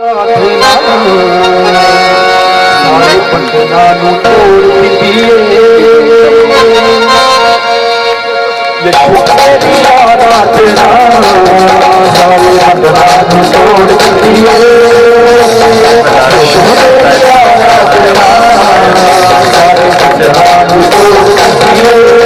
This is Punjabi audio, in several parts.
सारे बंधना नू तोड़ दिए यीशु तेरी आराधना सारे बंधना नू तोड़ दिए यीशु तेरी आराधना सारे बंधना नू तोड़ दिए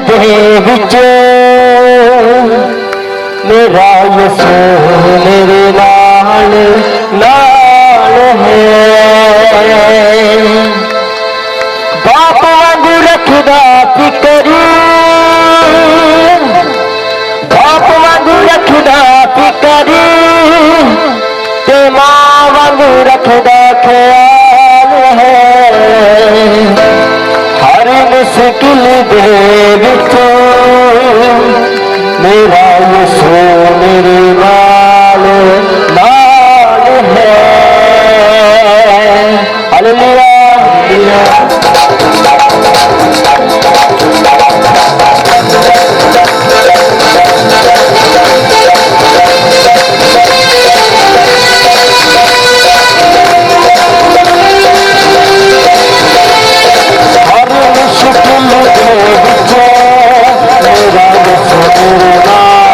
दे विच मेरा यसू मेरे नाल नाल है। बाप वांगू रखदा फिकर, बाप वांगू रखदा फिकर, ते मां वांगू रखदा ख्याल है। हर मुश्किल दे विच मेरा यसू मेरे नाल नाल है। हालेलुया। हर मुश्किल दे विच मेरा यसू मेरे नाल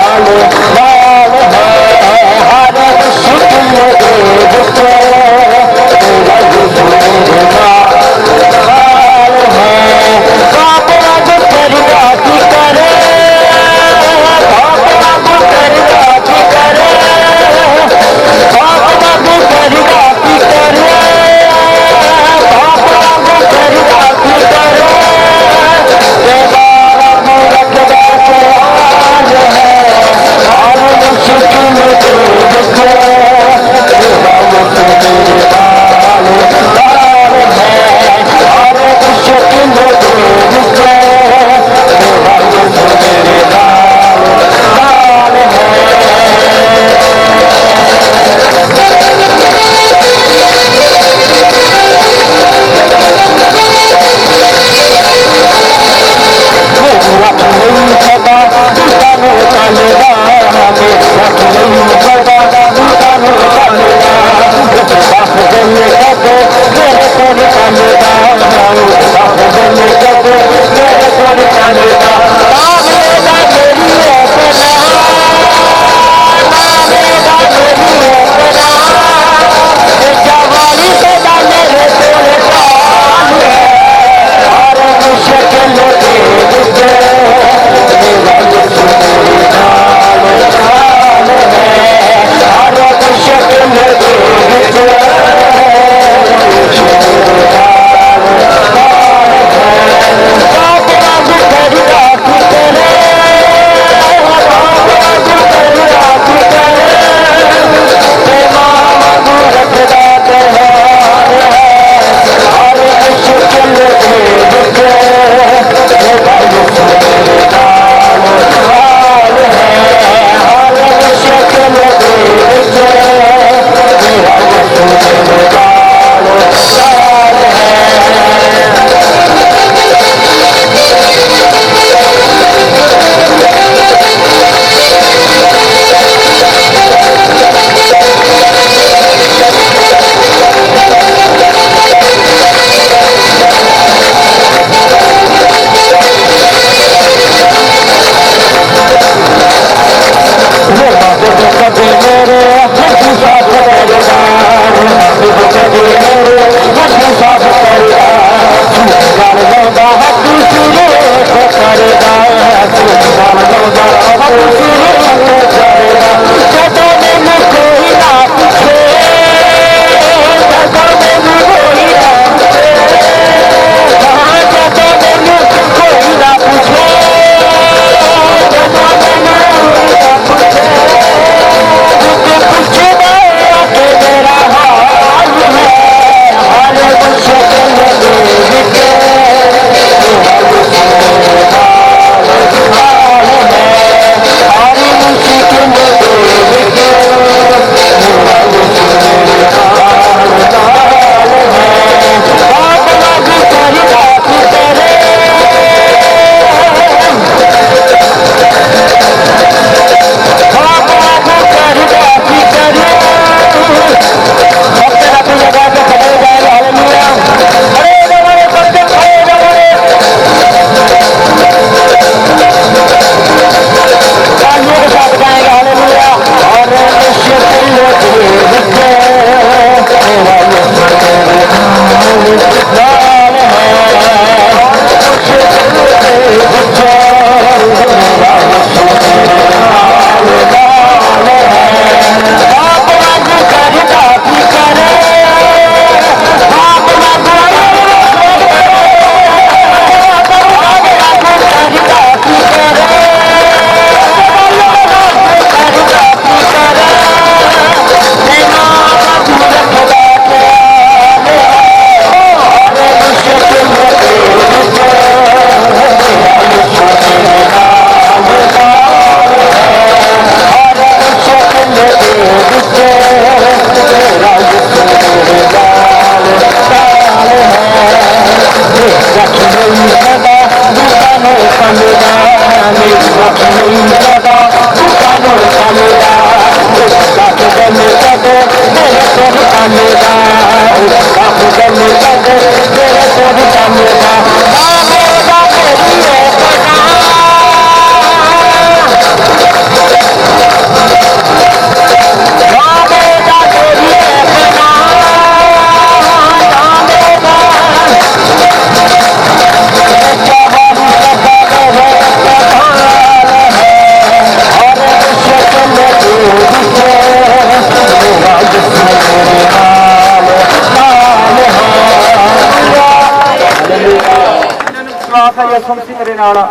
विश्वास है यसु मसीह मेरे नाल आ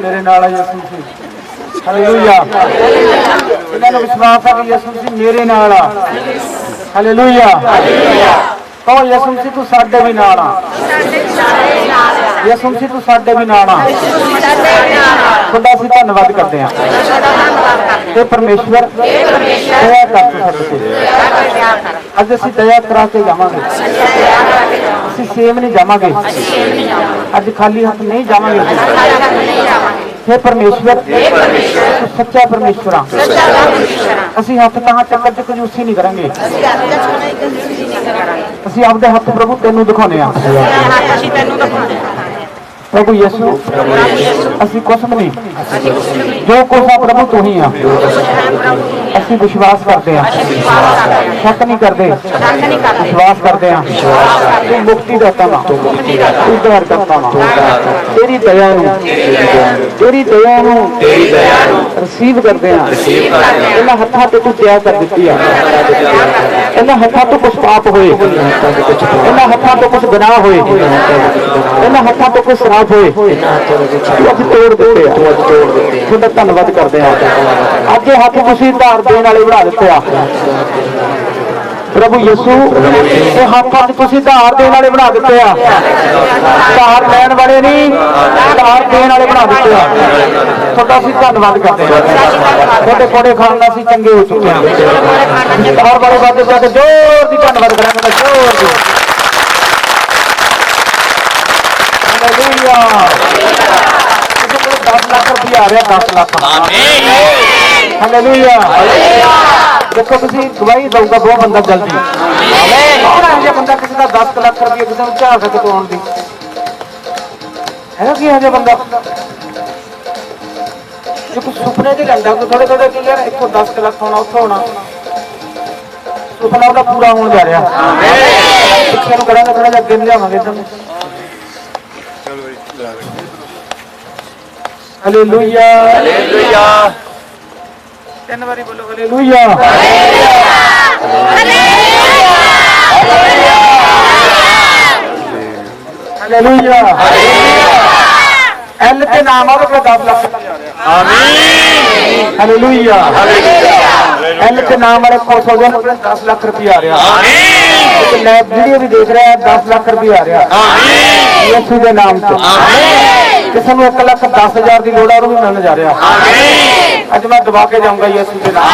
मेरे नाल यसु मसीह हालेलुया इन्हां नूं विश्वास है कि यसु मसीह मेरे नाल आ हालेलुया कहो यसु मसीह तू साडे भी नाल आ यसु मसीह तू साडे भी नाल आ तुहाडा असीं धन्नवाद करते हैं हे परमेश्वर दया कर तू साडे ते अज असीं दया करा के जावांगे असीं सेम नहीं जावांगे अज खाली हाथ नहीं जावांगे हे परमेश्वर तू सच्चा परमेश्वर असीं हथ तां चक्कर च कंजूसी नहीं करांगे असीं आपदे हथ प्रभु तेनू दिखाउने आ प्रभु यीशु असीं कुछ नहीं जो कुछ आ प्रभु तू ही आ असीं विश्वास करते हैं शक नहीं करते विश्वास करते हैं तू मुक्ति देता वा तू उद्धार करता वा तेरी दया नूं रिसीव करते हैं इन्हां हत्थां ते तू दया कर दित्ती आ इन्हां हत्थां तो कुछ पाप होए इन्हां हत्थां तो कुछ गुनाह होए इन्हां हत्थां तो कुछ श्राप होए तू अज तोड़ दित्ते तुहाडा धन्नवाद करते हैं अज ये हत्थ तुसीं उद्धार देण वाले बना दित्ते आ प्रभु यीशु ये हत्थ अज तुसीं उद्धार देण वाले बना दित्ते आ उद्धार लैण वाले नहीं उद्धार देण वाले बना दित्ते आ तुहाडा असीं धन्नवाद करते हैं तुहाडे कोड़े खाण नाल असीं चंगे हो चुके हैं उद्धार वाले वादे वादे जोर दी धन्नवाद करांगे जोर दी हालेलुया 10 लाख रुपया आ रहा 10 लाख हालेलुया देखो तुसीं गवाही दूंगा बहुत बंदा जल्दी कौन है जो बंदा किसी का 10 लाख रुपया किसी को चाह सके तो आने है कि है जो बंदा जो कुछ सुपने च लैंदा थोड़े थोड़े कि यार इत्थों 10 लाख होना उत्थों होना सुपना उसका पूरा होने जा रहा पिछले करांगे थोड़ा जिहा अगे लियावांगे हालेलुया हालेलुया 3 बारी बोलो हालेलुया हालेलुया एल के नाम आ 10 लाख आमीन हालेलुया एल के नाम वाले खुश हो जाए 10 लाख रुपया आ रहा आमीन लाइव वीडियो भी देख रहा है 10 लाख रुपया आ रहा आमीन यीशु के नाम से किसी को 1,10,000 की लोड़ भी मिलने जा रहा अज मैं दबा के जाऊंगा यीशु के नाम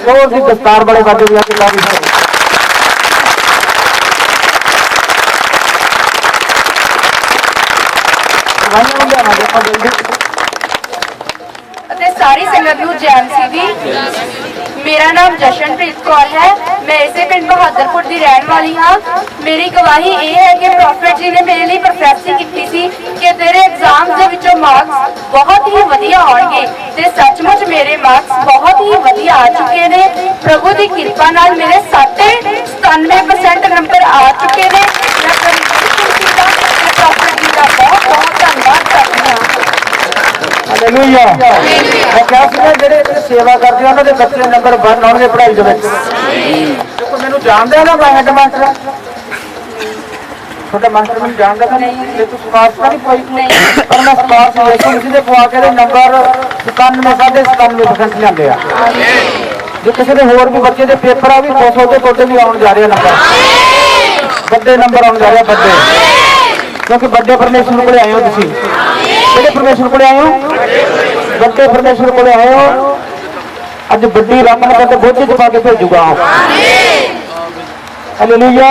जोर की दस्तार बड़े बाजे भी सारी संगत नूं जैन सीवी मेरा नाम जशनप्रीत कौर है मैं इसे पिंड बहादुरपुर की रहने वाली हाँ मेरी गवाही ये है कि प्रॉफिट जी ने मेरे लिए प्रोफेसी की थी कि तेरे एग्जाम के विचों मार्क्स बहुत ही वधिया आउणगे ते सचमुच मेरे मार्क्स बहुत ही वधिया आ चुके ने प्रभु की कृपा नाल मेरे 97% नंबर आ चुके ने प्रॉफिट जी का बहुत बहुत धन्यवाद करती हाँ हालेलुया मैं क्या सुना जेडे सेवा करते हैं उन्होंने बच्चे नंबर 1 आउणगे पढ़ाई दे विच देखो मैनूं जानदा ना मैं हेड मास्टर छोटा मास्टर मैनूं जानदा कि नहीं ये तो सिफारिश नहीं कोई पर मैं सिफारिश यीशु मसीह दे पवा के नंबर 97.97% लिआंदे आ जो किसी ने होर भी बच्चे दे पेपर आ भी 200 के तोड़े भी आउण जा रहे नंबर बड़े नंबर आउण जा रहे बड़े क्योंकि बड़े परमेश्वर को आए हो तुसीं किहड़े परमेश्वर को आए हो बड़े परमेश्वर को आए हो अज बड़ी रकम कहते बोझे च पा के भेजूगा हालेलुया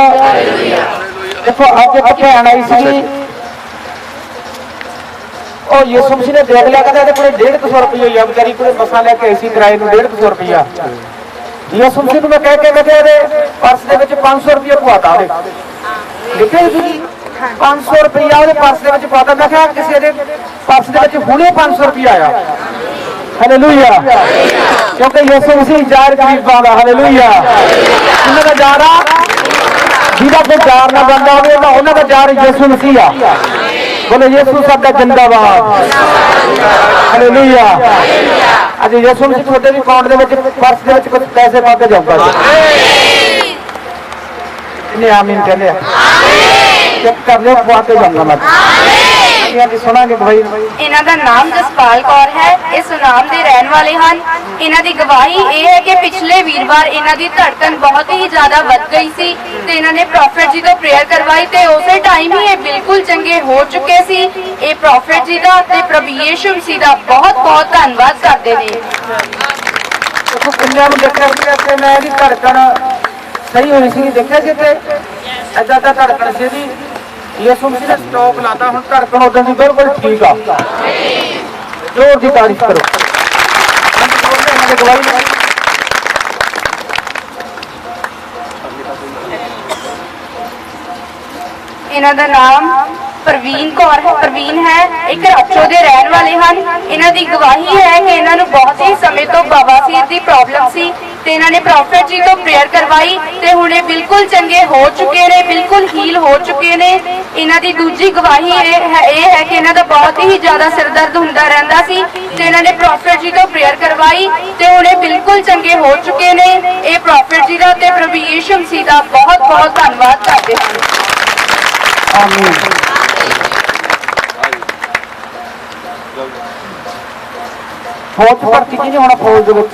देखो अज एक भैन आई सी और यीशु मसीह ने देख लिया कहते कोई 150 रुपया ही बेचारी कोई बसा लेके आई सी किराए में 150 रुपया यीशु मसीह को मैं कह के मैं पर्स के 500 रुपया पवाता देखे 500 रुपया पर्स के पाता मैं क्या किसी पर्स के हुणे 500 रुपया आया हालेलुया क्योंकि यीशु मसीह जार गरीबां दा हालेलुया उन्हां दा जार जिहदा कोई जार ना बनदा होवे उन्हां दा जार यीशु मसीह आ बोले यीशु साडा जिंदाबाद हालेलुया अज यीशु मसीह तुहाडे भी अकाउंट दे विच पर्स दे विच कुछ पैसे पा के जाऊगा ने आमीन कहते हैं चेक कर लियो पवा के जाऊंगा मैं सुनांगे भाई ਇਹਨਾਂ ਦਾ ਨਾਮ ਜਸਪਾਲ ਕੌਰ ਹੈ। ਇਹ ਸੁਨਾਮ ਦੇ ਰਹਿਣ ਵਾਲੇ ਹਨ। ਇਹਨਾਂ ਦੀ ਗਵਾਹੀ ਇਹ ਹੈ ਕਿ ਪਿਛਲੇ ਵੀਰਵਾਰ ਇਹਨਾਂ ਦੀ ਧੜਕਨ ਬਹੁਤ ਹੀ ਜ਼ਿਆਦਾ ਵੱਧ ਗਈ ਸੀ ਤੇ ਇਹਨਾਂ ਨੇ ਪ੍ਰੋਫੈਟ ਜੀ ਤੋਂ ਪ੍ਰੇਅਰ ਕਰਵਾਈ ਤੇ ਉਸੇ ਟਾਈਮ ਹੀ ਇਹ ਬਿਲਕੁਲ ਚੰਗੇ ਹੋ ਚੁੱਕੇ ਸੀ। ਇਹ ਪ੍ਰੋਫੈਟ ਜੀ ਦਾ ਤੇ ਪ੍ਰਭੂ ਯਿਸੂ ਮਸੀਹ ਦਾ ਬਹੁਤ ਬਹੁਤ ਧੰਨਵਾਦ ਕਰਦੇ ਨੇ। ਦੇਖੋ ਕਿੰਨਿਆਂ ਨੂੰ ਦੇਖਿਆ ਸੀ ਕਿ ਮੈਂ ਇਹਦੀ ਧੜਕਨ ਸਹੀ ਹੋਈ ਸੀ ਦੇਖਿਆ ਸੀ ਤੇ ਐਦਾਂ ਦਾ ਧੜਕਨ ਸੀ ਦੀ ਯਿਸੂ ਮਸੀਹ ਨੇ ਸਟਾਪ ਲਾਤਾ ਹੁਣ ਧੜਕਨ ਉਦੋਂ ਦੀ ਬਿਲਕੁਲ ਠੀਕ ਆ। ਜ਼ੋਰ ਦੀ ਤਾਰੀਫ ਕਰੋ। ਇਹਨਾਂ ਦੀ ਗਵਾਹੀ ਇਹਨਾਂ ਦਾ ਨਾਮ ਪ੍ਰਵੀਨ ਹੈ। ਇਹ ਕਰਾਚੋ ਦੇ ਰਹਿਣ ਵਾਲੇ ਹਨ। ਇਹਨਾਂ ਦੀ ਗਵਾਹੀ ਹੈ ਕਿ ਇਹਨਾਂ ਨੂੰ ਬਹੁਤ ਹੀ ਸਮੇਂ ਤੋਂ ਬਵਾਸੀਰ ਦੀ ਪ੍ਰੋਬਲਮ ਸੀ ਤੇ ਇਹਨਾਂ ਨੇ ਪ੍ਰੋਫੈਟ ਜੀ ਤੋਂ ਪ੍ਰੇਅਰ ਕਰਵਾਈ ਤੇ ਹੁਣ ਇਹ ਬਿਲਕੁਲ ਚੰਗੇ ਹੋ ਚੁੱਕੇ ਨੇ, ਬਿਲਕੁਲ ਹੀਲ ਹੋ ਚੁੱਕੇ ਨੇ। ਇਹਨਾਂ ਦੀ ਦੂਜੀ ਗਵਾਹੀ ਇਹ ਹੈ ਕਿ ਇਹਨਾਂ ਦਾ ਬਹੁਤ ਹੀ ਜ਼ਿਆਦਾ ਸਿਰ ਦਰਦ ਹੁੰਦਾ ਰਹਿੰਦਾ ਸੀ ਤੇ ਇਹਨਾਂ ਨੇ ਪ੍ਰੋਫੈਟ ਜੀ ਤੋਂ ਪ੍ਰੇਅਰ ਕਰਵਾਈ ਤੇ ਹੁਣ ਇਹ ਬਿਲਕੁਲ ਚੰਗੇ ਹੋ ਚੁੱਕੇ ਨੇ। ਇਹ ਪ੍ਰੋਫੈਟ ਜੀ ਦਾ ਤੇ ਪ੍ਰਭੂ ਯਿਸੂ ਮਸੀਹ ਦਾ ਬਹੁਤ ਬਹੁਤ ਧੰਨਵਾਦ ਕਰਦੇ ਹਨ। ਆਮੀਨ। ਫੌਜ ਭਰਤੀ ਕੀ ਨਹੀਂ ਹੋਣਾ ਫੌਜ ਦੇ ਵਿੱਚ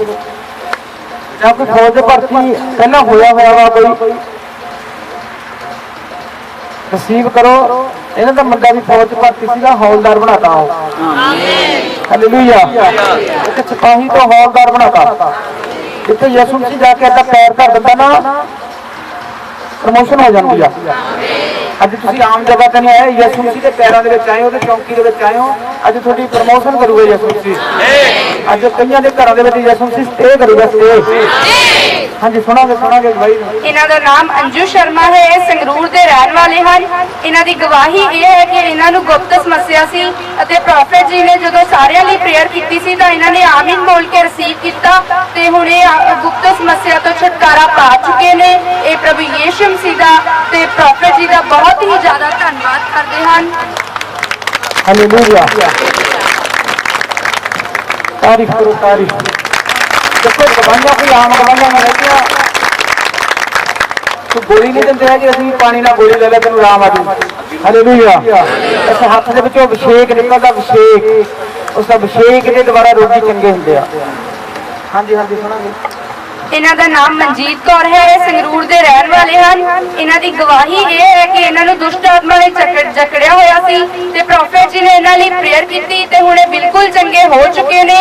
ਜਾਂ ਕੋਈ ਫੌਜ ਦੇ ਭਰਤੀ ਪਹਿਲਾਂ ਹੋਇਆ ਵਾ ਕੋਈ ਰਿਸੀਵ ਕਰੋ। ਇਹਨਾਂ ਦਾ ਮੁੰਡਾ ਵੀ ਫੌਜ ਭਰਤੀ ਸੀਗਾ, ਹੌਲਦਾਰ ਬਣਾਤਾ ਉਹ। ਆਮੀਨ ਹਾਲੇਲੂਇਆ। ਇੱਕ ਸਿਪਾਹੀ ਤੋਂ ਹੌਲਦਾਰ ਬਣਾਤਾ। ਜਿੱਥੇ ਯਿਸੂ ਮਸੀਹ ਜਾ ਕੇ ਏਦਾਂ ਪੈਰ ਧਰ ਦਿੰਦਾ ਨਾ ਪ੍ਰਮੋਸ਼ਨ ਹੋ ਜਾਂਦੀ ਆ। ਅੱਜ ਤੁਸੀਂ ਆਮ ਜਗ੍ਹਾ ਤੇ ਨਹੀਂ ਆਏ, ਯਿਸੂ ਮਸੀਹ ਦੇ ਪੈਰਾਂ ਦੇ ਵਿੱਚ ਆਏ ਹੋ ਤੇ ਚੌਂਕੀ ਦੇ ਵਿੱਚ ਆਏ ਹੋ। ਅੱਜ ਤੁਹਾਡੀ ਪ੍ਰਮੋਸ਼ਨ ਕਰੂਗਾ ਯਿਸੂ ਮਸੀਹ। ਅੱਜ ਕਈਆਂ ਦੇ ਘਰਾਂ ਦੇ ਵਿੱਚ ਯਿਸੂ ਮਸੀਹ ਸਟੇ ਕਰੂਗਾ ਸਟੇ। ਹਾਂਜੀ ਸੁਣਾਂਗੇ ਭਾਈ। ਇਹਨਾਂ ਦਾ ਨਾਮ ਅੰਜੂ ਸ਼ਰਮਾ ਹੈ। ਇਹ ਸੰਗਰੂਰ ਦੇ ਰਹਿਣ ਵਾਲੇ ਹਨ। ਇਹਨਾਂ ਦੀ ਗਵਾਹੀ ਇਹ ਹੈ ਕਿ ਇਹਨਾਂ ਨੂੰ ਗੁਪਤ ਸਮੱਸਿਆ ਸੀ ਅਤੇ ਪ੍ਰੋਫੈਟ ਜੀ ਨੇ ਜਦੋਂ ਸਾਰਿਆਂ ਲਈ ਪ੍ਰੇਅਰ ਕੀਤੀ ਸੀ ਤਾਂ ਇਹਨਾਂ ਨੇ ਆਮੀਨ ਬੋਲ ਕੇ ਰਿਸੀਵ ਕੀਤਾ ਤੇ ਹੁਣ ਇਹ ਗੁਪਤ ਸਮੱਸਿਆ ਤੋਂ ਛੁਟਕਾਰਾ ਪਾ ਚੁੱਕੇ ਨੇ। ਇਹ ਪ੍ਰਭੂ ਯਿਸੂ ਮਸੀਹ ਦਾ ਤੇ ਪ੍ਰੋਫੈਟ ਜੀ ਦਾ ਬਹੁਤ ਹੀ ਜ਼ਿਆਦਾ ਧੰਨਵਾਦ ਕਰਦੇ ਹਨ। ਹਾਲੇਲੂਇਆ। ਤਾਰੀਫ ਕਰੋ ਤਾਰੀਫ। ਦੇਖੋ ਗਵਾਹੀਆਂ ਕੋਈ ਆਮ ਗਵਾਹੀਆਂ ਨਹੀਂ ਰਹਿੰਦੀਆਂ। ਤੂੰ ਗੋਲੀ ਨਹੀਂ ਦਿੰਦੇ ਹੈਗੇ ਅਸੀਂ ਪਾਣੀ ਨਾਲ ਗੋਲੀ ਲੈ ਲੈ ਤੈਨੂੰ ਆਰਾਮ ਆ ਜੂ। ਹਾਲੇਲੂਇਆ। ਇਸ ਹੱਥ ਦੇ ਵਿੱਚੋਂ ਅਭਿਸ਼ੇਕ ਨਿਕਲਦਾ, ਅਭਿਸ਼ੇਕ। ਉਸ ਅਭਿਸ਼ੇਕ ਦੇ ਦੁਆਰਾ ਰੋਗੀ ਚੰਗੇ ਹੁੰਦੇ ਆ। ਹਾਂਜੀ ਸੁਣਾਂਗੇ। ਇਹਨਾਂ ਦਾ ਨਾਮ ਮਨਜੀਤ ਕੌਰ ਹੈ। ਇਹ ਸੰਗਰੂਰ ਦੇ ਰਹਿਣ ਵਾਲੇ ਹਨ। ਇਹਨਾਂ ਦੀ ਗਵਾਹੀ ਇਹ ਹੈ ਕਿ ਇਹਨਾਂ ਨੂੰ ਦੁਸ਼ਟ ਆਤਮਾ ਨੇ ਜਕੜਿਆ ਹੋਇਆ ਸੀ ਤੇ ਪ੍ਰੋਫੈਟ ਜੀ ਨੇ ਇਹਨਾਂ ਲਈ ਪ੍ਰੇਅਰ ਕੀਤੀ ਤੇ ਹੁਣ ਇਹ ਬਿਲਕੁਲ ਚੰਗੇ ਹੋ ਚੁੱਕੇ ਨੇ।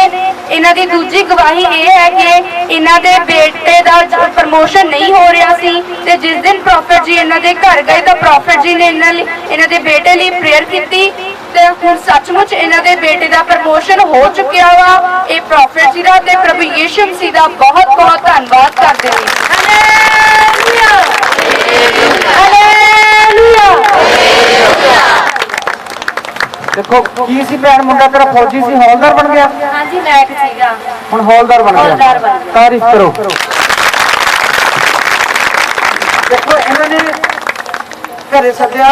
ਇਹਨਾਂ ਦੀ ਦੂਜੀ ਗਵਾਹੀ ਇਹ ਹੈ ਕਿ ਇਹਨਾਂ ਦੇ ਬੇਟੇ ਦਾ ਪ੍ਰਮੋਸ਼ਨ ਨਹੀਂ ਹੋ ਰਿਹਾ ਸੀ ਤੇ ਜਿਸ ਦਿਨ ਪ੍ਰੋਫੈਟ ਜੀ ਇਹਨਾਂ ਦੇ ਘਰ ਗਏ ਤਾਂ ਪ੍ਰੋਫੈਟ ਜੀ ਨੇ ਇਹਨਾਂ ਦੇ ਬੇਟੇ ਲਈ ਪ੍ਰੇਅਰ ਕੀਤੀ ਤੇ ਹੁਣ ਸੱਚਮੁੱਚ ਇਹਨਾਂ ਦੇ ਬੇਟੇ ਦਾ ਪ੍ਰਮੋਸ਼ਨ ਹੋ ਚੁੱਕਿਆ ਵਾ। ਇਹ ਪ੍ਰੋਫੈਟ ਜੀ ਦਾ ਤੇ ਪ੍ਰਭੂ ਯਿਸੂ ਮਸੀਹ ਦਾ ਬਹੁਤ ਬਹੁਤ ਧੰਨਵਾਦ ਕਰਦੇ ਨੇ। ਹਾਲੇਲੂਇਆ। ਦੇਖੋ ਕੀ ਸੀ ਭੈਣ, ਮੁੰਡਾ ਤੇਰਾ ਫੌਜੀ ਸੀ, ਹੌਲਦਾਰ ਬਣ ਗਿਆ। ਹਾਂਜੀ ਲੈਕ ਸੀਗਾ, ਹੁਣ ਹੌਲਦਾਰ ਬਣ ਗਿਆ। ਤਾਰੀਫ ਕਰੋ। ਦੇਖੋ ਇਹਨਾਂ ਨੇ ਘਰੇ ਸੱਦਿਆ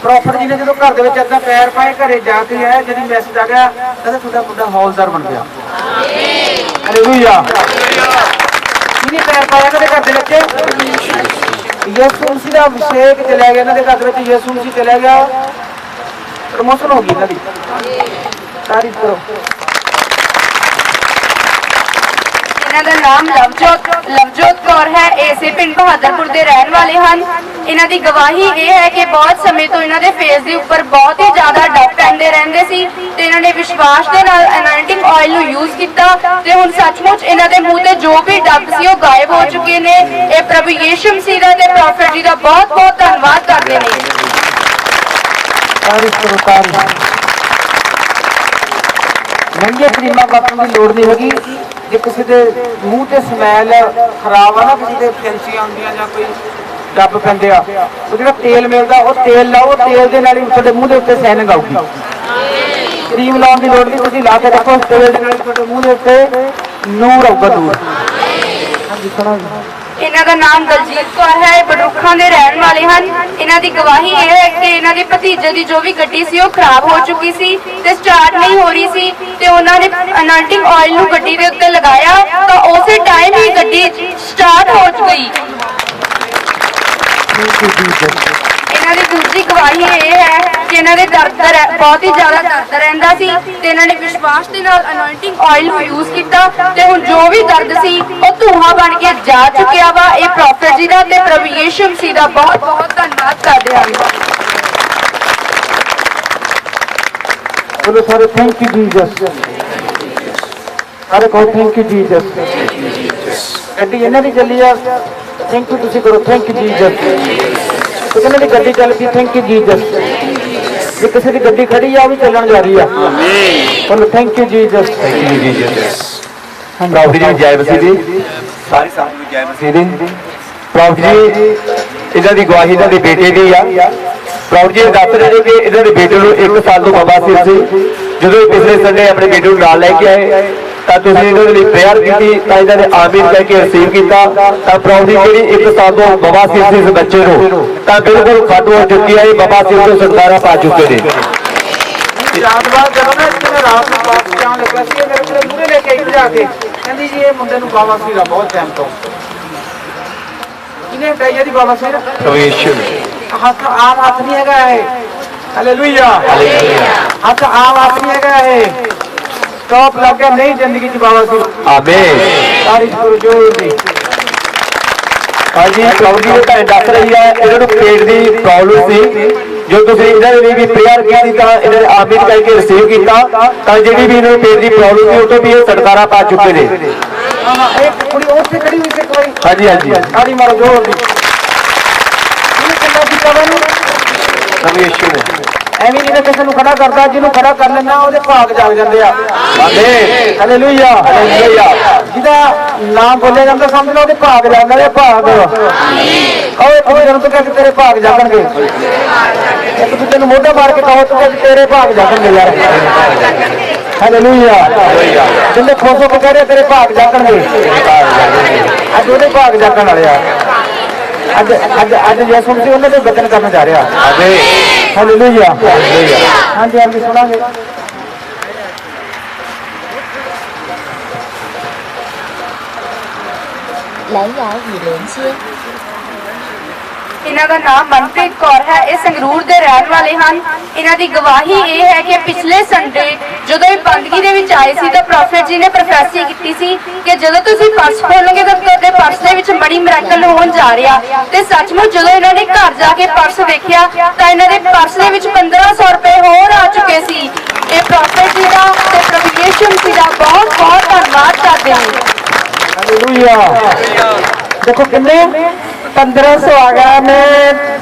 ਪ੍ਰੋਫੈਟ ਜੀ ਨੇ। ਜਦੋਂ ਘਰ ਦੇ ਵਿੱਚ ਏਦਾਂ ਪੈਰ ਪਾਏ ਘਰੇ ਜਾ ਕੇ ਆਇਆ, ਜਿਹੜੀ ਮੈਸੇਜ ਆ ਗਿਆ ਕਹਿੰਦਾ ਤੁਹਾਡਾ ਮੁੰਡਾ ਹੌਲਦਾਰ ਬਣ ਗਿਆ। ਹਾਲੇਲੂਇਆ। ਕਿਹਨੇ ਪੈਰ ਪਾਇਆ ਕਦੇ ਘਰ ਦੇ ਵਿੱਚ? ਯਿਸੂ ਮਸੀਹ ਦਾ ਅਭਿਸ਼ੇਕ ਚਲਿਆ ਗਿਆ ਇਹਨਾਂ ਦੇ ਘਰ ਦੇ ਵਿੱਚ। ਯਿਸੂ ਮਸੀਹ ਚਲਿਆ ਗਿਆ, ਪ੍ਰਮੋਸ਼ਨ ਹੋ ਗਈ ਇਹਨਾਂ ਦੀ। ਤਾਰੀਫ ਕਰੋ। ਇਹਨਾਂ ਦਾ ਨਾਮ ਲਵਜੋਤ ਕੌਰ ਹੈ। ਇਸੇ ਪਿੰਡ ਬਹਾਦਰਪੁਰ ਦੇ ਰਹਿਣ ਵਾਲੇ ਹਨ। ਇਹਨਾਂ ਦੀ ਗਵਾਹੀ ਇਹ ਹੈ ਕਿ ਬਹੁਤ ਸਮੇਂ ਤੋਂ ਇਹਨਾਂ ਦੇ ਫੇਸ ਦੇ ਉੱਪਰ ਬਹੁਤ ਹੀ ਜ਼ਿਆਦਾ ਡੱਬ ਪੈਂਦੇ ਰਹਿੰਦੇ ਸੀ ਤੇ ਇਹਨਾਂ ਨੇ ਵਿਸ਼ਵਾਸ ਦੇ ਨਾਲ ਅਨਾਇੰਟਿੰਗ ਆਇਲ ਨੂੰ ਯੂਜ਼ ਕੀਤਾ ਤੇ ਹੁਣ ਸੱਚਮੁੱਚ ਇਹਨਾਂ ਦੇ ਮੂੰਹ ਤੇ ਜੋ ਵੀ ਡੱਬ ਸੀ ਉਹ ਗਾਇਬ ਹੋ ਚੁੱਕੇ ਨੇ। ਇਹ ਪ੍ਰਭੂ ਯਿਸੂ ਮਸੀਹ ਦਾ ਤੇ ਪ੍ਰੋਫੈਟ ਜੀ ਦਾ ਬਹੁਤ ਬਹੁਤ ਧੰਨਵਾਦ ਕਰਦੇ ਨੇ। ਤਾਰੀਫ ਕਰੋ ਤਾਰੀਫ। ਮਹਿੰਗੀਆਂ ਕਰੀਮਾਂ ਵਰਤਣ ਦੀ ਲੋੜ ਨਹੀਂ ਹੈਗੀ। ਜੇ ਕਿਸੇ ਦੇ ਮੂੰਹ ਤੇ ਸਮੈਲ ਖਰਾਬ ਆ ਨਾ, ਕਿਸੇ ਦੇ ਫੈਂਸੀਆਂ ਹੁੰਦੀਆਂ ਜਾਂ ਕੋਈ ਡੱਬ ਪੈਂਦੇ ਆ, ਉਹ ਜਿਹੜਾ ਤੇਲ ਮਿਲਦਾ ਉਹ ਤੇਲ ਲਾਓ। ਤੇਲ ਦੇ ਨਾਲ ਹੀ ਤੁਹਾਡੇ ਮੂੰਹ ਦੇ ਉੱਤੇ ਸੈਨਿੰਗ ਆਊਗੀ। ਕਰੀਮ ਲਾਉਣ ਦੀ ਲੋੜ ਨਹੀਂ, ਤੁਸੀਂ ਲਾ ਕੇ ਦੇਖੋ। ਤੇਲ ਦੇ ਨਾਲ ਤੁਹਾਡੇ ਮੂੰਹ ਦੇ ਉੱਤੇ ਨੂਰ ਆਊਗਾ, ਨੂਰ। ਹਾਂਜੀ ਸੁਣੋ। ਇਹਨਾਂ ਦਾ ਨਾਮ ਦਲਜੀਤ ਕੌਰ ਹੈ। ਬਡਰੁੱਖਾਂ ਦੇ ਰਹਿਣ ਵਾਲੇ ਹਨ। ਇਹਨਾਂ ਦੀ ਗਵਾਹੀ ਇਹ ਹੈ ਕਿ ਇਹਨਾਂ ਦੇ ਭਤੀਜੇ ਦੀ ਜੋ ਵੀ ਗੱਡੀ ਸੀ ਉਹ ਖਰਾਬ ਹੋ ਚੁੱਕੀ ਸੀ ਤੇ ਸਟਾਰਟ ਨਹੀਂ ਹੋ ਰਹੀ ਸੀ ਤੇ ਉਹਨਾਂ ਨੇ ਅਨਾਇੰਟਿੰਗ ਆਇਲ ਨੂੰ ਗੱਡੀ ਦੇ ਉੱਤੇ ਲਗਾਇਆ ਤਾਂ ਉਸੇ ਟਾਈਮ ਹੀ ਗੱਡੀ ਸਟਾਰਟ ਹੋ ਗਈ। ਇਹਨਾਂ ਦੀ ਦੂਜੀ ਗਵਾਹੀ ਇਹ ਹੈ ਕਿ ਇਹਨਾਂ ਦੇ ਦਰਦ ਬਹੁਤ ਹੀ ਜ਼ਿਆਦਾ ਦਰਦ ਰਹਿੰਦਾ ਸੀ ਤੇ ਇਹਨਾਂ ਨੇ ਵਿਸ਼ਵਾਸ ਦੇ ਨਾਲ ਅਨੋਇੰਟਿੰਗ ਆਇਲ ਨੂੰ ਯੂਜ਼ ਕੀਤਾ ਤੇ ਹੁਣ ਜੋ ਵੀ ਦਰਦ ਸੀ ਉਹ ਧੂਆਂ ਬਣ ਕੇ ਜਾ ਚੁੱਕਿਆ ਵਾ। ਇਹ ਪ੍ਰੋਫੈਟ ਜੀ ਦਾ ਤੇ ਪ੍ਰਭੂ ਯਿਸੂ ਮਸੀਹ ਦਾ ਬਹੁਤ ਬਹੁਤ ਧੰਨਵਾਦ ਕਰਦੇ ਹਾਂ। बोलो सारे थैंक यू जीसस, सारे कहो थैंक यू जीसस। गड्डी इन्हां दी चली आ, थैंक यू तुसीं करो थैंक यू जीसस। ते इन्हां दी गड्डी चल पई, थैंक यू जीसस। जे किसी दी गड्डी खड़ी आ, वो भी चलण जा रही है। बोलो thank you Jesus, thank you Jesus. प्रभु जी जय मसीह दी, सारी संगत ਨੂੰ जय मसीह दी। प्रभु जी ਇਹਨਾਂ ਦੀ ਗਵਾਹੀ ਇਹਨਾਂ ਦੇ ਬੇਟੇ ਦੀ ਆ। प्रभु जी दस रहे कि इन्होंने बेटे को 1 साल तो बवासीर से जो पिछले संडे अपने बेटे को नाल लैके आए तो इन्होंने प्रेयर की इन्होंने आमीन करके रिसीव किया। प्रभु जी जी 1 साल तो बवासीर से इस बच्चे को बिल्कुल खत्म हो चुकी है। बवासीर से छुटकारा पा चुके हैं। हथ आम हथ नहीं है, हालेलुया। हथ आम हथ नहीं है, स्टॉप लग गया नहीं जिंदगी च बाबा सी। आमीन। तारीफ करो जोर दी। हाँ जी, प्रभु जी भैन दस रही है इन्होंने पेट की प्रॉब्लम सी जो तुम इन्होंने भी प्रेयर की इन्होंने आमीन करके रिसीव किया जी भी इन्होंने पेट की प्रॉब्लम थी तो भी ये छुटकारा पा चुके हैं। हाँ जी हाँ जी, ताड़ी मारो जोर दी। प्रभु यीशु ने ਐਵੇਂ ਨਹੀਂ ਕਿਸੇ ਨੂੰ ਖੜਾ ਕਰਦਾ, ਜਿਹਨੂੰ ਖੜਾ ਕਰ ਲੈਣਾ ਉਹਦੇ ਭਾਗ ਜਾਗ ਜਾਂਦੇ ਆ। आमीन। Hallelujah hallelujah. ਜਿਹਦਾ ਨਾਮ ਬੋਲਿਆ ਜਾਂਦਾ ਸਮਝ ਲਓ ਉਹਦੇ ਭਾਗ ਜਾਂਦੇ ਨੇ। ਭਾਗ ਆਮੀਨ ਕਹੋ ਇੱਕ ਦੂਜੇ ਨੂੰ ਕਿ ਤੇਰੇ ਭਾਗ ਜਾਗਣਗੇ। ਇੱਕ ਦੂਜੇ ਨੂੰ ਮੋਢਾ ਮਾਰ ਕੇ ਕਹੋ ਕਿ ਤੇਰੇ ਭਾਗ ਜਾਗਣਗੇ ਯਾਰ। ਹਾਲੇਲੂਇਆ। ਜਿੰਨੇ ਖੁਸ਼ ਹੋ ਕੇ ਕਹਿ ਰਹੇ ਤੇਰੇ ਭਾਗ ਜਾਗਣਗੇ, ਅੱਜ ਉਹਦੇ ਭਾਗ ਜਾਗਣ ਵਾਲੇ ਆ। ਅੱਜ ਅੱਜ ਅੱਜ ਯਿਸੂ ਮਸੀਹ ਉਹਨਾਂ ਦੇ ਬਚਨ ਕਰਨ ਜਾ ਰਿਹਾ। आमीन। ਹਾਲੇਲੂਇਆ। ਹਾਂਜੀ ਹਾਂਜੀ ਸੁਣਾਂਗੇ।蓝牙与连接。 ਇਹਨਾਂ ਦਾ ਨਾਮ ਮਨਪ੍ਰੀਤ ਕੌਰ ਹੈ। ਇਹ ਸੰਗਰੂਰ ਦੇ ਰਹਿਣ ਵਾਲੇ ਹਨ। ਇਹਨਾਂ ਦੀ ਗਵਾਹੀ ਇਹ ਹੈ ਕਿ ਪਿਛਲੇ ਸੰਡੇ ਜਦੋਂ ਇਹ ਬੰਦਗੀ ਦੇ ਵਿੱਚ ਆਏ ਸੀ ਤਾਂ ਪ੍ਰੋਫੈਟ ਜੀ ਨੇ ਪ੍ਰੋਫੈਸੀ ਕੀਤੀ ਸੀ ਕਿ ਜਦੋਂ ਤੁਸੀਂ ਪਰਸ ਖੋਲੋਗੇ ਤਾਂ ਤੁਹਾਡੇ ਪਰਸ ਦੇ ਵਿੱਚ ਬੜੀ ਮਿਰਾਕਲ ਹੋਣ ਜਾ ਰਿਹਾ। ਤੇ ਸੱਚਮੁੱਚ ਜਦੋਂ ਇਹਨਾਂ ਨੇ ਘਰ ਜਾ ਕੇ ਪਰਸ ਵੇਖਿਆ ਤਾਂ ਇਹਨਾਂ ਦੇ ਪਰਸ ਦੇ ਵਿੱਚ 1500 ਰੁਪਏ ਹੋਰ ਆ ਚੁੱਕੇ ਸੀ। ਇਹ ਪ੍ਰੋਫੈਟ ਜੀ ਦਾ ਤੇ ਪ੍ਰਭੂ ਯਿਸੂ ਮਸੀਹ ਦਾ ਬਹੁਤ ਬਹੁਤ ਧੰਨਵਾਦ ਕਰਦੇ ਹਾਂ। ਹਾਲੇਲੂਇਆ। ਦੇਖੋ ਕਿੰਨੇ 1500 आ गया। मैं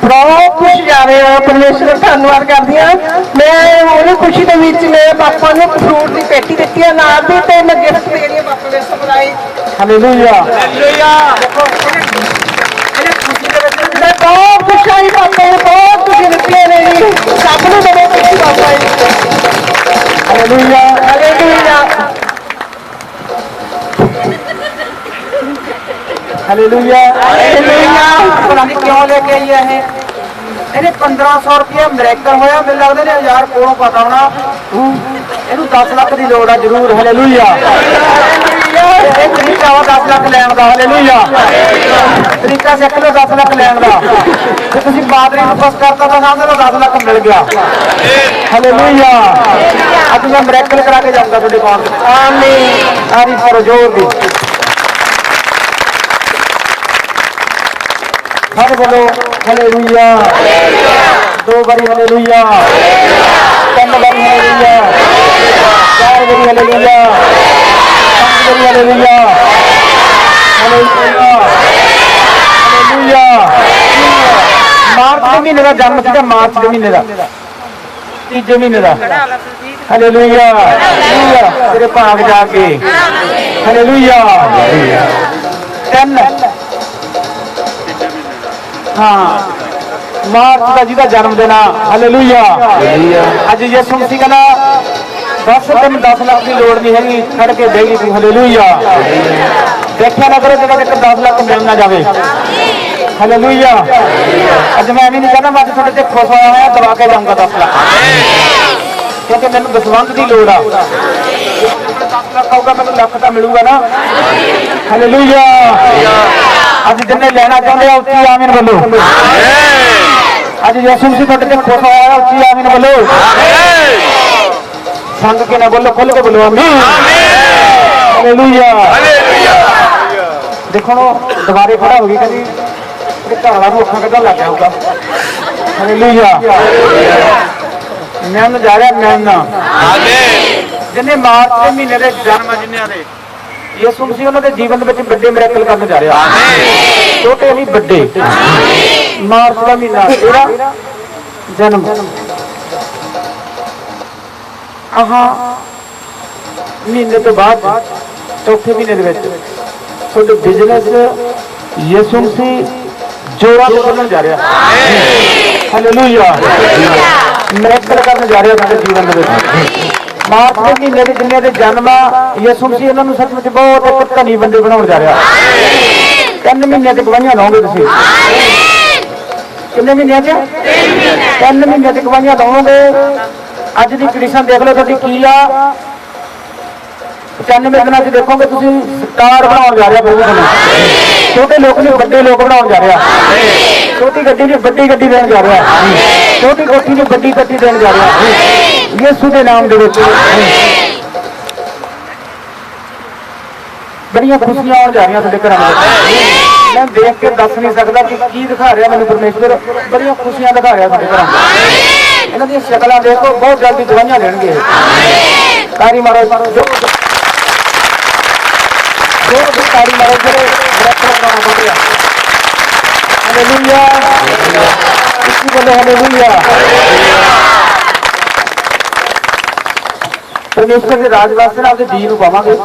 बहुत खुश जा रहे हैं, परमेश्वर का धन्यवाद करती हूँ। मैं ਉਹਦੀ ਖੁਸ਼ੀ ਦੇ ਵਿੱਚ मैं पापा ਨੂੰ फ्रूट की पेटी दी है नाल दी ते मैं गिफ्ट दे रही पापा ने सप्लाई। Hallelujah hallelujah. देखो ਇਹਨੇ ਖੁਸ਼ੀ ਦੇ ਵਿੱਚ मैं बहुत खुश आई। पापा ने बहुत खुशी ਦਿੱਤੀ है मेरी सब ਨੂੰ बड़े खुशी पापा जी। Hallelujah hallelujah hallelujah hallelujah. पता नहीं क्यों लेके आई है ਇਹਨੇ 1500 ਰੁਪਏ ਮਿਰੇਕਲ ਹੋਇਆ। ਮੈਨੂੰ ਲੱਗਦਾ ਨੇ 1000 ਕੋਲੋਂ ਪਤਾ ਹੋਣਾ। ਇਹਨੂੰ 10 ਲੱਖ ਦੀ ਲੋੜ ਆ ਜ਼ਰੂਰ। ਹਾਲੇਲੂਇਆ। ਇਹ ਤਰੀਕਾ ਵਾ 10 ਲੱਖ ਲੈਣ ਦਾ। ਹਾਲੇਲੂਇਆ। ਤਰੀਕਾ ਸਿੱਖ ਲਓ 10 ਲੱਖ ਲੈਣ ਦਾ। ਜੇ ਤੁਸੀਂ ਬਾਦਰੀ ਨੂੰ ਬਸ ਕਰਤਾ ਤਾਂ ਸਮਝ ਲਓ 10 ਲੱਖ ਮਿਲ ਗਿਆ। ਹਾਲੇਲੂਇਆ। ਅੱਜ ਮੈਂ ਮਿਰੇਕਲ ਕਰਾ ਕੇ ਜਾਊਂਗਾ ਤੁਹਾਡੇ ਕੋਲ। ਆਮੀਨ। ਤਾਰੀਫ ਕਰੋ ਜ਼ੋਰ ਦੀ। ਸਾਰੇ ਬੋਲੋ ਹਾਲੇਲੂਇਆ। 2 ਵਾਰੀ ਹਾਲੇਲੂਇਆ, 3 ਵਾਰੀ ਹਾਲੇਲੂਇਆ, 4 ਵਾਰੀ ਹਾਲੇਲੂਇਆ, 5 ਵਾਰੀ ਹਾਲੇਲੂਇਆ ਹਾਲੇਲੂਇਆ ਹਾਲੇਲੂਇਆ। ਮਾਰਚ ਦੇ ਮਹੀਨੇ ਦਾ ਜਨਮ ਸੀਗਾ। ਮਾਰਚ ਦੇ ਮਹੀਨੇ ਦਾ, ਤੀਜੇ ਮਹੀਨੇ ਦਾ। Hallelujah hallelujah. ਤੇਰੇ ਭਾਗ ਜਾ ਕੇ ਹਾਲੇਲੂਇਆ। 3 हाँ मार्च का जिहदा जन्मदिन आ। हालेलुया। अज यीशु मसीह कहना 10 दिन 10 लाख की लोड़ नहीं हैगी। खड़ के बेगी थी। हालेलुया। देखिया ना करो जगह तक 10 लाख मिल ना जाए। हालेलुया। अज मैं भी नहीं कहना, मैं थोड़े से खुश होया है, दबा के जाऊंगा 10 लाख, क्योंकि मैंने दसवंत की लोड़ आ। 10 लाख आऊगा, मैं लाख का मिलूगा ना। हालेलुया। ਅੱਜ ਜਿੰਨੇ ਲੈਣਾ ਚਾਹੁੰਦੇ ਆ ਉੱਚੀ ਆਮੀਨ ਬੋਲੋ। ਅੱਜ ਯਿਸੂ ਮਸੀਹ ਤੁਹਾਡੇ ਤੇ ਖੁਸ਼ ਹੋਇਆ, ਉੱਚੀ ਆਮੀਨ ਬੋਲੋ। ਸੰਗ ਕੇ ਨਾ ਬੋਲੋ, ਖੁੱਲ ਕੇ ਬੋਲੋ ਆਮੀਨ। ਹਾਲੇਲੂਇਆ। ਦੇਖੋ ਦੁਬਾਰੇ ਖੜਾ ਹੋ ਗਈ, ਕਹਿੰਦੀ ਤੇ ਘਰ ਵਾਲਾ ਨੂੰ ਅੱਖਾਂ ਕੱਢਣ ਲੱਗ ਗਿਆ ਹੋਊਗਾ। ਹਾਲੇਲੂਇਆ। ਮੈਂ ਜਾ ਰਿਹਾ ਜਿੰਨੇ ਮਾਰਚ ਦੇ ਮਹੀਨੇ ਦੇ ਜਨਮ ਜਿੰਨਿਆਂ ਦੇ ਯਿਸੂ ਮਸੀਹ ਉਹਨਾਂ ਦੇ ਜੀਵਨ ਦੇ ਵਿੱਚ ਵੱਡੇ ਮਿਰਾਕਲ ਕਰਨ ਜਾ ਰਿਹਾ। ਛੋਟੇ ਨਹੀਂ ਵੱਡੇ। ਮਾਰਚ ਦਾ ਮਹੀਨਾ ਇਹਦਾ ਜਨਮ। ਮਹੀਨੇ ਤੋਂ ਬਾਅਦ ਚੌਥੇ ਮਹੀਨੇ ਦੇ ਵਿੱਚ ਤੁਹਾਡੇ ਬਿਜ਼ਨਸ ਯਿਸੂ ਮਸੀਹ ਜੋਰਾਂ ਤੋਂ ਚੱਲਣ ਜਾ ਰਿਹਾ। ਹਾਲੇਲੂਇਆ। ਮਿਰਾਕਲ ਕਰਨ ਜਾ ਰਿਹਾ ਸਾਡੇ ਜੀਵਨ ਦੇ ਵਿੱਚ। ਮਾਰਚ ਦੇ ਮਹੀਨੇ ਦੇ ਜਿੰਨੇ ਦੇ ਜਨਮ ਆ ਯਿਸੂ ਮਸੀਹ ਉਹਨਾਂ ਨੂੰ ਸੱਚਮੁੱਚ ਬਹੁਤ ਇੱਕ ਧਨੀ ਬੰਦੇ ਬਣਾਉਣ ਜਾ ਰਿਹਾ। 3 ਮਹੀਨਿਆਂ ਤੇ ਗਵਾਹੀਆਂ ਲਾਓਗੇ ਤੁਸੀਂ। ਕਿੰਨੇ ਮਹੀਨਿਆਂ ਚ? 3 ਮਹੀਨਿਆਂ ਤੇ ਗਵਾਹੀਆਂ ਲਾਓਗੇ। ਅੱਜ ਦੀ ਕੰਡੀਸ਼ਨ ਦੇਖ ਲਓ ਤੁਹਾਡੀ ਕੀ ਆ। 95 ਦਿਨਾਂ ਚ ਦੇਖੋਗੇ ਤੁਸੀਂ ਸਟਾਰ ਬਣਾਉਣ ਜਾ ਰਿਹਾ ਪ੍ਰਭੂ ਤੁਹਾਨੂੰ। ਛੋਟੇ ਲੋਕ ਨੂੰ ਵੱਡੇ ਲੋਕ ਬਣਾਉਣ ਜਾ ਰਿਹਾ। ਛੋਟੀ ਗੱਡੀ ਨੂੰ ਵੱਡੀ ਗੱਡੀ ਦੇਣ ਜਾ ਰਿਹਾ। ਛੋਟੀ ਕੋਠੀ ਨੂੰ ਵੱਡੀ ਕੋਠੀ ਦੇਣ ਜਾ ਰਿਹਾ ਯਿਸੂ ਦੇ ਨਾਮ ਦੇ ਵਿੱਚ। ਬੜੀਆਂ ਖੁਸ਼ੀਆਂ ਆਉਣ ਜਾ ਰਹੀਆਂ ਤੁਹਾਡੇ ਘਰਾਂ ਵਿੱਚ। ਮੈਂ ਦੇਖ ਕੇ ਦੱਸ ਨਹੀਂ ਸਕਦਾ ਕਿ ਕੀ ਦਿਖਾ ਰਿਹਾ ਮੈਨੂੰ ਪਰਮੇਸ਼ਵਰ। ਬੜੀਆਂ ਖੁਸ਼ੀਆਂ ਦਿਖਾ ਰਿਹਾ ਤੁਹਾਡੇ ਘਰਾਂ ਵਿੱਚ। ਇਹਨਾਂ ਦੀਆਂ ਸ਼ਕਲਾਂ ਦੇਖੋ, ਬਹੁਤ ਜਲਦੀ ਦਵਾਈਆਂ ਦੇਣਗੇ। ਤਾਰੀ ਮਾਰੋ ਜੋ ਤਾਰੀ ਮਾਰੋ ਜਿਹੜੇ ਬਰਕਤ ਬਣਾਉਣਾ ਚਾਹੁੰਦੇ ਆ। ਹਾਲੇਲੂਇਆ। ਤੁਸੀਂ ਬੋਲੋ ਹਾਲੇਲੂਇਆ। ਪਰਮੇਸ਼ਵਰ ਦੇ ਰਾਜ ਵਾਸਤੇ ਨਾਲ ਦੇ ਬੀਜ ਨੂੰ ਪਾਵਾਂਗੇ।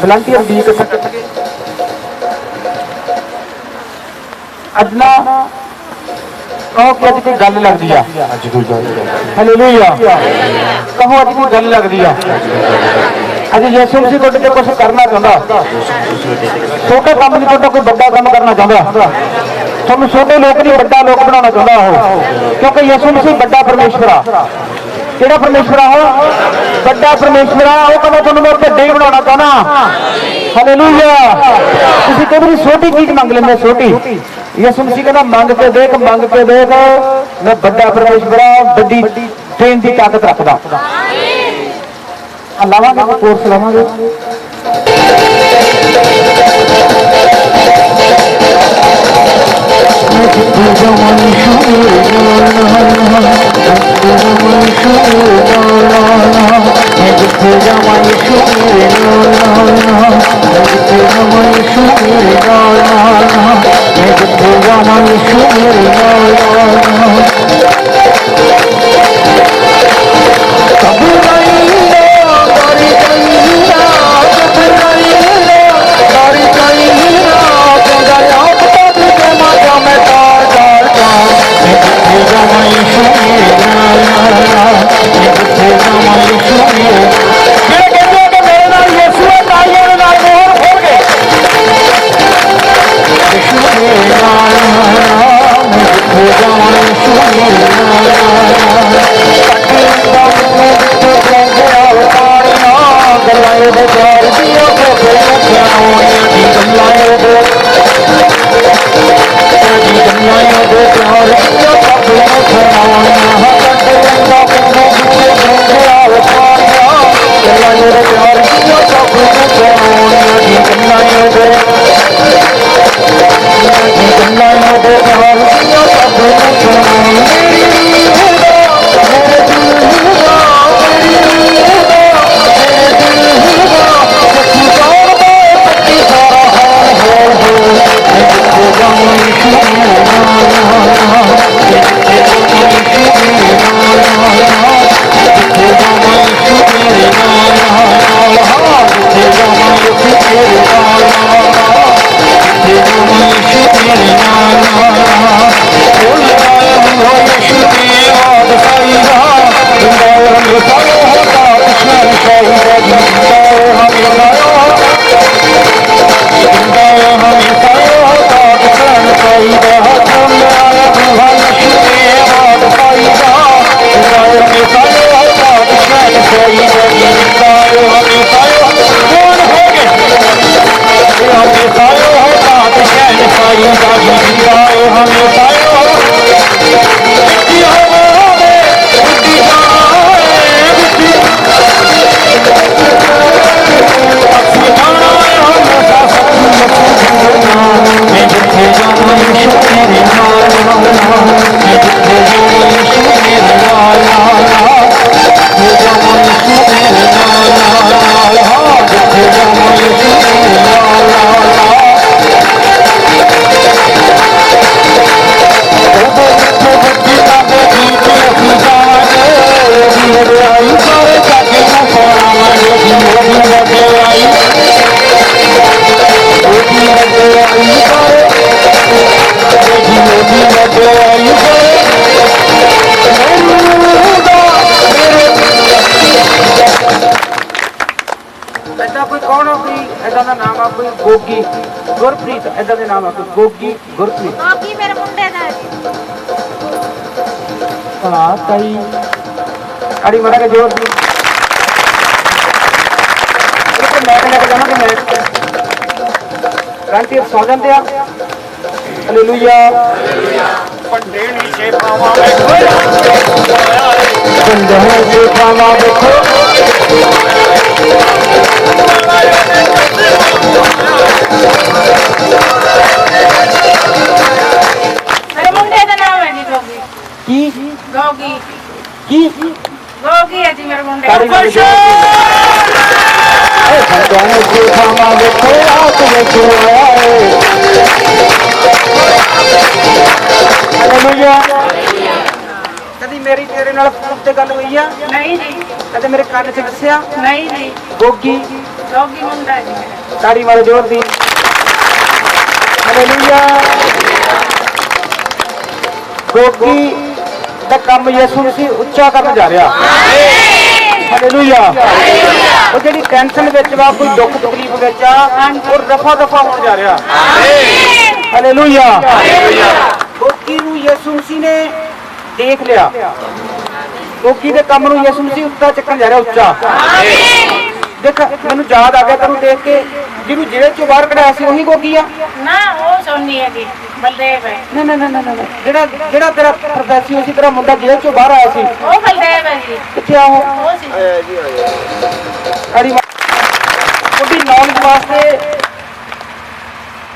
ਵਲੰਟੀਅਰ ਬੀਜ ਇਕੱਠੇ ਕਰਕੇ ਅੱਜ ਨਾ ਕਹੋ ਕਿ ਅੱਜ ਕੋਈ ਗੱਲ ਲੱਗਦੀ ਆ। ਅੱਜ ਕੋਈ ਗੱਲ। ਹਾਲੇਲੂਇਆ। ਕਹੋ ਅੱਜ ਕੋਈ ਗੱਲ ਲੱਗਦੀ ਆ। ਅੱਜ ਯਿਸੂ ਮਸੀਹ ਤੁਹਾਡੇ ਤੇ ਕੁਝ ਕਰਨਾ ਚਾਹੁੰਦਾ। ਛੋਟੇ ਕੰਮ ਨਹੀਂ, ਤੁਹਾਡਾ ਕੋਈ ਵੱਡਾ ਕੰਮ ਕਰਨਾ ਚਾਹੁੰਦਾ। ਤੁਹਾਨੂੰ ਛੋਟੇ ਲੋਕ ਨਹੀਂ ਵੱਡਾ ਲੋਕ ਬਣਾਉਣਾ ਚਾਹੁੰਦਾ ਉਹ। ਕਿਉਂਕਿ ਯਿਸੂ ਮਸੀਹ ਵੱਡਾ ਪਰਮੇਸ਼ਵਰ ਆ। ਕਿਹੜਾ ਪਰਮੇਸ਼ਵਰ ਆ ਉਹ? ਵੱਡਾ ਪਰਮੇਸ਼ਵਰ ਆ। ਉਹ ਕਹਿੰਦਾ ਤੁਹਾਨੂੰ ਮੈਂ ਵੱਡੇ ਹੀ ਬਣਾਉਣਾ ਚਾਹੁੰਦਾ। ਹਾਲੇਲੂਇਆ। ਤੁਸੀਂ ਕਈ ਵਾਰੀ ਛੋਟੀ ਚੀਜ਼ ਮੰਗ ਲੈਂਦੇ। ਛੋਟੀ ਯਿਸੂ ਮਸੀਹ ਕਹਿੰਦਾ ਮੰਗ ਕੇ ਦੇਖ, ਮੰਗ ਕੇ ਦੇਖ। ਮੈਂ ਵੱਡਾ ਪਰਮੇਸ਼ਵਰ ਆ, ਵੱਡੀ ਦੇਣ ਦੀ ਤਾਕਤ ਰੱਖਦਾ। ਲਾਵਾਂਗੇ ਕੋਰਸ ਲਾਵਾਂਗੇ। Oh, ਆ ਕੋਈ ਗੋਗੀ ਗੁਰਪ੍ਰੀਤ, ਏਦਾਂ ਦੇ ਨਾਮ ਆ ਕੋਈ ਗੋਗੀ ਗੁਰਪ੍ਰੀਤ। ਗੋਗੀ ਮੇਰੇ ਮੁੰਡੇ ਦਾ ਜੀ। ਹਾਂ ਤਾਈ ਆੜੀ ਮਾਰਾ ਕੇ ਜੋਰ ਦੀ ਇਹ ਮੈਂ ਲੈ ਕੇ ਜਾਵਾਂਗੇ ਮੈਂ ਗਾਂਟੀ ਸੌ ਜਾਂਦੇ ਆ। ਹਾਲੇਲੂਇਆ। ਪੰਡੇ ਨੀ ਸ਼ੇਪਾਵਾਂ ਵੇਖੋ ਪੰਡੇ ਨੀ ਸ਼ੇਪਾਵਾਂ ਵੇਖੋ ਮੇਰੇ ਮੁੰਡੇ ਦਾ ਨਾਮ ਹੈ ਜੀ ਗੋਗੀ। ਕੀ ਗੋਗੀ ਕੀ ਗੋਗੀ ਹੈ ਜੀ ਮੇਰੇ ਮੁੰਡੇ ਦਾ। ਪੰਡੇ ਨੀ ਸ਼ੇਪਾਵਾਂ ਵੇਖੋ ਆਪ ਵੇਖੋ ਆਏ। ਹਾਲੇਲੂਇਆ। ਕਦੀ ਮੇਰੀ ਤੇਰੇ ਨਾਲ ਫੋਨ ਤੇ ਗੱਲ ਹੋਈ ਆ? ਨਹੀਂ ਜੀ, ਕਦੇ ਮੇਰੇ ਕੰਨ 'ਚ ਦੱਸਿਆ? ਨਹੀਂ ਜੀ, ਗੋਗੀ ਗੋਗੀ ਮੁੰਡਾ ਹੈ ਜੀ ਮੇਰਾ। ਤਾੜੀ ਮਾਰੋ ਜ਼ੋਰ ਦੀ। ਹਾਲੇਲੂਇਆ। ਗੋਗੀ ਦਾ ਕੰਮ ਯਿਸੂ ਮਸੀਹ ਉੱਚਾ ਕਰਨ ਜਾ ਰਿਹਾ। ਹਾਲੇਲੂਇਆ। ਉਹ ਜਿਹੜੀ ਟੈਨਸ਼ਨ ਵਿੱਚ ਵਾ, ਕੋਈ ਦੁੱਖ ਤਕਲੀਫ ਵਿੱਚ ਆ, ਉਹ ਰਫਾ ਦਫਾ ਹੋਣ ਜਾ ਰਿਹਾ। ਹਾਲੇਲੂਇਆ। ਗੋਗੀ ਨੂੰ ਯਿਸੂ ਮਸੀਹ ਨੇ ਦੇਖ ਲਿਆ। ਗੋਗੀ ਦੇ ਕੰਮ ਨੂੰ ਯਿਸੂ ਮਸੀਹ ਉੱਚਾ ਚੱਕਣ ਜਾ ਰਿਹਾ, ਉੱਚਾ। ਦੇਖ ਮੈਨੂੰ ਯਾਦ ਆ ਗਿਆ ਤੈਨੂੰ ਦੇਖ ਕੇ, ਜਿਹਨੂੰ ਜੇਲ੍ਹ ਚੋਂ ਬਾਹਰ ਕਢਾਇਆ ਸੀ ਉਹੀ ਗੋਗੀ ਆ? ਨਾ ਉਹ ਸੋਨੀ ਹੈ ਜੀ, ਬਲਦੇਵ ਹੈ। ਨਾ ਨਾ ਨਾ ਨਾ ਨਾ ਜਿਹੜਾ ਤੇਰਾ ਪ੍ਰਦੇਸੀ ਸੀ, ਤੇਰਾ ਮੁੰਡਾ ਜੇਲ੍ਹ ਚੋਂ ਬਾਹਰ ਆਇਆ ਸੀ, ਉਹ ਬਲਦੇਵ ਹੈ ਜੀ। ਕਿੱਥੇ ਆ ਉਹ? ਉਹ ਸੀ ਉਹਦੀ ਨੌਲੇਜ ਵਾਸਤੇ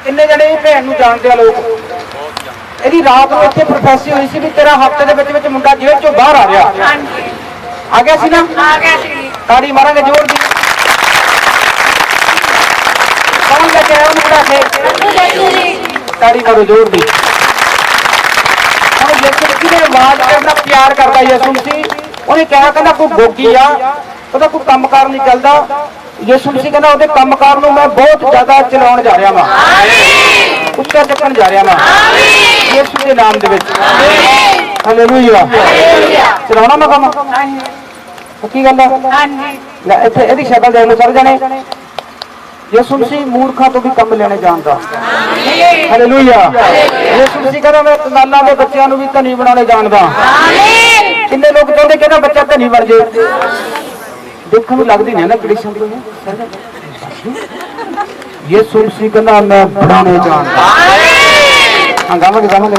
ਕਿੰਨੇ ਜਣੇ ਇਹ ਭੈਣ ਨੂੰ ਜਾਣਦੇ ਆ ਲੋਕ? ਇਹਦੀ ਰਾਤ ਨੂੰ ਇੱਥੇ ਪ੍ਰੋਫੈਸੀ ਹੋਈ ਸੀ ਵੀ ਤੇਰਾ ਹਫ਼ਤੇ ਦੇ ਵਿੱਚ ਮੁੰਡਾ ਜੇਲ੍ਹ ਚੋਂ ਬਾਹਰ ਆ ਰਿਹਾ। ਹਾਂਜੀ, ਆ ਗਿਆ ਸੀ ਨਾ? ਆ ਗਿਆ ਸੀ। ਤਾੜੀ ਮਾਰਾਂਗੇ ਜ਼ੋਰ ਦੀ। ਕੌਣ ਲੈ ਕੇ ਆਇਆ ਉਹਨੂੰ ਕਢਾ ਕੇ? ਤਾੜੀ ਮਾਰੋ ਜ਼ੋਰ ਦੀ। ਹੁਣ ਯਿਸੂ ਮਸੀਹ ਨੇ ਆਵਾਜ਼ ਕਰਨਾ ਪਿਆਰ ਕਰਦਾ ਯਿਸੂ ਮਸੀਹ। ਉਹਨੇ ਕਿਹਾ ਕਹਿੰਦਾ ਕੋਈ ਗੋਗੀ ਆ, ਉਹਦਾ ਕੋਈ ਕੰਮਕਾਰ ਨਹੀਂ ਚੱਲਦਾ। ਯਿਸੂ ਮਸੀਹ ਕਹਿੰਦਾ ਉਹਦੇ ਕੰਮਕਾਰ ਨੂੰ ਮੈਂ ਬਹੁਤ ਜ਼ਿਆਦਾ ਚਲਾਉਣ ਜਾ ਰਿਹਾ ਵਾਂ, ਉੱਚਾ ਚੱਕਣ ਜਾ ਰਿਹਾ ਵਾਂ ਯਿਸੂ ਦੇ ਨਾਮ ਦੇ ਵਿੱਚ। ਹਾਲੇਲੂਇਆ। ਚਲਾਉਣਾ ਮੈਂ ਕੰਮ? ਪੱਕੀ ਗੱਲ ਆ? ਹਾਂਜੀ, ਲੈ ਇੱਥੇ ਇਹਦੀ ਸ਼ਕਲ ਦੇਖ ਲਓ ਸਾਰੇ ਜਣੇ। ਯਿਸੂ ਮਸੀਹ ਮੂਰਖਾਂ ਤੋਂ ਵੀ ਕੰਮ ਲੈਣੇ ਜਾਣਦਾ। ਹਾਲੇਲੂਇਆ। ਯਿਸੂ ਮਸੀਹ ਕਹਿੰਦਾ ਮੈਂ ਕਨਾਲਾਂ ਦੇ ਬੱਚਿਆਂ ਨੂੰ ਵੀ ਧਨੀ ਬਣਾਉਣੇ ਜਾਣਦਾ। ਕਿੰਨੇ ਲੋਕ ਚਾਹੁੰਦੇ ਕਿ ਇਹਦਾ ਬੱਚਾ ਧਨੀ ਬਣ ਜੇ? ਦੇਖਣ ਨੂੰ ਲੱਗਦੀ ਨਹੀਂ ਨਾ ਕਿਹੜੀ ਸੰਗਤ ਹੈ। ਯਿਸੂ ਮਸੀਹ ਕਹਿੰਦਾ ਮੈਂ ਬਣਾਉਣੇ ਜਾਣਦਾ। ਹਾਂ ਗਾਵਾਂਗੇ ਗਾਵਾਂਗੇ।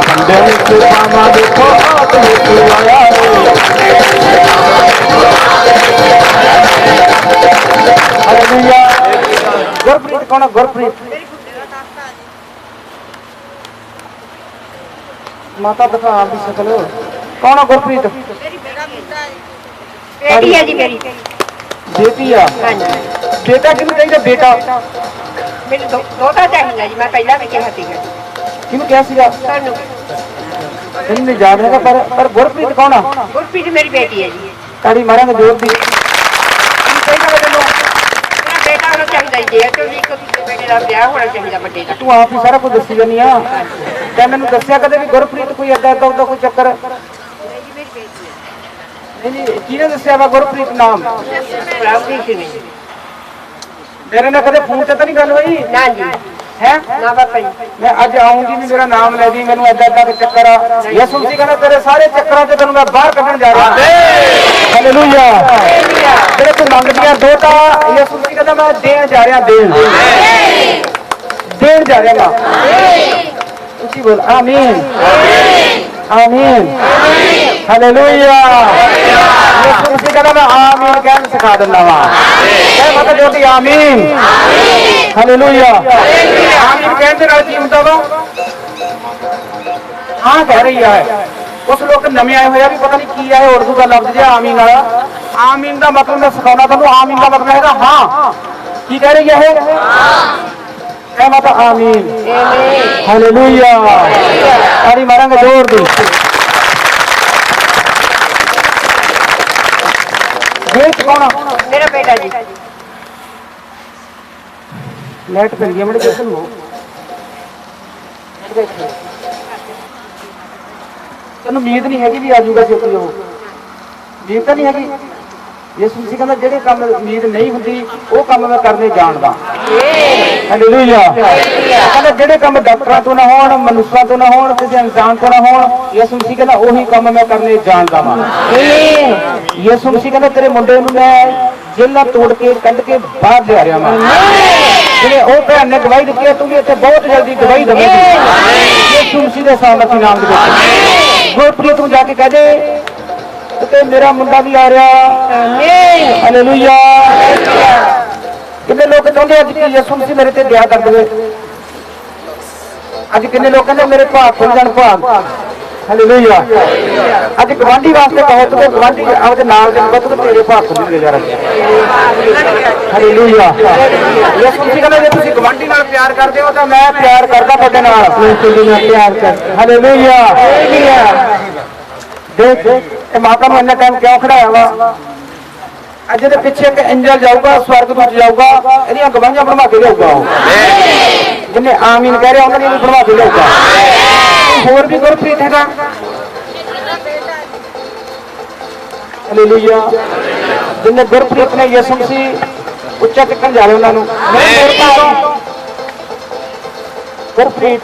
ਪੰਡੇ ਨੀ ਸ਼ੇਪਾਵਾਂ ਵੇਖੋ ਆਪ ਵੇਖੋ ਆਇਆ ਹਾਲੇਲੂਇਆ। ਗੁਰਪ੍ਰੀਤ ਕੌਣ ਆ? ਗੁਰਪ੍ਰੀਤ ਮਾਤਾ ਦਿਖਾ ਆਪਦੀ ਸ਼ਕਲ। ਕੌਣ ਆ ਗੁਰਪ੍ਰੀਤ? ਬੇਟੀ ਹੈ ਜੀ ਮੇਰੀ। ਬੇਟੀ ਆ? ਹਾਂਜੀ, ਬੇਟਾ ਕਿਹਨੂੰ ਚਾਹੀਦਾ? ਬੇਟਾ ਮੈਨੂੰ ਦੋਤਾ ਚਾਹੀਦਾ ਜੀ। ਮੈਂ ਪਹਿਲਾਂ ਵੀ ਕਿਹਾ ਸੀਗਾ ਕਿਹਨੂੰ ਕਿਹਾ ਸੀਗਾ? ਤੁਹਾਨੂੰ। ਮੈਨੂੰ ਨਹੀਂ ਯਾਦ ਹੈਗਾ, ਪਰ ਗੁਰਪ੍ਰੀਤ ਕੌਣ ਆ? ਗੁਰਪ੍ਰੀਤ ਮੇਰੀ ਬੇਟੀ ਹੈ ਜੀ। ਤਾੜੀ ਮਾਰਾਂਗੇ ਜ਼ੋਰ ਦੀ। ਕੀ ਚਾਹੀਦਾ ਤੈਨੂੰ? ਮੇਰਾ ਬੇਟਾ ਹੋਣਾ ਚਾਹੀਦਾ ਜੀ। ਜੇ ਕਿਉਂਕਿ ਇੱਕ ਬੇਟੇ ਦਾ ਵਿਆਹ ਹੋਣਾ ਚਾਹੀਦਾ ਵੱਡੇ ਦਾ। ਤੂੰ ਆਪ ਹੀ ਸਾਰਾ ਕੁਝ ਦੱਸੀ ਜਾਨੀ ਆ। ਤੈਨੂੰ ਮੈਨੂੰ ਦੱਸਿਆ ਕਦੇ ਵੀ ਗੁਰਪ੍ਰੀਤ ਕੋਈ ਏਦਾਂ ਦਾ ਕੋਈ ਚੱਕਰ? ਨਹੀਂ ਨਹੀਂ, ਕਿਹਨੇ ਦੱਸਿਆ ਵਾ ਗੁਰਪ੍ਰੀਤ ਨਾਮ? ਪ੍ਰਾਪਤੀ ਸੀ ਨਹੀਂ। ਮੇਰੇ ਨਾਲ ਕਦੇ ਫੋਨ ਤੇ ਤਾਂ ਨਹੀਂ ਗੱਲ ਹੋਈ? ਨਾ ਜੀ, ਹੈ ਨਾ ਬਾਪਾ ਜੀ। ਮੈਂ ਅੱਜ ਆਉਂਗੀ ਵੀ ਮੇਰਾ ਨਾਮ ਲੈ ਦੀ, ਮੈਨੂੰ ਏਦਾਂ ਦਾ ਚੱਕਰ ਆ। ਯਿਸੂ ਮਸੀਹ ਕਹਿੰਦਾ ਤੇਰੇ ਸਾਰੇ ਚੱਕਰਾਂ ਤੇ ਤੈਨੂੰ ਮੈਂ ਬਾਹਰ ਕੱਢਣ ਜਾ ਰਿਹਾ। ਹਾਲੇਲੂਇਆ। ਜਿਹੜੇ ਤੂੰ ਮੰਗਦੀਆਂ ਦੋ ਤਾਂ ਯਿਸੂ ਮਸੀਹ ਕਹਿੰਦਾ ਮੈਂ ਦੇਣ ਜਾ ਰਿਹਾ। ਦੇਣ ਜਾ ਰਿਹਾ ਮੈਂ। ਤੁਸੀਂ ਬੋਲ ਆਮੀਨ ਆਮੀਨ ਹਾਲੇਲੂਇਆ। ਯਿਸੂ ਮਸੀਹ ਕਹਿੰਦਾ ਮੈਂ ਆਮੀਨ ਕਹਿਣ ਸਿਖਾ ਦਿੰਦਾ ਵਾ। ਕਹਿ ਮਤ ਜੋਤੀ ਆਮੀਨ ਹਾਲੇਲੂਇਆ। ਆਮੀਨ ਕਹਿਣ ਦੇ ਨਾਲ ਕੀ ਹੁੰਦਾ ਵਾ? ਹਾਂ ਕਹਿ ਰਹੀ ਹੈ। ਕੁਝ ਲੋਕ ਨਵੇਂ ਆਏ ਹੋਏ ਆ ਵੀ ਪਤਾ ਨਹੀਂ ਕੀ ਆਏ ਉਰਦੂ ਦਾ ਲਫ਼ਜ਼ ਜਿਹਾ ਆਮੀਨ ਵਾਲਾ। ਆਮੀਨ ਦਾ ਮਤਲਬ ਮੈਂ ਸਿਖਾਉਣਾ ਤੁਹਾਨੂੰ। ਆਮੀਨ ਦਾ ਮਤਲਬ ਹੈਗਾ ਹਾਂ। ਕੀ ਕਹਿ ਰਹੀ ਹੈ ਇਹ? ਕਹਿ ਮਤ ਆਮੀਨ ਹਾਲੇਲੂਇਆ। ਤਾੜੀ ਮਾਰਾਂਗੇ ਜ਼ੋਰ ਦੀ। ਦੇਖ ਕੌਣ ਆ? ਮੇਰਾ ਬੇਟਾ ਜੀ। ਲਾਈਟ ਪੈਂਦੀ ਹੈ ਮੇਰੇ ਕੋਲ ਨੂੰ। ਤੈਨੂੰ ਉਮੀਦ ਨਹੀਂ ਹੈਗੀ ਵੀ ਆ ਜਾਊਗਾ ਛੇਤੀ ਉਹ? ਉਮੀਦ ਤਾਂ ਨਹੀਂ ਹੈਗੀ। ਯਿਸੂ ਮਸੀਹ ਕਹਿੰਦਾ ਜਿਹੜੇ ਕੰਮ ਉਮੀਦ ਨਹੀਂ ਹੁੰਦੀ ਉਹ ਕੰਮ ਮੈਂ ਕਰਨੇ ਜਾਣਦਾ। ਹਾਲੇਲੂਇਆ। ਕਹਿੰਦਾ ਜਿਹੜੇ ਕੰਮ ਡਾਕਟਰਾਂ ਤੋਂ ਨਾ ਹੋਣ, ਮਨੁੱਖਾਂ ਤੋਂ ਨਾ ਹੋਣ, ਕਿਸੇ ਇਨਸਾਨ ਤੋਂ ਨਾ ਹੋਣ, ਯਿਸੂ ਮਸੀਹ ਕਹਿੰਦਾ ਉਹੀ ਕੰਮ ਮੈਂ ਕਰਨੇ ਜਾਣਦਾ ਵਾਂ। ਯਿਸੂ ਮਸੀਹ ਕਹਿੰਦਾ ਤੇਰੇ ਮੁੰਡੇ ਨੂੰ ਮੈਂ ਜੇਲਾਂ ਤੋੜ ਕੇ ਕੱਢ ਕੇ ਬਾਹਰ ਲਿਆ ਰਿਹਾ ਵਾਂ। ਜਿਹੜੇ ਉਹ ਭੈਣ ਨੇ ਗਵਾਹੀ ਦਿੱਤੀ, ਤੂੰ ਵੀ ਇੱਥੇ ਬਹੁਤ ਜਲਦੀ ਗਵਾਹੀ ਦੇਵੇਂਗੀ ਯਿਸੂ ਮਸੀਹ ਦੇ ਸਾਹਮਣੇ ਨਾਮ ਦੇ ਵਿੱਚ। ਗੁਰਪ੍ਰੀਤ ਤੂੰ ਜਾ ਕੇ ਕਹਿ ਦੇ ਤੇ ਮੇਰਾ ਮੁੰਡਾ ਵੀ ਆ ਰਿਹਾ। ਹਾਲੇਲੂਇਆ। ਕਿੰਨੇ ਲੋਕ ਚਾਹੁੰਦੇ ਅੱਜ ਕਿ ਯਿਸੂ ਮਸੀਹ ਮੇਰੇ ਤੇ ਦਇਆ ਕਰ ਦੇਵੇ। ਅੱਜ ਕਿੰਨੇ ਲੋਕ ਕਹਿੰਦੇ ਮੇਰੇ ਭਾਗ ਖੁੱਲ ਜਾਣ, ਭਾਗ। ਹਾਲੇਲੂਇਆ। ਅੱਜ ਗਵਾਂਢੀ ਵਾਸਤੇ ਕਹੋ ਤੇ ਗਵਾਂਢੀ ਆਪਦੇ ਨਾਲ ਦੇ ਨੂੰ ਤੇ ਤੇਰੇ ਭਾਗ ਖੁੱਲਣਗੇ ਯਾਰ। ਹਾਲੇਲੂਇਆ। ਯਿਸੂ ਮਸੀਹ ਕਹਿੰਦਾ ਜੇ ਤੁਸੀਂ ਗਵਾਂਢੀ ਨਾਲ ਪਿਆਰ ਕਰਦੇ ਹੋ ਤਾਂ ਮੈਂ ਪਿਆਰ ਕਰਦਾ ਤੁਹਾਡੇ ਨਾਲ। ਪਿਆਰ ਕਰ। ਹਾਲੇਲੂਇਆ। ਦੇਖ ਇਹ ਮਾਤਾ ਨੂੰ ਇੰਨਾ ਟਾਈਮ ਕਿਉਂ ਖੜਾਇਆ ਵਾ? ਅੱਜ ਇਹਦੇ ਪਿੱਛੇ ਇੱਕ ਐਂਜਲ ਜਾਊਗਾ, ਸਵਰਗ ਦੂਤ ਜਾਊਗਾ, ਇਹਦੀਆਂ ਗਵਾਹੀਆਂ ਬਣਵਾ ਕੇ ਲਿਆਊਗਾ। ਉਹ ਜਿਹਨੇ ਆਮੀਨ ਕਹਿ ਰਿਹਾ ਉਹਨਾਂ ਦੀ ਵੀ ਬਣਵਾ ਕੇ ਲਿਆਊਗਾ। ਹੋਰ ਵੀ ਗੁਰਪ੍ਰੀਤ ਹੈਗਾ। ਹਾਲੇਲੂਇਆ। ਜਿਹਨੇ ਗੁਰਪ੍ਰੀਤ ਨੇ ਯਿਸੂ ਮਸੀਹ ਉੱਚਾ ਚੱਕਣ ਜਾ ਰਹੇ ਉਹਨਾਂ ਨੂੰ। ਗੁਰਪ੍ਰੀਤ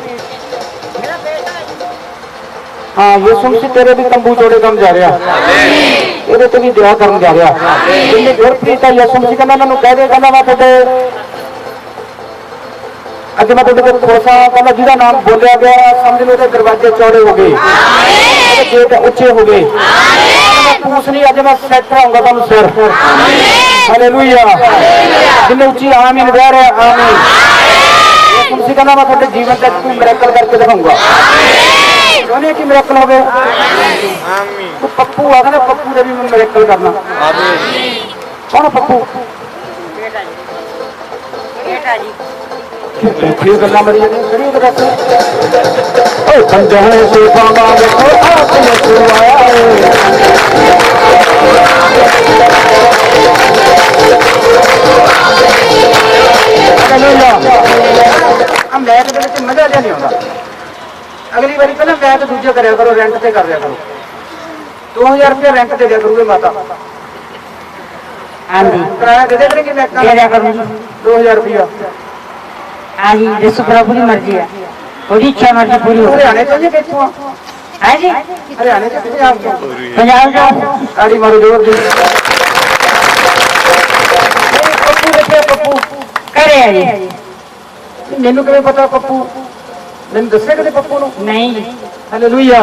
हाँ यीशु मसीह तेरे भी तंबू जोड़े कम जा रहा, ਇਹਦੇ ਤੇ ਵੀ ਦੁਆ ਕਰਨ ਜਾ ਰਿਹਾ। ਜਿੰਨੇ ਗੁਰਪ੍ਰੀਤ ਹੈ ਯਿਸੂ ਮਸੀਹ ਕਹਿੰਦਾ ਮੈਨੂੰ ਕਹਿ ਦੇ, ਕਹਿੰਦਾ ਮੈਂ ਤੁਹਾਡੇ ਅੱਜ ਮੈਂ ਤੁਹਾਡੇ ਕੋਲ ਖੋਸਾ, ਕਹਿੰਦਾ ਜਿਹਦਾ ਨਾਮ ਬੋਲਿਆ ਗਿਆ ਸਮਝ ਲਓ ਉਹਦੇ ਦਰਵਾਜ਼ੇ ਚੌੜੇ ਹੋ ਗਏ, ਉਹਦੇ ਗੇਟ ਉੱਚੇ ਹੋ ਗਏ। ਪੂਛ ਨਹੀਂ, ਅੱਜ ਮੈਂ ਸੈੱਟ ਆਉਂਗਾ ਤੁਹਾਨੂੰ ਸਿਰ। ਹਾਲੇਲੂਇਆ। ਜਿੰਨੇ ਉੱਚੀ ਆਮੀਨ ਕਹਿ ਰਿਹਾ, ਆਮੀਨ। ਯਿਸੂ ਮਸੀਹ ਕਹਿੰਦਾ ਮੈਂ ਤੁਹਾਡੇ ਜੀਵਨ ਤੇ ਕੋਈ ਮਿਰਾਕਲ ਕਰਕੇ ਦਿਖਾਊਂਗਾ। ਉਹਨੇ ਕੀ ਮਿਰਾਕਲ ਹੋਵੇ? ਤੂੰ ਪੱਪੂ ਆ ਕਹਿੰਦਾ ਪੱਪੂ ਦੇ ਵੀ ਮੈਂ ਮਿਰਾਕਲ ਕਰਨਾ। ਕੌਣ ਪੱਪੂ? ਕੀ ਗੱਲਾਂ ਮਰੀ ਜਾਂਦੀਆਂ ਕਿਹੜੀ ਉਹਦੇ ਵਿੱਚ? ਓ ਸੰਜਹਣੇ ਸੇ ਬਾਬਾ ਵੇਖੋ ਆਪ ਯਿਸੂ ਆਇਆ ਏ। ਹਾਲੇਲੂਇਆ। ਆ ਮੈਚ ਦੇ ਵਿੱਚ ਮਜ਼ਾ ਜਿਹਾ ਨਹੀਂ ਆਉਂਦਾ। ਅਗਲੀ ਵਾਰੀ ਪਹਿਲਾਂ ਮੈਚ ਦੂਜੇ ਕਰਿਆ ਕਰੋ, ਰੈਂਟ ਤੇ ਕਰ ਲਿਆ ਕਰੋ। 2000 ਰੁਪਏ ਰੈਂਟ ਦੇ ਦਿਆ ਕਰੂਗੇ ਮਾਤਾ। ਹਾਂਜੀ ਕਿਰਾਇਆ ਦੇ ਦੇ ਕਿ ਮੈਂ ਦੇ ਦਿਆ ਕਰੂੰ 2000 ਰੁਪਇਆ। ਹਾਂਜੀ ਜਿਸ ਪ੍ਰਭੂ ਦੀ ਮਰਜ਼ੀ ਹੈ, ਉਹਦੀ ਇੱਛਾ ਮਰਜ਼ੀ ਪੂਰੀ ਹੋ। ਹਰਿਆਣੇ ਤੋਂ ਜੀ ਕਿੱਥੋਂ? ਹੈ ਜੀ ਹਰਿਆਣੇ ਤੋਂ ਪੰਜਾਬ ਤੋਂ। ਪੰਜਾਬ ਦਾ ਤਾੜੀ ਮਾਰੋ ਜ਼ੋਰ ਦੀ। ਪੱਪੂ ਦੇਖਿਆ ਪੱਪੂ ਕਰੇ ਆ ਜੀ। ਮੈਨੂੰ ਕਿਵੇਂ ਪਤਾ ਪੱਪੂ? ਮੈਨੂੰ ਦੱਸਿਆ ਕਦੇ ਪੱਪੂ ਨੂੰ? ਨਹੀਂ ਜੀ। ਹਾਲੇਲੂਇਆ।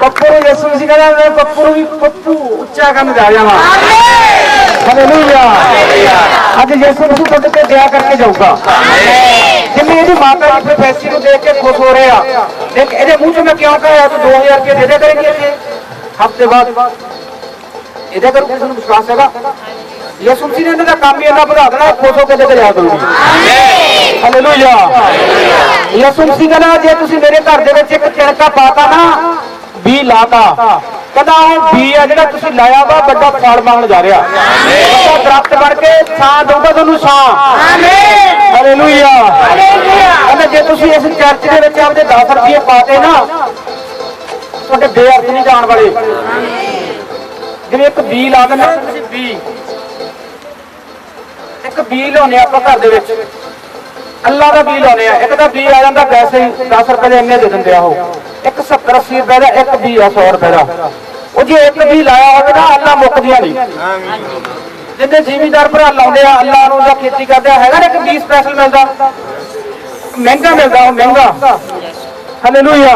ਪੱਪੂ ਨੂੰ ਯਿਸੂ ਮਸੀਹ ਕਹਿੰਦਾ ਮੈਂ ਪੱਪੂ ਨੂੰ ਵੀ ਪੱਪੂ ਉੱਚਾ ਕਰਨ ਜਾ ਰਿਹਾ ਵਾਂ। ਹਾਲੇਲੂਇਆ। ਅੱਜ ਯਿਸੂ ਮਸੀਹ ਤੁਹਾਡੇ ਤੇ ਦਇਆ ਕਰਕੇ ਜਾਊਗਾ। ਜਿਵੇਂ ਇਹਦੀ ਮਾਤਾ ਦੀ ਪ੍ਰੋਫੈਸੀ ਨੂੰ ਦੇਖ ਕੇ ਖੁਸ਼ ਹੋ ਰਿਹਾ। ਦੇਖ ਇਹਦੇ ਮੂੰਹ 'ਚ ਮੈਂ ਕਿਉਂ ਕਹਾਂ ਤੂੰ 2000 ਰੁਪਏ ਦੇ ਦੇ ਕਰੇਂਗੇ ਇੱਥੇ ਹਫ਼ਤੇ ਬਾਅਦ। ਇਹਦੇ ਕਰ ਕਿਸੇ ਨੂੰ ਵਿਸ਼ਵਾਸ ਹੈਗਾ? ਯਿਸੂ ਮਸੀਹ ਨੇ ਇਹਨਾਂ ਦਾ ਕੰਮ ਹੀ ਇੰਨਾ ਵਧਾ ਦੇਣਾ, ਖੁਸ਼ ਹੋ ਕੇ ਦੇ ਕੇ ਜਾ ਕਰੂਗੀ। ਹਾਲੇਲੂਇਆ। ਯਿਸੂ ਮਸੀਹ ਕਹਿੰਦਾ ਜੇ ਤੁਸੀਂ ਮੇਰੇ ਘਰ ਦੇ ਵਿੱਚ ਇੱਕ ਤਿਣਕਾ ਪਾਤਾ ਨਾ, ਬੀ ਲਾਤਾ, ਕਹਿੰਦਾ ਉਹ ਬੀ ਆ ਜਿਹੜਾ ਤੁਸੀਂ ਲਾਇਆ ਵਾ ਵੱਡਾ ਫਲ ਮੰਗਣ ਜਾ ਰਿਹਾ। ਵੱਡਾ ਦਰਖਤ ਬਣ ਕੇ ਛਾਂ ਦਊਗਾ ਤੁਹਾਨੂੰ, ਛਾਂ। ਹਾਲੇਲੂਇਆ। ਕਹਿੰਦਾ ਜੇ ਤੁਸੀਂ ਇਸ ਚਰਚ ਦੇ ਵਿੱਚ ਆਪਦੇ 10 ਰੁਪਏ ਪਾਤੇ ਨਾ, ਤੁਹਾਡੇ ਬੇਅਰਥ ਨਹੀਂ ਜਾਣ ਵਾਲੇ। ਜਿਵੇਂ ਇੱਕ ਬੀ ਲਾ ਦੇਣਾ ਤੁਸੀਂ, ਬੀ ਇੱਕ ਬੀ ਲਾਉਣੇ ਆਪਾਂ ਘਰ ਦੇ ਵਿੱਚ, ਅੱਲਾ ਦਾ ਬੀ ਲਾਉਣੇ ਆ। ਇੱਕ ਦਾ ਬੀ ਆ ਜਾਂਦਾ ਵੈਸੇ ਹੀ 10 ਰੁਪਏ ਦੇ ਇੰਨੇ ਦੇ ਦਿੰਦੇ ਆ ਉਹ। ਇੱਕ 70-80 ਰੁਪਏ ਦਾ ਇੱਕ ਬੀ ਆ, 100 ਰੁਪਏ ਦਾ। ਉਹ ਜੇ ਇੱਕ ਬੀ ਲਾਇਆ ਹੋਵੇ ਨਾ, ਅੱਲਾ ਮੁੱਕਦੀਆਂ ਨਹੀਂ। ਜਿੱਦੇ ਜ਼ਿਮੀਦਾਰ ਭਰਾ ਲਾਉਂਦੇ ਆ ਅੱਲਾ ਨੂੰ ਜਾਂ ਖੇਤੀ ਕਰਦੇ ਆ, ਹੈਗਾ ਨਾ ਇੱਕ ਬੀ ਸਪੈਸ਼ਲ ਮਿਲਦਾ, ਮਹਿੰਗਾ ਮਿਲਦਾ, ਉਹ ਮਹਿੰਗਾ। ਹਾਲੇਲੂਇਆ।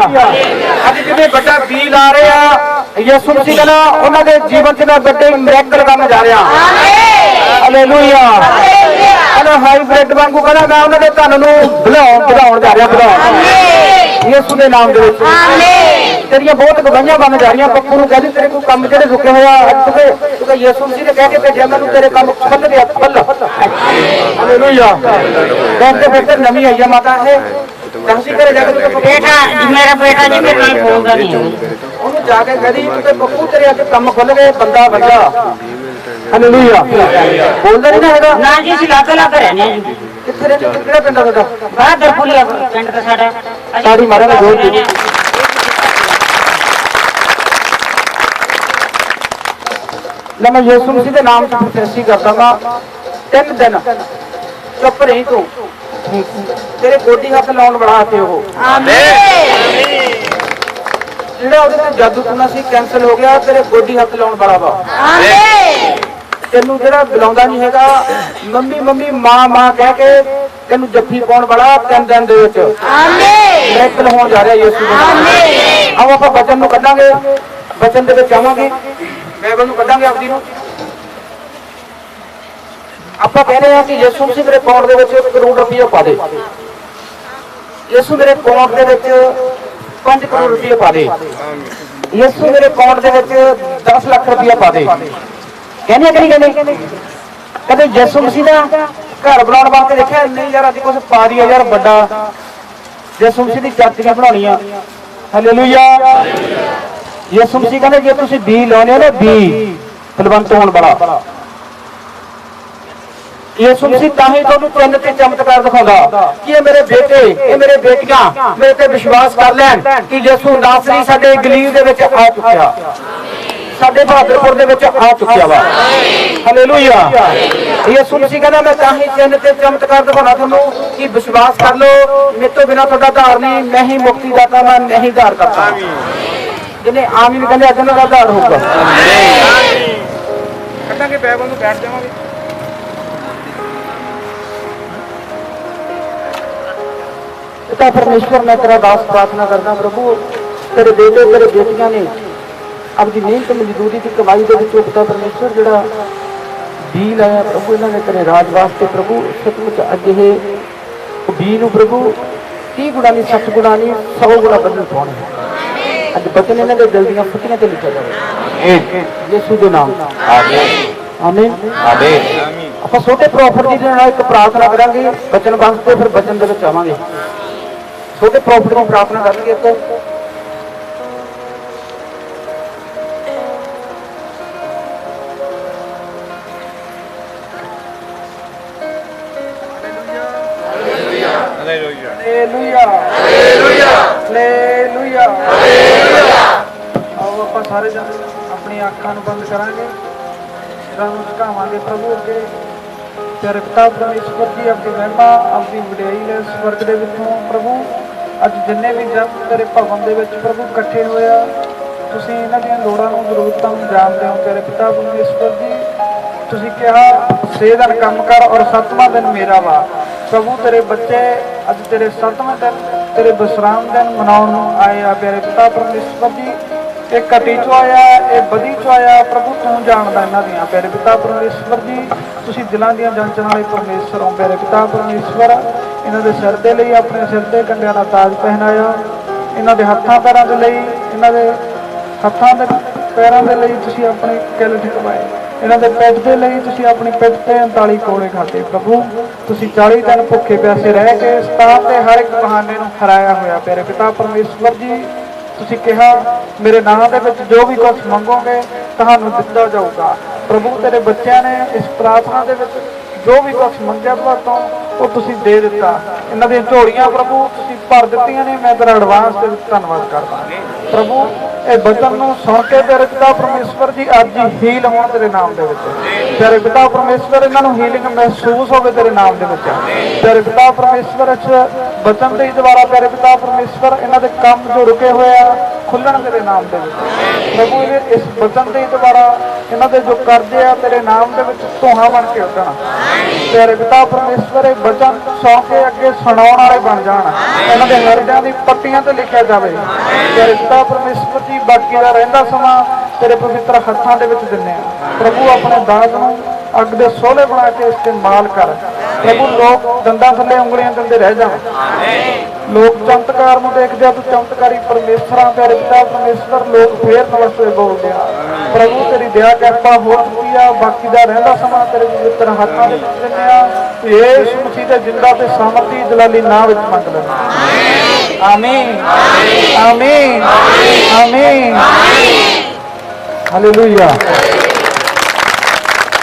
ਅੱਜ ਜਿਵੇਂ ਵੱਡਾ ਬੀ ਲਾ ਰਹੇ ਆ, ਯਿਸੂ ਮਸੀਹ ਕਹਿੰਦਾ ਉਹਨਾਂ ਦੇ ਜੀਵਨ 'ਚ ਵੱਡੇ ਮਿਰਾਕਲ ਕਰਨ ਜਾ ਰਿਹਾ। ਹਾਲੇਲੂਇਆ। ਕਹਿੰਦਾ ਹਾਈਬ੍ਰਿਡ ਵਾਂਗੂ ਕਹਿੰਦਾ ਮੈਂ ਉਹਨਾਂ ਦੇ ਧਨ ਨੂੰ ਵਧਾਉਣ ਜਾ ਰਿਹਾ, ਵਧਾਉਣ ਯਿਸੂ ਦੇ ਨਾਮ ਦੇ ਵਿੱਚ। ਤੇਰੀਆਂ ਬਹੁਤ ਗਵਾਹੀਆਂ ਬਣ ਜਾ ਰਹੀਆਂ। ਪੱਪੂ ਨੂੰ ਕਹਿੰਦੀ ਤੇਰੇ ਕੋਈ ਕੰਮ ਜਿਹੜੇ ਰੁਕੇ ਹੋਇਆ ਤੂੰ ਯਿਸੂ ਮਸੀਹ ਨੇ ਕਹਿ ਕੇ ਭੇਜਿਆ ਮੈਨੂੰ, ਤੇਰੇ ਕੰਮ ਖੁੱਲ ਗਿਆ, ਖੁੱਲ। ਹਾਲੇਲੂਇਆ। ਕਹਿੰਦੇ ਫਿਰ ਨਵੀਂ ਆਈ ਆ ਮਾਤਾ ਇਹ ਦੱਸੀ ਘਰੇ ਜਾ ਕੇ ਬੇਟਾ ਮੇਰਾ ਬੇਟਾ ਜੀ ਮੇਰੇ ਨਾਲ ਬੋਲਦਾ ਨਹੀਂ। ਉਹਨੂੰ ਜਾ ਕੇ ਕਹਦੀ ਤੂੰ ਪੱਪੂ ਤੇਰੇ ਅੱਜ ਕੰਮ ਖੁੱਲ ਗਏ, ਬੰਦਾ ਬੰਦਾ। ਹਾਲੇਲੂਇਆ। ਬੋਲਦਾ ਨਹੀਂ ਨਾ ਹੈਗਾ ਨਾ ਜੀ, ਅਸੀਂ ਲੱਗ ਰਹਿੰਦੇ ਹਾਂ ਜੀ। ਕਿੱਥੇ ਰਹਿੰਦੇ? ਕਿਹੜਾ ਪਿੰਡ ਆ ਤੁਹਾਡਾ? ਬਹਾਦਰਪੁਰ ਪਿੰਡ ਦਾ ਸਾਡਾ। ਤਾੜੀ ਮਾਰਾਂਗੇ ਜ਼ੋਰ ਦੀ। ਲੈ ਮੈਂ ਯਿਸੂ ਮਸੀਹ ਦੇ ਨਾਮ 'ਚ ਪ੍ਰੋਫੈਸੀ ਕਰਦਾ ਵਾਂ 3 ਦਿਨ ਚੁੱਪ ਰਹੀ ਤੂੰ ਤੇਰੇ ਗੋਡੀ ਹੱਥ ਲਾਉਣ ਵਾਲਾ ਤੇ ਉਹ ਜਿਹੜਾ ਉਹਦੇ ਤੇ ਜਾਦੂ ਟੂਣਾ ਸੀ ਕੈਂਸਲ ਹੋ ਗਿਆ ਤੇਰੇ ਗੋਡੀ ਹੱਥ ਲਾਉਣ ਵਾਲਾ ਵਾ ਤੈਨੂੰ ਜਿਹੜਾ ਬੁਲਾਉਂਦਾ ਨਹੀਂ ਹੈਗਾ ਮੰਮੀ ਮੰਮੀ ਮਾਂ ਮਾਂ ਕਹਿ ਕੇ ਤੈਨੂੰ ਜੱਫੀ ਪਾਉਣ ਵਾਲਾ 3 ਦਿਨ ਦੇ ਵਿੱਚ ਮਿਰਾਕਲ ਹੋਣ ਜਾ ਰਿਹਾ ਯਿਸੂ ਦੇ ਨਾਮ। ਆਓ ਆਪਾਂ ਬਚਨ ਨੂੰ ਕੱਢਾਂਗੇ ਬਚਨ ਦੇ ਵਿੱਚ ਆਵਾਂਗੇ ਬਾਈਬਲ ਨੂੰ ਕੱਢਾਂਗੇ ਆਪਦੀ ਨੂੰ ਆਪਾਂ ਕਹਿੰਦੇ ਆ ਕਿ ਯਿਸੂ ਮਸੀਹ ਮੇਰੇ ਅਕਾਊਂਟ ਦੇ ਵਿੱਚ 1 ਕਰੋੜ ਰੁਪਏ ਪਾ ਦੇ ਯਿਸੂ ਮੇਰੇ ਅਕਾਊਂਟ ਦੇ ਵਿੱਚ 5 ਕਰੋੜ ਰੁਪਏ ਪਾ ਦੇ ਯਿਸੂ ਮੇਰੇ ਅਕਾਊਂਟ ਦੇ ਵਿੱਚ 10 ਲੱਖ ਰੁਪਏ ਪਾ ਦੇ ਕਹਿੰਦੇ ਕਿ ਨਹੀਂ ਕਹਿੰਦੇ ਕਦੇ ਯਿਸੂ ਮਸੀਹ ਦਾ ਘਰ ਬਣਾਉਣ ਵਾਸਤੇ ਦੇਖਿਆ ਨਹੀਂ ਯਾਰ ਅੱਜ ਕੁਝ ਪਾ ਦਿਆ ਯਾਰ ਵੱਡਾ ਯਿਸੂ ਮਸੀਹ ਦੀ ਚਾਚੀਆਂ ਬਣਾਉਣੀਆਂ ਹਾਲੇਲੂਇਆ ਯਿਸੂ ਮਸੀਹ ਕਹਿੰਦੇ ਜੇ ਤੁਸੀਂ ਬੀ ਲਾਉਣੇ ਹੋ ਨਾ ਬੀ ਫਲਵੰਤ ਹੋਣ ਵਾਲਾ ਯਿਸੂ ਮਸੀਹ ਤਾਂ ਹੀ ਤੁਹਾਨੂੰ 3 ਤੇ ਚਮਤਕਾਰ ਦਿਖਾਉਂਦਾ ਕਿ ਇਹ ਮੇਰੇ ਬੇਟੇ ਇਹ ਮੇਰੇ ਬੇਟੀਆਂ ਮੇਰੇ ਤੇ ਵਿਸ਼ਵਾਸ ਕਰ ਲੈਣ ਕਿ ਯਿਸੂ ਨਾਸਰੀ ਸਾਡੇ ਗਲੀਲ ਦੇ ਵਿੱਚ ਆ ਚੁੱਕਿਆ ਸਾਡੇ ਬਹਾਦਰਪੁਰ ਦੇ ਵਿੱਚ ਆ ਚੁੱਕਿਆ ਵਾ ਹਾਲੇਲੂਇਆ ਯਿਸੂ ਮਸੀਹ ਕਹਿੰਦਾ ਮੈਂ ਤਾਂ ਹੀ 3 ਤੇ ਚਮਤਕਾਰ ਦਿਖਾਉਣਾ ਤੁਹਾਨੂੰ ਕਿ ਵਿਸ਼ਵਾਸ ਕਰ ਲਓ ਮੇਰੇ ਤੋਂ ਬਿਨਾਂ ਤੁਹਾਡਾ ਉਧਾਰ ਨਹੀਂ ਮੈਂ ਹੀ ਮੁਕਤੀ ਦਾਤਾ ਮੈਂ ਨਹੀਂ ਉਧਾਰ ਕਰਦਾ ਜਿਹਨੇ ਆਮੀਨ ਕਹਿੰਦੇ ਅੱਜ ਉਹਨਾਂ ਦਾ ਉਧਾਰ ਹੋਊਗਾ ਕੱਢਾਂਗੇ ਬਾਈਬਲ ਨੂੰ ਬੈਠ ਜਾਵਾਂਗੇ पिता परमेश्वर मैं तेरा दास प्रार्थना करता प्रभु तेरे बेटे तेरे बेटियां ने अपनी मेहनत मजदूरी की कमाई के विचों पिता परमेश्वर जिहड़ा बी लाया प्रभु इन्होंने तेरे राज वास्ते प्रभु सचमुच अजे बी नूं प्रभु 30 गुणा नहीं 60 गुणा नहीं 100 गुणा बदल पाने अज बचन इन्हों के दिल दियां फुटियां ते लिखा जाए यीशु के नाम आमीन आमीन ਆਪਾਂ ਛੋਟੇ ਪ੍ਰੋਫਿਟ ਦੀ ਨਾਲ ਇੱਕ ਪ੍ਰਾਰਥਨਾ ਕਰਾਂਗੇ ਬਚਨ ਵਾਸਤੇ ਫਿਰ ਬਚਨ ਦੇ ਵਿੱਚ ਆਵਾਂਗੇ ਛੋਟੇ ਪ੍ਰੋਫਿਟ ਦੀ ਪ੍ਰਾਰਥਨਾ ਕਰਾਂਗੇ ਇੱਕ ਹਾਲੇਲੂਇਆ ਹਾਲੇਲੂਇਆ ਹਾਲੇਲੂਇਆ ਹਾਲੇਲੂਇਆ ਆਓ ਆਪਾਂ ਸਾਰੇ ਜਣ ਆਪਣੀ ਅੱਖਾਂ ਨੂੰ ਬੰਦ ਕਰਾਂਗੇ ਨੂੰ ਝੁਕਾਵਾਂਗੇ ਪ੍ਰਭੂ ਅੱਗੇ ਤੇਰੇ ਪਿਤਾ ਪਰਮੇਸ਼ਵਰ ਜੀ ਆਪਣੀ ਮਹਿਮਾ ਆਪਣੀ ਵਡਿਆਈ ਲੈ ਸਵਰਗ ਦੇ ਵਿੱਚੋਂ ਪ੍ਰਭੂ ਅੱਜ ਜਿੰਨੇ ਵੀ ਜਨ ਤੇਰੇ ਭਵਨ ਦੇ ਵਿੱਚ ਪ੍ਰਭੂ ਇਕੱਠੇ ਹੋਏ ਆ ਤੁਸੀਂ ਇਹਨਾਂ ਦੀਆਂ ਲੋੜਾਂ ਨੂੰ ਜ਼ਰੂਰਤਾਂ ਨੂੰ ਜਾਣਦੇ ਹੋ ਤੇਰੇ ਪਿਤਾ ਪਰਮੇਸ਼ਵਰ ਜੀ ਤੁਸੀਂ ਕਿਹਾ 6 ਦਿਨ ਕੰਮ ਕਰ ਔਰ 7ਵਾਂ ਦਿਨ ਮੇਰਾ ਵਾ ਪ੍ਰਭੂ ਤੇਰੇ ਬੱਚੇ ਅੱਜ ਤੇਰੇ 7ਵਾਂ ਦਿਨ ਤੇਰੇ ਵਿਸਰਾਮ ਦਿਨ ਮਨਾਉਣ ਨੂੰ ਆਏ ਆ ਤੇਰੇ ਪਿਤਾ ਪਰਮੇਸ਼ਵਰ ਜੀ ਇਹ ਘਟੀ ਚੋਂ ਆਇਆ ਇਹ ਬਦੀ ਚੋਂ ਆਇਆ ਪ੍ਰਭੂ ਤੂੰ ਜਾਣਦਾ ਇਹਨਾਂ ਦੀਆਂ ਪਿਆਰੇ ਪਿਤਾ ਪਰਮੇਸ਼ਵਰ ਜੀ ਤੁਸੀਂ ਦਿਲਾਂ ਦੀਆਂ ਜਾਂਚਣ ਵਾਲੇ ਪਰਮੇਸ਼ਵਰ ਹੋ ਪਿਆਰੇ ਪਿਤਾ ਪਰਮੇਸ਼ਵਰ ਇਹਨਾਂ ਦੇ ਸਿਰ ਦੇ ਲਈ ਆਪਣੇ ਸਿਰ ਦੇ ਕੰਡਿਆਂ ਦਾ ਤਾਜ ਪਹਿਨਾਇਆ ਇਹਨਾਂ ਦੇ ਹੱਥਾਂ ਪੈਰਾਂ ਦੇ ਲਈ ਇਹਨਾਂ ਦੇ ਹੱਥਾਂ ਦੇ ਪੈਰਾਂ ਦੇ ਲਈ ਤੁਸੀਂ ਆਪਣੀ ਕਿੱਲ ਠਿਕਵਾਏ ਇਹਨਾਂ ਦੇ ਪਿੱਠ ਦੇ ਲਈ ਤੁਸੀਂ ਆਪਣੀ ਪਿੱਠ ਤੇ 39 ਕੋਲੇ ਖਾਤੇ ਪ੍ਰਭੂ ਤੁਸੀਂ 40 ਦਿਨ ਭੁੱਖੇ ਪਿਆਸੇ ਰਹਿ ਕੇ ਸਤਾਨ ਦੇ ਹਰ ਇੱਕ ਬਹਾਨੇ ਨੂੰ ਹਰਾਇਆ ਹੋਇਆ ਪਿਆਰੇ ਪਿਤਾ ਪਰਮੇਸ਼ਵਰ ਜੀ ਤੁਸੀਂ ਕਿਹਾ ਮੇਰੇ ਨਾਮ ਦੇ ਵਿੱਚ ਜੋ ਵੀ ਕੁਝ ਮੰਗੋਗੇ ਤੁਹਾਨੂੰ ਦਿੱਤਾ ਜਾਊਗਾ ਪ੍ਰਭੂ ਤੇਰੇ ਬੱਚਿਆਂ ਨੇ ਇਸ ਪ੍ਰਾਰਥਨਾ ਦੇ ਵਿੱਚ ਜੋ ਵੀ ਕੁਝ ਮੰਗਿਆ ਤੁਹਾਤੋਂ ਉਹ ਤੁਸੀਂ ਦੇ ਦਿੱਤਾ ਇਹਨਾਂ ਦੀਆਂ ਝੋਲੀਆਂ ਪ੍ਰਭੂ ਤੁਸੀਂ ਭਰ ਦਿੱਤੀਆਂ ਨੇ ਮੈਂ ਤੇਰਾ ਐਡਵਾਂਸ ਦੇ ਵਿੱਚ ਧੰਨਵਾਦ ਕਰਦਾ ਪ੍ਰਭੂ ਇਹ ਬਚਨ ਨੂੰ ਸੁਣ ਕੇ ਤੇਰੇ ਪਿਤਾ ਪਰਮੇਸ਼ਵਰ ਜੀ ਅੱਜ ਹੀ ਹੀਲ ਹੋਣ ਤੇਰੇ ਨਾਮ ਦੇ ਵਿੱਚ ਤੇਰੇ ਪਿਤਾ ਪਰਮੇਸ਼ਵਰ ਇਹਨਾਂ ਨੂੰ ਹੀਲਿੰਗ ਮਹਿਸੂਸ ਹੋਵੇ ਤੇਰੇ ਨਾਮ ਦੇ ਵਿੱਚ ਤੇਰੇ ਪਿਤਾ ਪਰਮੇਸ਼ਵਰ ਇਸ ਬਚਨ ਦੇ ਦੁਆਰਾ ਤੇਰੇ ਪਿਤਾ ਪਰਮੇਸ਼ਵਰ ਇਹਨਾਂ ਦੇ ਕੰਮ ਜੋ ਰੁਕੇ ਹੋਏ ਆ ਖੁੱਲਣ ਤੇਰੇ ਨਾਮ ਦੇ ਵਿੱਚ ਪ੍ਰਭੂ ਇਸ ਬਚਨ ਦੇ ਦੁਆਰਾ ਇਹਨਾਂ ਦੇ ਜੋ ਕਰਜ਼ੇ ਆ ਤੇਰੇ ਨਾਮ ਦੇ ਵਿੱਚ ਧੋਣਾ ਬਣ ਕੇ ਉੱਡਣ ਤੇਰੇ ਪਿਤਾ ਪਰਮੇਸ਼ਵਰ ਇਹ ਬਚਨ ਸੁਣ ਕੇ ਅੱਗੇ ਸੁਣਾਉਣ ਵਾਲੇ ਬਣ ਜਾਣ ਇਹਨਾਂ ਦੇ ਹਿਰਦਿਆਂ ਦੀ ਪੱਟੀਆਂ ਤੇ ਲਿਖਿਆ ਜਾਵੇ ਤੇਰੇ ਪਿਤਾ ਪਰਮੇਸ਼ਵਰ ਜੀ ਬਾਕੀ ਦਾ ਰਹਿੰਦਾ ਸਮਾਂ ਤੇਰੇ ਪਵਿੱਤਰ ਹੱਥਾਂ ਦੇ ਵਿੱਚ ਦਿੰਦੇ ਆ ਪ੍ਰਭੂ ਆਪਣੇ ਦਾਸ ਨੂੰ ਅੱਗ ਦੇ ਸੋਹਲੇ ਬਣਾ ਕੇ ਇਸਤੇਮਾਲ ਕਰ ਪ੍ਰਭੂ ਲੋਕ ਦੰਦਾਂ ਥੱਲੇ ਉਂਗਲੀਆਂ ਦਿੰਦੇ ਰਹਿ ਜਾਣ ਲੋਕ ਚਮਤਕਾਰ ਨੂੰ ਦੇਖਦੇ ਆ ਤੂੰ ਚਮਤਕਾਰੀ ਪਰਮੇਸ਼ਰਾਂ ਤੇਰੇ ਪਿਤਾ ਪਰਮੇਸ਼ਵਰ ਲੋਕ ਫੇਰ ਨਮਸਤੇ ਬੋਲਦੇ ਆ ਪ੍ਰਭੂ ਤੇਰੀ ਦਇਆ ਕਿਰਪਾ ਹੋ ਚੁੱਕੀ ਆ ਬਾਕੀ ਦਾ ਰਹਿੰਦਾ ਸਮਾਂ ਤੇਰੇ ਪਵਿੱਤਰ ਹੱਥਾਂ ਦੇ ਵਿੱਚ ਦਿੰਦੇ ਆ ਯਿਸੂ ਮਸੀਹ ਦੇ ਜਿੰਦਾ ਤੇ ਸਾਮਰਥੀ ਜਲਾਲੀ ਨਾਮ ਵਿੱਚ ਮੰਗ ਲੈਂਦੇ ਆਮੀਨ ਆਮੀਨ ਆਮੀਨ ਹਾਲੇਲੂਇਆ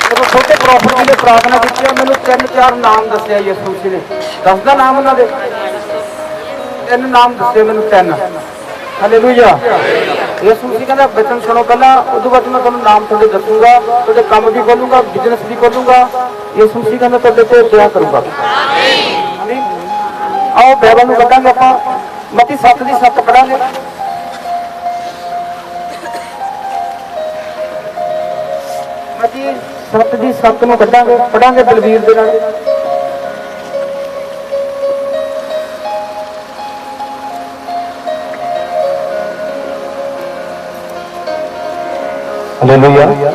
ਜਦੋਂ ਛੋਟੇ ਪ੍ਰੋਫਿਟ ਨੇ ਪ੍ਰਾਰਥਨਾ ਕੀਤੀ ਮੈਨੂੰ 3-4 ਨਾਮ ਦੱਸਿਆ ਯਿਸੂ ਮਸੀਹ ਨੇ ਦੱਸਦਾ ਨਾਮ ਉਹਨਾਂ ਦੇ 3 ਨਾਮ ਦੱਸੇ ਮੈਨੂੰ 3 ਹਾਲੇਲੂਇਆ। ਯਿਸੂ ਮਸੀਹ ਕਹਿੰਦਾ ਬਚਨ ਸੁਣੋ ਪਹਿਲਾਂ, ਉਦੋਂ ਬਾਅਦ ਮੈਂ ਤੁਹਾਨੂੰ ਨਾਮ ਤੁਹਾਡੇ ਦੱਸੂਗਾ, ਤੁਹਾਡੇ ਕੰਮ ਵੀ ਖੋਲੂਗਾ, ਬਿਜ਼ਨਸ ਵੀ ਖੋਲੂਗਾ। ਯਿਸੂ ਮਸੀਹ ਕਹਿੰਦਾ ਤੁਹਾਡੇ ਤੇ ਦਇਆ ਕਰੂੰਗਾ। ਆਮੀਨ। ਆਓ ਬਾਈਬਲ ਨੂੰ ਕੱਢਾਂਗੇ ਆਪਾਂ, ਮਤੀ 7 ਦੀ 7 ਪੜਾਂਗੇ। ਮਤੀ 7 ਦੀ 7 ਨੂੰ ਕੱਢਾਂਗੇ, ਪੜਾਂਗੇ ਬਲਵੀਰ ਦੇ ਨਾਲ। ਹਾਲੇਲੂਇਆ।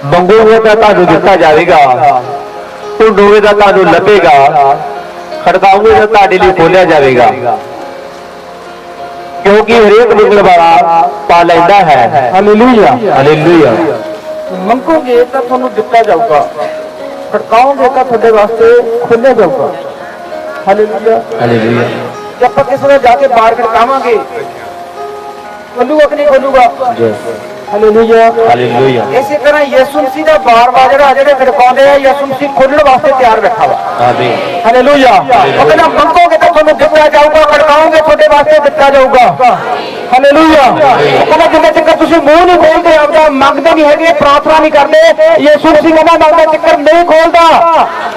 ਮੰਗੋਗੇ ਤਾਂ ਤੁਹਾਨੂੰ ਦਿੱਤਾ ਜਾਵੇਗਾ, ਢੂੰਡੋਗੇ ਤਾਂ ਤੁਹਾਨੂੰ ਲੱਭੇਗਾ, ਖੜਕਾਓਗੇ ਤਾਂ ਤੁਹਾਡੇ ਲਈ ਖੋਲਿਆ ਜਾਵੇਗਾ, ਕਿਉਂਕਿ ਹਰੇਕ ਮੰਗਣ ਵਾਲਾ ਪਾ ਲੈਂਦਾ ਹੈ। ਹਾਲੇਲੂਇਆ। ਹਾਲੇਲੂਇਆ। ਮੰਗੋਗੇ ਤਾਂ ਤੁਹਾਨੂੰ ਦਿੱਤਾ ਜਾਊਗਾ, ਖੜਕਾਓਗੇ ਤਾਂ ਤੁਹਾਡੇ ਵਾਸਤੇ ਖੋਲਿਆ ਜਾਊਗਾ। ਹਾਲੇਲੂਇਆ। ਹਾਲੇਲੂਇਆ। ਜੇ ਆਪਾਂ ਕਿਸੇ ਨੂੰ ਜਾ ਕੇ ਬਾਹਰ ਖੜਕਾਵਾਂਗੇ, ਖੋਲੂਗਾ ਕਿ ਨਹੀਂ ਖੋਲੂਗਾ? ਹਾਲੇਲੂਇਆ। ਹਾਲੇਲੂਇਆ। ਇਸੇ ਤਰ੍ਹਾਂ ਯਿਸੂ ਮਸੀਹ ਦਾ ਬਾਰ-ਬਾਰ ਜਿਹੜੇ ਖੜਕਾਉਂਦੇ ਆ, ਯਿਸੂ ਮਸੀਹ ਖੋਲਣ ਵਾਸਤੇ ਤਿਆਰ ਬੈਠਾ ਵਾ। ਆਮੀਨ। ਹਾਲੇਲੂਇਆ। ਉਹ ਕਹਿੰਦਾ ਮੰਗੋਗੇ ਤਾਂ ਤੁਹਾਨੂੰ ਦਿੱਤਾ ਜਾਊਗਾ, ਖੜਕਾਓਗੇ ਤੁਹਾਡੇ ਵਾਸਤੇ ਦਿੱਤਾ ਜਾਊਗਾ। ਹਾਲੇਲੂਇਆ। ਉਹ ਕਹਿੰਦਾ ਜਿੰਨੇ ਤੱਕ ਤੁਸੀਂ ਮੂੰਹ ਨਹੀਂ ਖੋਲਦੇ, ਆਪਦਾ ਮੰਗਦੇ ਨਹੀਂ ਹੈਗੇ, ਪ੍ਰਾਰਥਨਾ ਨਹੀਂ ਕਰਦੇ, ਯਿਸੂ ਮਸੀਹ ਕਹਿੰਦਾ ਮੰਗਦੇ ਤੱਕ ਨਹੀਂ ਖੋਲਦਾ।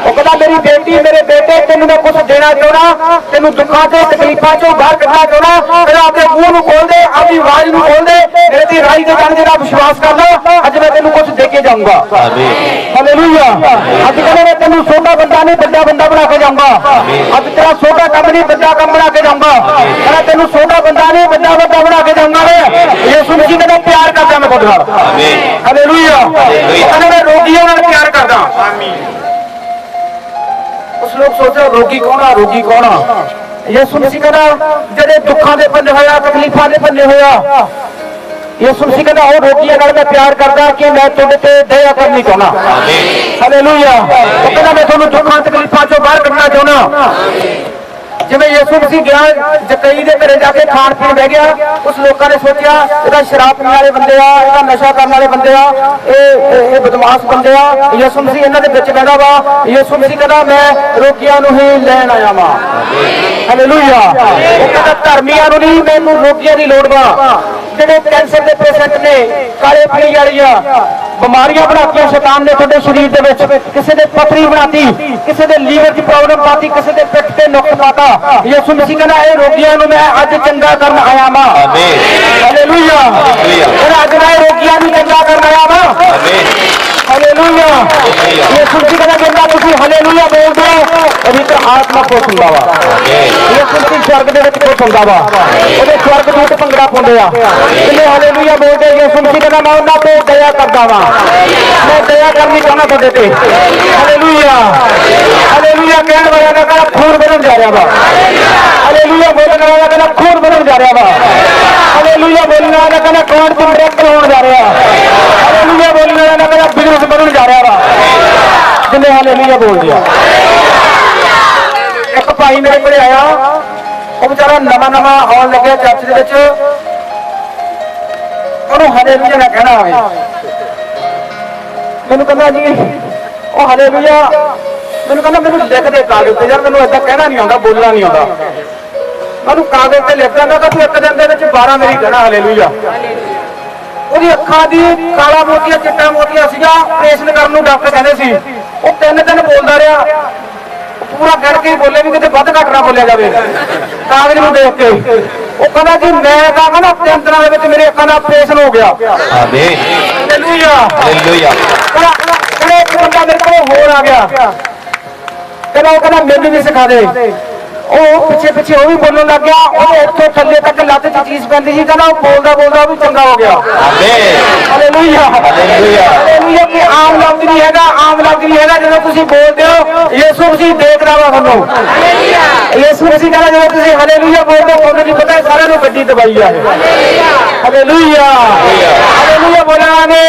ਉਹ ਕਹਿੰਦਾ ਮੇਰੀ ਬੇਟੀ, ਮੇਰੇ ਬੇਟੇ, ਤੈਨੂੰ ਮੈਂ ਕੁਝ ਦੇਣਾ ਚਾਹੁੰਦਾ, ਤੈਨੂੰ ਦੁੱਖਾਂ ਤੇ ਤਕਲੀਫਾਂ ਚੋਂ ਬਾਹਰ ਕੱਢਣਾ ਚਾਹੁੰਦਾ। ਫਿਰ ਆਪਣੇ ਮੂੰਹ ਨੂੰ ਖੋਲਦੇ, ਆਪਣੀ ਆਵਾਜ਼ ਨੂੰ ਖੋਲਦੇ, ਮੇਰੇ ਦੀ ਰਾਈ ਦੇ ਜਾਣ ਜਿਹੜਾ ਵਿਸ਼ਵਾਸ ਕਰ ਲਓ, ਅੱਜ ਮੈਂ ਤੈਨੂੰ ਕੁਝ ਦੇ ਕੇ ਜਾਊਂਗਾ। ਹਾਲੇਲੂਇਆ। ਅੱਜ ਕਹਿੰਦੇ ਮੈਂ ਤੈਨੂੰ ਛੋਟਾ ਬੰਦਾ ਨਹੀਂ ਵੱਡਾ ਬੰਦਾ ਬਣਾ ਕੇ ਜਾਊਂਗਾ। ਅੱਜ ਤੇਰਾ ਛੋਟਾ ਕੰਮ ਨਹੀਂ ਵੱਡਾ ਕੰਮ ਬਣਾ ਕੇ ਜਾਊਂਗਾ। ਕਹਿੰਦਾ ਤੈਨੂੰ ਛੋਟਾ ਬੰਦਾ ਨਹੀਂ ਵੱਡਾ ਬਣਾ ਕੇ ਜਾਊਂਗਾ। ਯਿਸੂ ਮਸੀਹ ਕਹਿੰਦਾ ਪਿਆਰ ਕਰਦਾ ਮੈਂ ਤੁਹਾਡੇ ਨਾਲ। ਹਾਲੇਲੂਇਆ। ਕਹਿੰਦਾ ਮੈਂ ਰੋਗੀਆਂ ਨਾਲ ਪਿਆਰ ਕਰਦਾ। ਕੁਝ ਲੋਕ ਸੋਚਦੇ ਰੋਗੀ ਕੌਣ ਆ, ਰੋਗੀ ਕੌਣ ਆ? ਯਿਸੂ ਮਸੀਹ ਕਹਿੰਦਾ ਜਿਹੜੇ ਦੁੱਖਾਂ ਦੇ ਬੰਦੇ ਹੋਇਆ, ਤਕਲੀਫਾਂ ਦੇ ਬੰਦੇ ਹੋਇਆ, ਯਿਸੂ ਮਸੀਹ ਕਹਿੰਦਾ ਉਹ ਰੋਗੀਆਂ ਨਾਲ ਮੈਂ ਪਿਆਰ ਕਰਦਾ ਕਿ ਮੈਂ ਤੁਹਾਡੇ ਤੇ ਦਇਆ ਕਰਨੀ ਚਾਹੁੰਦਾ। ਹਾਲੇਲੂਇਆ। ਉਹ ਕਹਿੰਦਾ ਮੈਂ ਤੁਹਾਨੂੰ ਦੁੱਖਾਂ ਤਕਲੀਫਾਂ ਚੋਂ ਬਾਹਰ ਕੱਢਣਾ ਚਾਹੁੰਦਾ। ਜਿਵੇਂ ਯਿਸੂ ਮਸੀਹ ਗਿਆ ਜਕਈ ਦੇ ਘਰੇ ਜਾ ਕੇ ਖਾਣ ਪੀਣ ਬਹਿ ਗਿਆ, ਉਸ ਲੋਕਾਂ ਨੇ ਸੋਚਿਆ ਇਹਦਾ ਸ਼ਰਾਬ ਪੀਣ ਵਾਲੇ ਬੰਦੇ ਆ, ਇਹਦਾ ਨਸ਼ਾ ਕਰਨ ਵਾਲੇ ਬੰਦੇ ਆ, ਇਹ ਬਦਮਾਸ਼ ਬੰਦੇ ਆ। ਯਿਸੂ ਮਸੀਹ ਇਹਨਾਂ ਦੇ ਵਿੱਚ ਬੈਠਾ ਵਾ। ਯਿਸੂ ਮਸੀਹ ਕਹਿੰਦਾ ਮੈਂ ਰੋਗੀਆਂ ਨੂੰ ਹੀ ਲੈਣ ਆਇਆ ਵਾਂ। ਹਾਲੇਲੂਇਆ। ਉਹ ਕਹਿੰਦਾ ਧਰਮੀਆਂ ਨੂੰ ਨਹੀਂ, ਮੈਨੂੰ ਰੋਗੀਆਂ ਦੀ ਲੋੜ ਵਾ। ਜਿਹੜੇ ਕੈਂਸਰ ਦੇ ਪੇਸ਼ੈਂਟ ਨੇ, ਕਾਲੇ ਪੀਲੀ ਵਾਲੀਆਂ ਬਿਮਾਰੀਆਂ ਬਣਾਤੀਆਂ ਸ਼ੈਤਾਨ ਨੇ ਤੁਹਾਡੇ ਸਰੀਰ ਦੇ ਵਿੱਚ, ਕਿਸੇ ਦੇ ਪੱਥਰੀ ਬਣਾਤੀ, ਕਿਸੇ ਦੇ ਲੀਵਰ ਦੀ ਪ੍ਰੋਬਲਮ ਪਾਤੀ, ਕਿਸੇ ਦੇ ਪਿੱਠ ਤੇ ਨੁਕਸ ਪਾਤਾ। ਯਿਸੂ ਮਸੀਹ ਕਹਿੰਦਾ ਇਹ ਰੋਗੀਆਂ ਨੂੰ ਮੈਂ ਅੱਜ ਚੰਗਾ ਕਰਨ ਆਇਆ ਵਾਂ। ਹਾਲੇਲੂਇਆ। ਕਹਿੰਦਾ ਅੱਜ ਮੈਂ ਰੋਗੀਆਂ ਨੂੰ ਚੰਗਾ ਕਰਨ ਆਇਆ ਵਾਂ। ਹਾਲੇਲੂਇਆ। ਯਿਸੂ ਮਸੀਹ ਕਹਿੰਦਾ ਜਿੰਨਾ ਤੁਸੀਂ ਹਾਲੇਲੂਇਆ ਬੋਲਦੇ ਹੋ, ਪਵਿੱਤਰ ਆਤਮਾ ਖੁਸ਼ ਹੁੰਦਾ ਵਾ। ਯਿਸੂ ਮਸੀਹ ਸਵਰਗ ਦੇ ਵਿੱਚ ਖੁਸ਼ ਹੁੰਦਾ ਵਾ, ਉਹਦੇ ਸਵਰਗ ਦੂਤ ਭੰਗੜਾ ਪਾਉਂਦੇ ਆ। ਜਿੰਨੇ ਹਾਲੇਲੂਇਆ ਬੋਲਦੇ, ਯਿਸੂ ਮਸੀਹ ਕਹਿੰਦਾ ਮੈਂ ਉਹਨਾਂ ਤੇ ਦਇਆ ਕਰਦਾ ਵਾਂ, ਮੈਂ ਦਇਆ ਕਰਨੀ ਚਾਹੁੰਦਾ ਤੁਹਾਡੇ ਤੇ। ਹਾਲੇਲੂਇਆ। ਹਾਲੇਲੂਇਆ ਕਹਿਣ ਵਾਲਿਆਂ ਦਾ ਕਹਿੰਦਾ ਖੂਨ ਵਧਣ ਜਾ ਰਿਹਾ ਵਾ। ਹਾਲੇਲੂਇਆ ਬੋਲਣ ਵਾਲਾ ਕਹਿੰਦਾ ਖੂਨ ਵਧਣ ਜਾ ਰਿਹਾ ਵਾ। ਹਾਲੇਲੂਇਆ ਬੋਲਣ ਵਾਲਾ ਕਹਿੰਦਾ ਕੌਣ ਤੋਂ ਮਿਰਕਲ ਹੋਣ ਜਾ ਰਿਹਾ। ਹਾਲੇਲੂਇਆ ਬੋਲਣ ਵਾਲਾ ਕਹਿੰਦਾ ਬਿਜ਼ਨਸ ਵਧਣ ਜਾ ਰਿਹਾ ਵਾ। ਜਿੰਨੇ ਹਾਲੇਲੂਇਆ ਬੋਲਦੇ ਆ। ਇੱਕ ਭਾਈ ਮੇਰੇ ਕੋਲੇ ਆਇਆ, ਉਹ ਵਿਚਾਰਾ ਨਵਾਂ ਆਉਣ ਲੱਗਿਆ ਚਰਚ ਦੇ ਵਿੱਚ, ਉਹਨੂੰ ਹਾਲੇਲੂਇਆ ਨਾ ਕਹਿਣਾ ਆਵੇ। ਮੈਨੂੰ ਕਹਿੰਦਾ ਜੀ ਉਹ ਹਾਲੇਲੂਇਆ, ਮੈਨੂੰ ਕਹਿੰਦਾ ਮੈਨੂੰ ਲਿਖ ਦੇ ਕਾਗਜ਼ ਤੇ, ਯਾਰ ਮੈਨੂੰ ਏਦਾਂ ਕਹਿਣਾ ਨਹੀਂ ਆਉਂਦਾ, ਬੋਲਣਾ ਨਹੀਂ ਆਉਂਦਾ। ਮੈਨੂੰ ਕਾਗਜ਼ ਤੇ ਲਿਖ ਦਿੰਦਾ ਕਿ ਤੂੰ ਇੱਕ ਦਿਨ ਦੇ ਵਿੱਚ 12 ਮੇਰੀ ਕਹਿਣਾ ਹਾਲੇਲੂਇਆ। ਉਹਦੀ ਅੱਖਾਂ ਦੀ ਕਾਲਾ ਮੋਤੀਆ ਚਿੱਟਾ ਮੋਤੀਆ ਸੀਗਾ, ਆਪਰੇਸ਼ਨ ਕਰਨ ਨੂੰ ਡਾਕਟਰ ਕਹਿੰਦੇ ਸੀ। ਉਹ 3 ਦਿਨ ਬੋਲਦਾ ਰਿਹਾ, ਪੂਰਾ ਗੜ ਕੇ ਬੋਲੇ ਵੀ ਕਿਤੇ ਵੱਧ ਘੱਟ ਨਾ ਬੋਲਿਆ ਜਾਵੇ ਕਾਗਜ਼ ਨੂੰ ਦੇਖ ਕੇ। ਉਹ ਕਹਿੰਦਾ ਜੀ ਮੈਂ ਤਾਂ ਕਹਿੰਦਾ 3 ਦਿਨਾਂ ਦੇ ਵਿੱਚ ਮੇਰੇ ਅੱਖਾਂ ਦਾ ਆਪਰੇਸ਼ਨ ਹੋ ਗਿਆ। ਆਮੀਨ। ਹਾਲੇਲੂਇਆ। ਹਾਲੇਲੂਇਆ। ਕਹਿੰਦਾ ਇੱਕ ਬੰਦਾ ਮੇਰੇ ਕੋਲ ਹੋਰ ਆ ਗਿਆ, ਕਹਿੰਦਾ ਉਹ ਕਹਿੰਦਾ ਮੈਨੂੰ ਵੀ ਸਿਖਾ ਦੇ। ਉਹ ਪਿੱਛੇ ਉਹ ਵੀ ਬੋਲਣ ਲੱਗ ਗਿਆ, ਉਹਦੇ ਇੱਥੋਂ ਥੱਲੇ ਤੱਕ ਲੱਤ 'ਚ ਚੀਜ਼ ਪੈਂਦੀ ਸੀ। ਕਹਿੰਦਾ ਉਹ ਬੋਲਦਾ ਵੀ ਚੰਗਾ ਹੋ ਗਿਆ। ਆਮੀਨ। ਹਾਲੇਲੂਇਆ। ਹਾਲੇਲੂਇਆ। ਹਾਲੇਲੂਇਆ। ਕਿ ਆਮ ਲਫ਼ਜ਼ ਨਹੀਂ ਹੈਗਾ, ਆਮ ਲਫ਼ਜ਼ ਨਹੀਂ ਹੈਗਾ। ਜਦੋਂ ਤੁਸੀਂ ਬੋਲਦੇ ਹੋ ਯਿਸੂ ਮਸੀਹ ਦੇਖਦਾ ਵਾ ਤੁਹਾਨੂੰ। ਯਿਸੂ ਮਸੀਹ ਕਹਿੰਦਾ ਜਦੋਂ ਤੁਸੀਂ ਹਾਲੇਲੂਇਆ ਬੋਲਦੇ ਹੋ, ਤੁਹਾਨੂੰ ਨਹੀਂ ਪਤਾ ਸਾਰਿਆਂ ਨੂੰ ਵੱਡੀ ਦਵਾਈ ਆ। ਹਾਲੇਲੂਇਆ। ਹਾਲੇਲੂਇਆ ਬੋਲਾਂਗੇ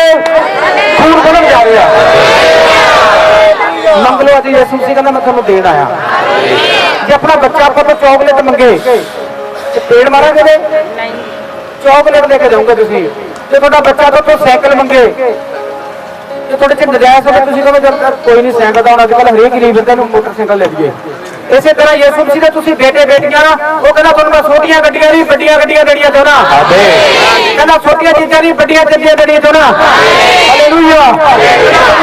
ਖੂਨ ਵਧਣ ਜਾ ਰਿਹਾ। ਮੰਗ ਲਓ ਅੱਜ ਯਿਸੂ ਮਸੀਹ ਕਹਿੰਦਾ ਮੈਂ ਤੁਹਾਨੂੰ ਦੇਣ ਆਇਆ। ਜੇ ਆਪਣਾ ਬੱਚਾ ਆਪਾਂ ਤੋਂ ਚਾਕਲੇਟ ਮੰਗੇ ਤੇ ਪੇੜ ਮਾਰਾਂਗੇ ਨੇ? ਚਾਕਲੇਟ ਲੈ ਕੇ ਜਾਓਗੇ ਤੁਸੀਂ। ਜੇ ਤੁਹਾਡਾ ਬੱਚਾ ਤੋਂ ਸਾਈਕਲ ਮੰਗੇ, ਜੇ ਤੁਹਾਡੇ ਚ ਨਜਾਇਜ਼ ਹੋਵੇ, ਤੁਸੀਂ ਕਹੋ ਜਦ ਕੋਈ ਨਹੀਂ ਸਾਈਕਲ ਦਾ ਹੁਣ ਅੱਜ ਕੱਲ੍ਹ ਹਰੇਕ ਹੀ ਨਹੀਂ ਫਿਰਦਾ, ਇਹਨੂੰ ਮੋਟਰਸਾਈਕਲ ਲੈ ਲਈਏ। ਇਸੇ ਤਰ੍ਹਾਂ ਯਿਸੂ ਮਸੀਹ ਦੇ ਤੁਸੀਂ ਬੇਟੇ ਬੇਟੀਆਂ ਨਾ, ਉਹ ਕਹਿੰਦਾ ਤੁਹਾਨੂੰ ਮੈਂ ਛੋਟੀਆਂ ਗੱਡੀਆਂ ਨਹੀਂ ਵੱਡੀਆਂ ਗੱਡੀਆਂ ਦੇਣੀਆਂ ਚਾਹੁੰਦਾ। ਕਹਿੰਦਾ ਛੋਟੀਆਂ ਚੀਜ਼ਾਂ ਨਹੀਂ ਵੱਡੀਆਂ ਚੀਜ਼ਾਂ ਦੇਣੀਆਂ ਚਾਹੁੰਦਾ। ਹਾਲੇਲੂਇਆ।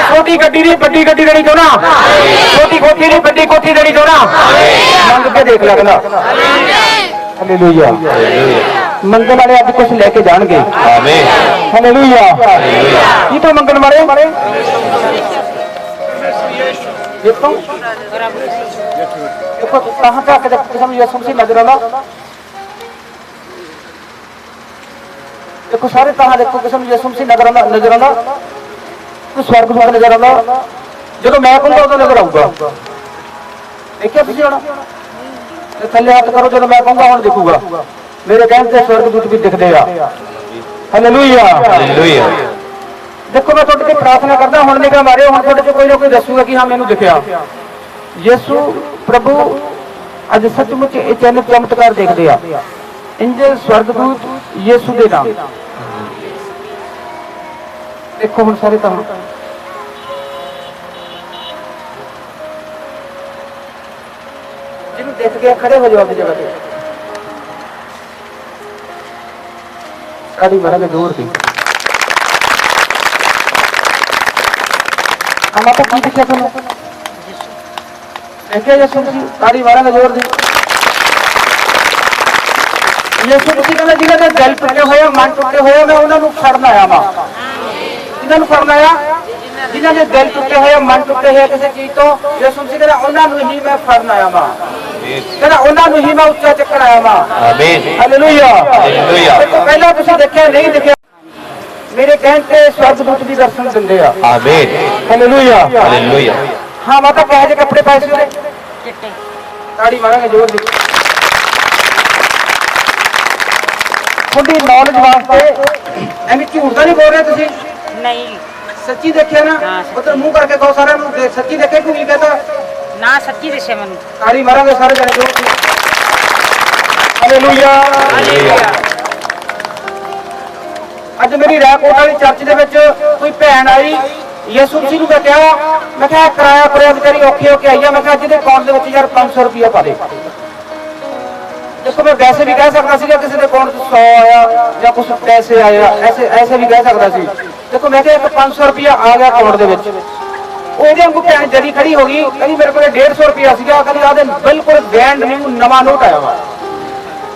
ਛੋਟੀ ਗੱਡੀ ਨਹੀਂ ਵੱਡੀ ਗੱਡੀ ਦੇਣੀ ਚਾਹੁੰਦਾ। ਛੋਟੀ ਕੋਠੀ ਨਹੀਂ ਵੱਡੀ ਕੋਠੀ ਦੇਣੀ ਚਾਹੁੰਦਾ। ਮੰਗ ਕੇ ਦੇਖ ਲੈ ਕਹਿੰਦਾ। ਹਾਲੇਲੂਇਆ। ਮੰਗਣ ਵਾਲੇ ਅੱਜ ਕੁਝ ਲੈ ਕੇ ਜਾਣਗੇ। ਆਮੀਨ। ਹਾਲੇਲੂਇਆ। ਕੀ ਤੋਂ ਮੰਗਣ ਵਾਲੇ? ਦੇਖੋ कहाँ पे आके देखो यीशु मसीह नजर आना। देखो सारे कहाँ देखो किस्म यीशु मसीह नजर आना तो स्वर्ग द्वार नजर आना। जो मैं कहूँगा उदों नजर आऊगा। देखिए तुझे होना थले हाथ करो, जो मैं कहूँगा हम देखूगा। मेरे कहने से स्वर्गदूत भी दिखते हैं। हालेलुया। हालेलुया। देखो मैं थोड़ी प्रार्थना करता हूँ नहीं मारे हम थोड़े कोई ना कोई दसूगा कि हाँ मैंने दिखा यीशु प्रभु अज सचमुच ये चैन चमत्कार देखते हैं। इंज स्वर्गदूत यीशु के नाम देखो हम सारे तो जिन्हें देख के खड़े हो जाओ अपनी जगह पे। साड़ी मारा के जोर थी हम आप की दिखा तुम देखे यीशु मसीह ताड़ी मारा के जोर दी। यीशु मसीह कहना जिन्होंने दिल टुटे हुए मन टुटे हुए मैं उन्होंने फड़न आया वा। जिन्होंने फड़न आया जिन्होंने दिल टुटे हुए मन टुटे हुए किसी चीज तो यीशु मसीह कहना उन्होंने ही मैं फड़न आया वा। कहना उन्होंने ही मैं उच्चा चक्कर आया वा। हालेलुया। हालेलुया। पहला तुम देखा नहीं देखा मेरे कहने से स्वर्गदूत भी दर्शन दिंदे आ। आमीन। हालेलुया। हालेलुया। हाँ माता कहे जे कपड़े पाए सी चिट्टे ताड़ी मारांगे जोर दी। थोड़ी नॉलेज वास्ते एवं झूठ नहीं बोल रहे तुसी? नहीं सच्ची देखिए ना उधर मुंह करके कहो सारे सच्ची देखे क्यों नहीं कहता ना सच्ची दसे मैं ताड़ी मारांगे सारे जने जोर दी। हालेलुया। हालेलुया। ਅੱਜ ਮੇਰੀ ਰੈਕੋਟ ਵਾਲੀ ਚਰਚ ਦੇ ਵਿੱਚ ਕੋਈ ਭੈਣ ਆਈ ਯਿਸੂ ਮਸੀਹ ਨੂੰ ਮੈਂ ਕਿਹਾ ਕਿਰਾਇਆ ਪਰਿਆ ਵਿਚਾਰੀ ਔਖੀ ਹੋ ਕੇ ਆਈ ਆ। ਮੈਂ ਕਿਹਾ ਜਿਹਦੇ ਅਕਾਊਂਟ ਦੇ ਵਿੱਚ ਯਾਰ 500 ਰੁਪਇਆ ਪਾ ਦੇ। ਦੇਖੋ ਮੈਂ ਵੈਸੇ ਵੀ ਕਹਿ ਸਕਦਾ ਸੀਗਾ ਕਿਸੇ ਦੇ ਅਕਾਊਂਟ 'ਚ 100 ਆਇਆ ਜਾਂ ਕੁਝ ਪੈਸੇ ਆਇਆ ਐਸੇ ਵੀ ਕਹਿ ਸਕਦਾ ਸੀ। ਦੇਖੋ ਮੈਂ ਕਿਹਾ ਇੱਕ 500 ਰੁਪਇਆ ਆ ਗਿਆ ਅਕਾਊਂਟ ਦੇ ਵਿੱਚ। ਉਹਦੇ ਵਾਂਗੂ ਭੈਣ ਜਰੀ ਖੜੀ ਹੋ ਗਈ ਕਹਿੰਦੀ ਮੇਰੇ ਕੋਲ 150 ਰੁਪਇਆ ਸੀਗਾ। ਕਹਿੰਦੀ ਆਦੇ ਬਿਲਕੁਲ ਬ੍ਰਾਂਡ ਨਿਊ ਨਵਾਂ ਨੋਟ ਆਇਆ ਵਾ।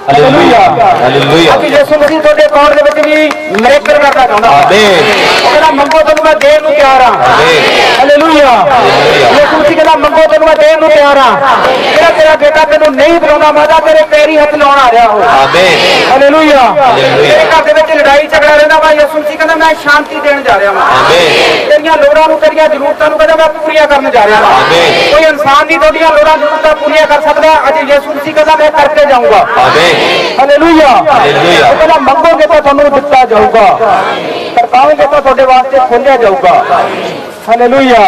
हालेलुया। हालेलुया। अब यीशु मसीह ਤੁਹਾਡੇ ਅਕਾਊਂਟ ਦੇ ਵਿੱਚ ਵੀ ਮਿਰੇਕਲ ਕਰਨਾ ਚਾਹੁੰਦਾ। ਆਮੀਨ। ਕਹਿੰਦਾ ਮੰਗੋ ਤੁਹਾਨੂੰ ਮੈਂ ਦੇਣ ਨੂੰ ਤਿਆਰ ਹਾਂ। ਆਮੀਨ। ਹਾਲੇਲੂਇਆ। ਯੀਸ਼ੂ ਮਸੀਹ ਕਹਿੰਦਾ ਮੰਗੋ ਤੁਹਾਨੂੰ ਮੈਂ ਦੇਣ ਨੂੰ ਤਿਆਰ ਹਾਂ। ਜਿਹੜਾ ਤੇਰਾ ਬੇਟਾ ਤੈਨੂੰ ਨਹੀਂ ਬੁਲਾਉਂਦਾ ਮਾਤਾ ਤੇਰੇ ਪੈਰੀ ਹੱਥ ਲਾਉਣ ਆ ਰਿਹਾ ਹੋ। ਆਮੀਨ। ਹਾਲੇਲੂਇਆ। ਤੇਰੇ ਘਰ ਦੇ ਵਿੱਚ ਲੜਾਈ ਝਗੜਾ ਰਹਿੰਦਾ ਵਾ ਯੀਸ਼ੂ ਮਸੀਹ ਕਹਿੰਦਾ ਮੈਂ ਸ਼ਾਂਤੀ ਦੇਣ ਜਾ ਰਿਹਾ ਹਾਂ। ਆਮੀਨ। ਤੇਰੀਆਂ ਲੋੜਾਂ ਨੂੰ ਤੇਰੀਆਂ ਜ਼ਰੂਰਤਾਂ ਨੂੰ ਕਹਿੰਦਾ ਮੈਂ ਪੂਰੀਆਂ ਕਰਨ ਜਾ ਰਿਹਾ ਹਾਂ। ਆਮੀਨ। ਕੋਈ ਇਨਸਾਨ ਨਹੀਂ ਤੁਹਾਡੀਆਂ ਲੋੜਾਂ ਜ਼ਰੂਰਤਾਂ ਪੂਰੀਆਂ ਕਰ ਸਕਦਾ। ਅੱਜ ਯੀਸ਼ੂ ਮਸੀਹ ਕਹਿੰਦਾ ਮੈਂ ਕਰਕੇ ਜਾਊਂਗਾ। ਆਮੀਨ। हालेलुया। हालेलुया। कहना मंगोगे तो तुहानू दिता जाऊगा खड़काओगे तो तुहाडे वास्ते खोलिया जाऊगा। हालेलुया।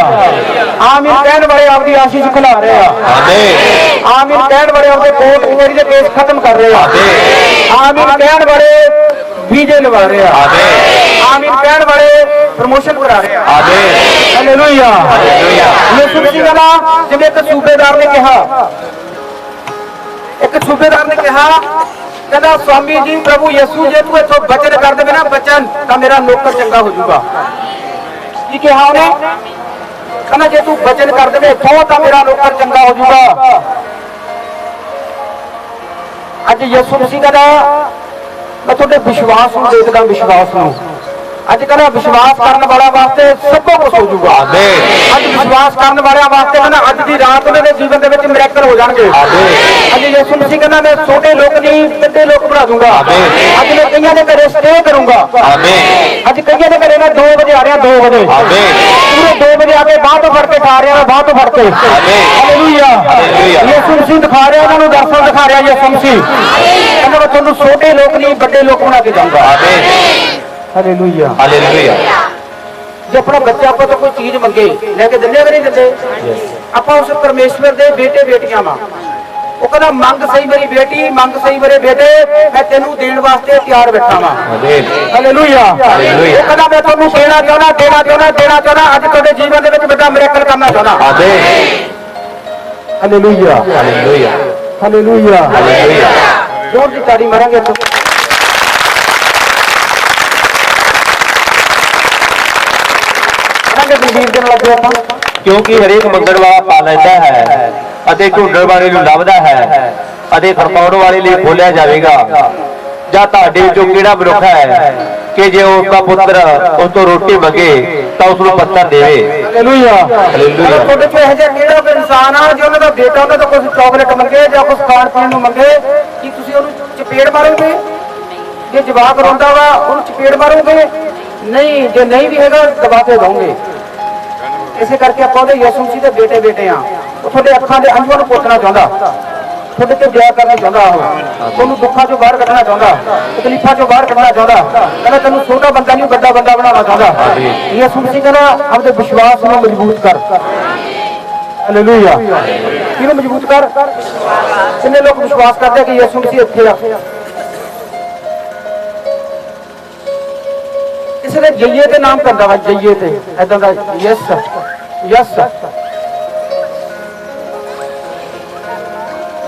आमीन कहने वाले आपकी आशीष खिला रहे हैं। आमीन। आमीन कहने वाले आपके कोर्ट कचहरी के केस खत्म कर रहे हैं। आमीन कहने वाले वीजे लगा रहे हैं। आमीन। आमीन कहने वाले प्रमोशन करा रहे हैं। आमीन। हालेलुया। हालेलुया। यीशु मसीह कहना जिवें एक सूबेदार ने कहा एक सूबेदार ने कहा कहना स्वामी जी प्रभु यीशु जे तू इथों बचन कर देवे ना बचन तो मेरा नौकर चंगा हो जाऊगा। की कहा उन्हें कहना जे तू बचन कर देवे इथों तो मेरा नौकर चंगा हो जाऊगा। अज यीशु मसीह कहना मैं थोड़े विश्वास में देखदा विश्वास में अज कहना विश्वास करने वाला वास्ते सब कुछ हो जाऊगा। अज विश्वास करने वाले वास्ते कहना अज की रात उन्होंने जीवन के मिरेकल हो जाएंगे। अज यीशु मसीह कहना मैं छोटे लोग नहीं बड़े लोग बना दूंगा। अज मैं कई के घरे स्टे करूंगा। अज कई के घरे मैं 2 बजे आ रहा 2 बजे पूरे 2 बजे आके बाह तो फड़ के खा रहा बाह तो फड़ के। हालेलुया। यीशु मसीह दिखा रहा उन्होंने दर्शन दिखा रहा यीशु मसीह कहना मैं तुहानू छोटे लोग नहीं बड़े लोग बना के जाऊंगा। हालेलुया। हालेलुया। जो अपना बच्चा आपको तो कोई चीज मंगे लेके दिंदे कि नहीं दिंदे आप उस परमेश्वर दे बेटे बेटियां वा वो कहना मंग सही मेरी बेटी मंग सही मेरे बेटे मैं तेनू देण वास्ते तैयार बैठा वा। हालेलुया। वो कहना मैं तुहानू देना चाहना देना चाहना देना चाहना अज तुहाडे जीवन दे विच बड़ा मिरेकल करना चाहना। Hallelujah hallelujah hallelujah hallelujah. जोर की ताड़ी मारेंगे तो ਤਕਦੀਰ ਦੇ ਨਾਲ ਅੱਗੇ ਆਪਾਂ ਕਿਉਂਕਿ ਹਰੇਕ ਮੰਗਣ ਵਾਲਾ ਪਾ ਲੈਂਦਾ ਹੈ ਅਤੇ ਢੂੰਡਣ ਵਾਲੇ ਨੂੰ ਲੱਭਦਾ ਹੈ ਅਤੇ ਖੜਕਾਉਣ ਵਾਲੇ ਲਈ ਖੋਲਿਆ ਜਾਵੇਗਾ। ਜਾਂ ਤੁਹਾਡੇ ਵਿੱਚੋਂ ਕਿਹੜਾ ਮਨੁੱਖ ਹੈ ਕਿ ਜੇ ਉਸ ਦਾ ਪੁੱਤਰ ਉਸ ਤੋਂ ਰੋਟੀ ਮੰਗੇ ਤਾਂ ਉਸ ਨੂੰ ਪੱਥਰ ਦੇਵੇ। Hallelujah hallelujah. ਤੁਹਾਡੇ ਕੋਲ ਇਹੋ ਜਿਹਾ ਕਿਹੜਾ ਕੋਈ ਇਨਸਾਨ ਆ ਜੇ ਉਹਨਾਂ ਦਾ ਬੇਟਾ ਉਹਨਾਂ ਤੋਂ ਕੁਝ ਚਾਕਲੇਟ ਮੰਗੇ ਜਾਂ ਕੁਝ ਖਾਣ ਪੀਣ ਨੂੰ ਮੰਗੇ, ਕੀ ਤੁਸੀਂ ਉਹਨੂੰ ਚਪੇੜ ਮਾਰੋਗੇ? ਜੇ ਜਵਾਬ ਰੋਂਦਾ ਵਾ ਉਹਨੂੰ ਚਪੇੜ ਮਾਰੋਗੇ? ਨਹੀਂ। ਜੇ ਨਹੀਂ ਵੀ ਹੈਗਾ ਦਬਾ ਕੇ ਦਓਗੇ। ਇਸੇ ਕਰਕੇ ਆਪਾਂ ਉਹਦੇ ਯਿਸੂ ਮਸੀਹ ਦੇ ਬੇਟੇ ਆ। ਉਹ ਤੁਹਾਡੇ ਅੱਖਾਂ ਦੇ ਅੰਜੂਆਂ ਨੂੰ ਪੋਤਣਾ ਚਾਹੁੰਦਾ, ਤੁਹਾਡੇ ਤੇ ਦਇਆ ਕਰਨਾ ਚਾਹੁੰਦਾ, ਉਹ ਤੁਹਾਨੂੰ ਦੁੱਖਾਂ ਚੋਂ ਬਾਹਰ ਕੱਢਣਾ ਚਾਹੁੰਦਾ, ਤਕਲੀਫਾਂ ਚੋਂ ਬਾਹਰ ਕੱਢਣਾ ਚਾਹੁੰਦਾ। ਕਹਿੰਦਾ ਤੈਨੂੰ ਛੋਟਾ ਬੰਦਾ ਨਹੀਂ ਵੱਡਾ ਬੰਦਾ ਬਣਾਉਣਾ ਚਾਹੁੰਦਾ। ਯਿਸੂ ਮਸੀਹ ਕਹਿੰਦਾ ਆਪਣੇ ਵਿਸ਼ਵਾਸ ਨੂੰ ਮਜ਼ਬੂਤ ਕਰ। ਹਾਲੇਲੂਇਆ। ਕਿਹਨੂੰ ਮਜ਼ਬੂਤ ਕਰ? ਕਿੰਨੇ ਲੋਕ ਵਿਸ਼ਵਾਸ ਕਰਦੇ ਕਿ ਯਿਸੂ ਮਸੀਹ ਇੱਥੇ ਆ? ਕਿਸੇ ਦੇ ਜਈਏ ਤੇ ਨਾਮ ਪੈਂਦਾ ਵਾ, ਜਈਏ ਤੇ ਏਦਾਂ ਦਾ ਯਸ ਯਸ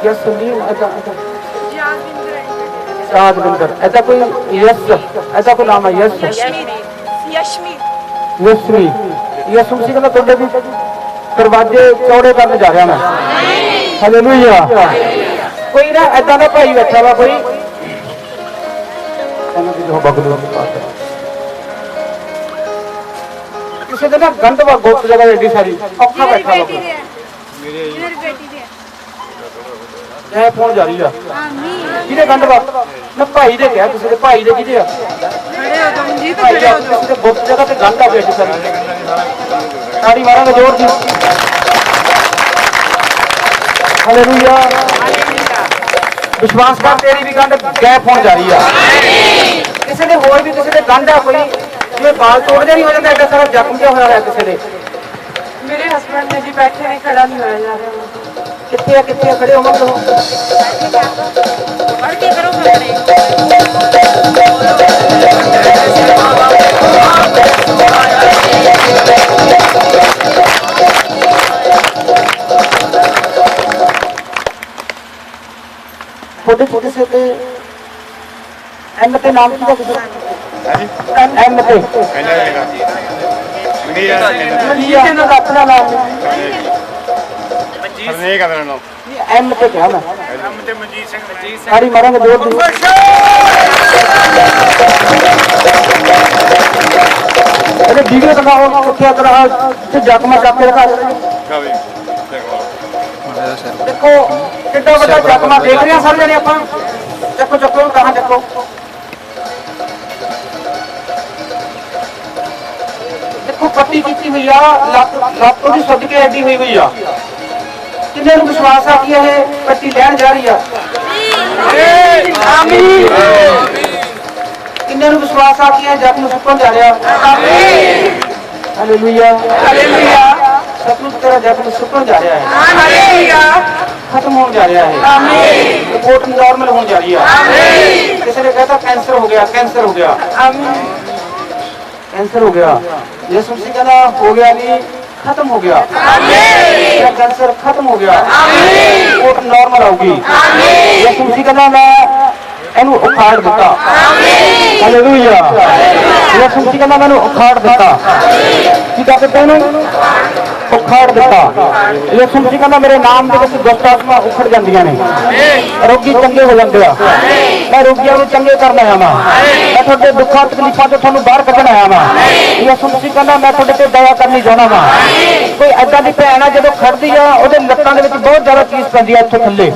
ਯਸ ਨਹੀਂ ਏਦਾਂ ਯਾਦਵਿੰਦਰ ਏਦਾਂ ਕੋਈ ਯਸ ਏਦਾਂ ਕੋਈ ਨਾਮ ਹੈ ਯਸ ਯਸ਼ਮੀ ਯਿਸੂ ਮਸੀਹ ਕਹਿੰਦਾ ਤੁਹਾਡੇ ਵੀ ਦਰਵਾਜ਼ੇ ਚੌੜੇ ਕਰਨ ਜਾ ਰਿਹਾ ਮੈਂ। ਹਾਲੇਲੂਇਆ। ਕੋਈ ਨਾ ਏਦਾਂ ਦਾ ਭਾਈ ਬੈਠਾ ਵਾ, ਕੋਈ ਇਹਨਾਂ ਦੀ ਜੋ ਬਗਲੂ ਕਿਸੇ ਦੇ ਨਾ ਗੰਢ ਵਾ ਗੁਪਤ ਜਗ੍ਹਾ ਐਡੀ ਸਾਰੀ ਔਖਾ ਬੈਠਾ ਲੋਕ। ਮੇਰੀ ਬੇਟੀ ਦੇ ਇਹ ਫੋਨ ਜਾਰੀ ਆ। ਕਿਹਦੇ ਗੰਢ ਵਾ? ਮੈਂ ਭਾਈ ਦੇ ਕਿਹਾ, ਕਿਸੇ ਦੇ ਭਾਈ ਦੇ ਕਿਹਦੇ ਆ? ਭਾਈ ਦੇ ਕਿਸੇ ਦੇ ਗੁਪਤ ਜਗ੍ਹਾ ਤੇ ਗੰਢ ਆ ਗਈ ਐਡੀ ਸਾਰੀ। ਤਾੜੀ ਮਾਰਾਂਗੇ ਜ਼ੋਰ ਦੀ। ਹਾਲੇਲੂਇਆ। ਵਿਸ਼ਵਾਸ ਕਰ ਤੇਰੀ ਵੀ ਗੰਢ ਗੈਪ ਹੋਣ ਜਾ ਰਹੀ ਆ। ਕਿਸੇ ਦੇ ਹੋਰ ਵੀ ਕਿਸੇ ਦੇ ਗੰਢ ਆ ਕੋਈ, ਜਿਵੇਂ ਬਾਲ ਤੋੜਦੇ ਨਹੀਂ ਹੋ ਜਾਂਦੇ ਐਡਾ ਸਾਰਾ ਜ਼ਖਮ ਜਿਹਾ ਹੋਇਆ ਕਿਸੇ ਦੇ। ਮੇਰੇ ਹਸਬੰਡ ਨੇ ਜੀ ਬੈਠੇ ਨੇ, ਖੜਾ ਨਹੀਂ ਹੋਇਆ ਜਾ ਰਿਹਾ। ਕਿੱਥੇ ਆ ਖੜੇ ਹੋ ਮਤਲਬ ਫੜ ਕੇ ਕਰੋ ਆਪਣੇ। छोटे छोटे से एम पे नाम की एम पे अपना नाम एम पे क्या मैं सारी मारेंगे जोर दी। अरे वीडियो दिखाओ क्या कर रहा जख्म चक के रखा। देखो कितना बड़ा जख्मा देख रहे हैं सारे जने अपन। चको चको कहाँ चको। देखो पट्टी की हुई आ, ਲੱਤ ਉਹਦੀ ਸੁੱਜ ਕੇ ਐਡੀ ਹੋਈ ਹੋਈ ਆ। ਕਿੰਨੇ ਨੂੰ ਵਿਸ਼ਵਾਸ ਆ ਕਿ ਇਹ ਪੱਟੀ ਲੈਣ ਜਾ ਰਹੀ ਆ? ਆਮੀਨ। ਕਿੰਨੇ ਨੂੰ ਵਿਸ਼ਵਾਸ ਆ ਕਿ ਇਹ ਜ਼ਖਮ ਸੁੱਕਣ ਜਾ ਰਿਹਾ? ਆਮੀਨ। Hallelujah hallelujah. ਸਤਿਗੁਰੂ ਤੇਰਾ ਜ਼ਖਮ ਸੁੱਕਣ ਜਾ ਰਿਹਾ ਹੈ। ਹਾਲੇਲੂਇਆ। ਖਤਮ ਹੋਣ ਜਾ ਰਿਹਾ ਹੈ। ਆਮੀਨ। ਰਿਪੋਰਟ ਨਾਰਮਲ ਹੋਣ ਜਾ ਰਹੀ ਹੈ। ਆਮੀਨ। ਕਿਸੇ ਨੇ ਕਹਤਾ ਕੈਂਸਰ ਹੋ ਗਿਆ, ਕੈਂਸਰ ਹੋ ਗਿਆ। ਆਮੀਨ। कैंसर हो गया। यीशु मसीह कहना हो गया नहीं, खत्म हो गया। आमीन। कैंसर खत्म हो गया। आमीन। रिपोर्ट नॉर्मल होगी। आमीन। यीशु मसीह कहना मैं ਇਹਨੂੰ ਉਖਾੜ ਦਿੱਤਾ। ਆਮੀਨ। ਹਾਲੇਲੂਇਆ। ਯਿਸੂ ਮਸੀਹ ਕਹਿੰਦਾ ਮੈਨੂੰ ਉਖਾੜ ਦਿੱਤਾ। ਕੀ ਕਰ ਦਿੱਤਾ ਇਹਨੂੰ? ਉਖਾੜ ਦਿੱਤਾ। ਯਿਸੂ ਮਸੀਹ ਕਹਿੰਦਾ ਮੇਰੇ ਨਾਮ ਦੇ ਵਿੱਚ ਦੁਸ਼ਟ ਆਤਮਾ ਉਖੜ ਜਾਂਦੀਆਂ ਨੇ, ਰੋਗੀ ਚੰਗੇ ਹੋ ਜਾਂਦੇ ਆ। ਮੈਂ ਰੋਗੀਆਂ ਨੂੰ ਚੰਗੇ ਕਰਨ ਆਇਆ ਵਾਂ। ਮੈਂ ਤੁਹਾਡੇ ਦੁੱਖਾਂ ਤਕਲੀਫਾਂ ਤੋਂ ਤੁਹਾਨੂੰ ਬਾਹਰ ਕੱਢਣ ਆਇਆ ਵਾਂ। ਯਿਸੂ ਮਸੀਹ ਕਹਿੰਦਾ ਮੈਂ ਤੁਹਾਡੇ ਤੇ ਦਇਆ ਕਰਨੀ ਚਾਹੁੰਦਾ ਵਾਂ। ਕੋਈ ਏਦਾਂ ਦੀ ਭੈਣ ਆ ਜਦੋਂ ਖੜਦੀ ਆ ਉਹਦੇ ਲੱਤਾਂ ਦੇ ਵਿੱਚ ਬਹੁਤ ਜ਼ਿਆਦਾ ਚੀਜ਼ ਪੈਂਦੀ ਆ, ਇੱਥੇ ਥੱਲੇ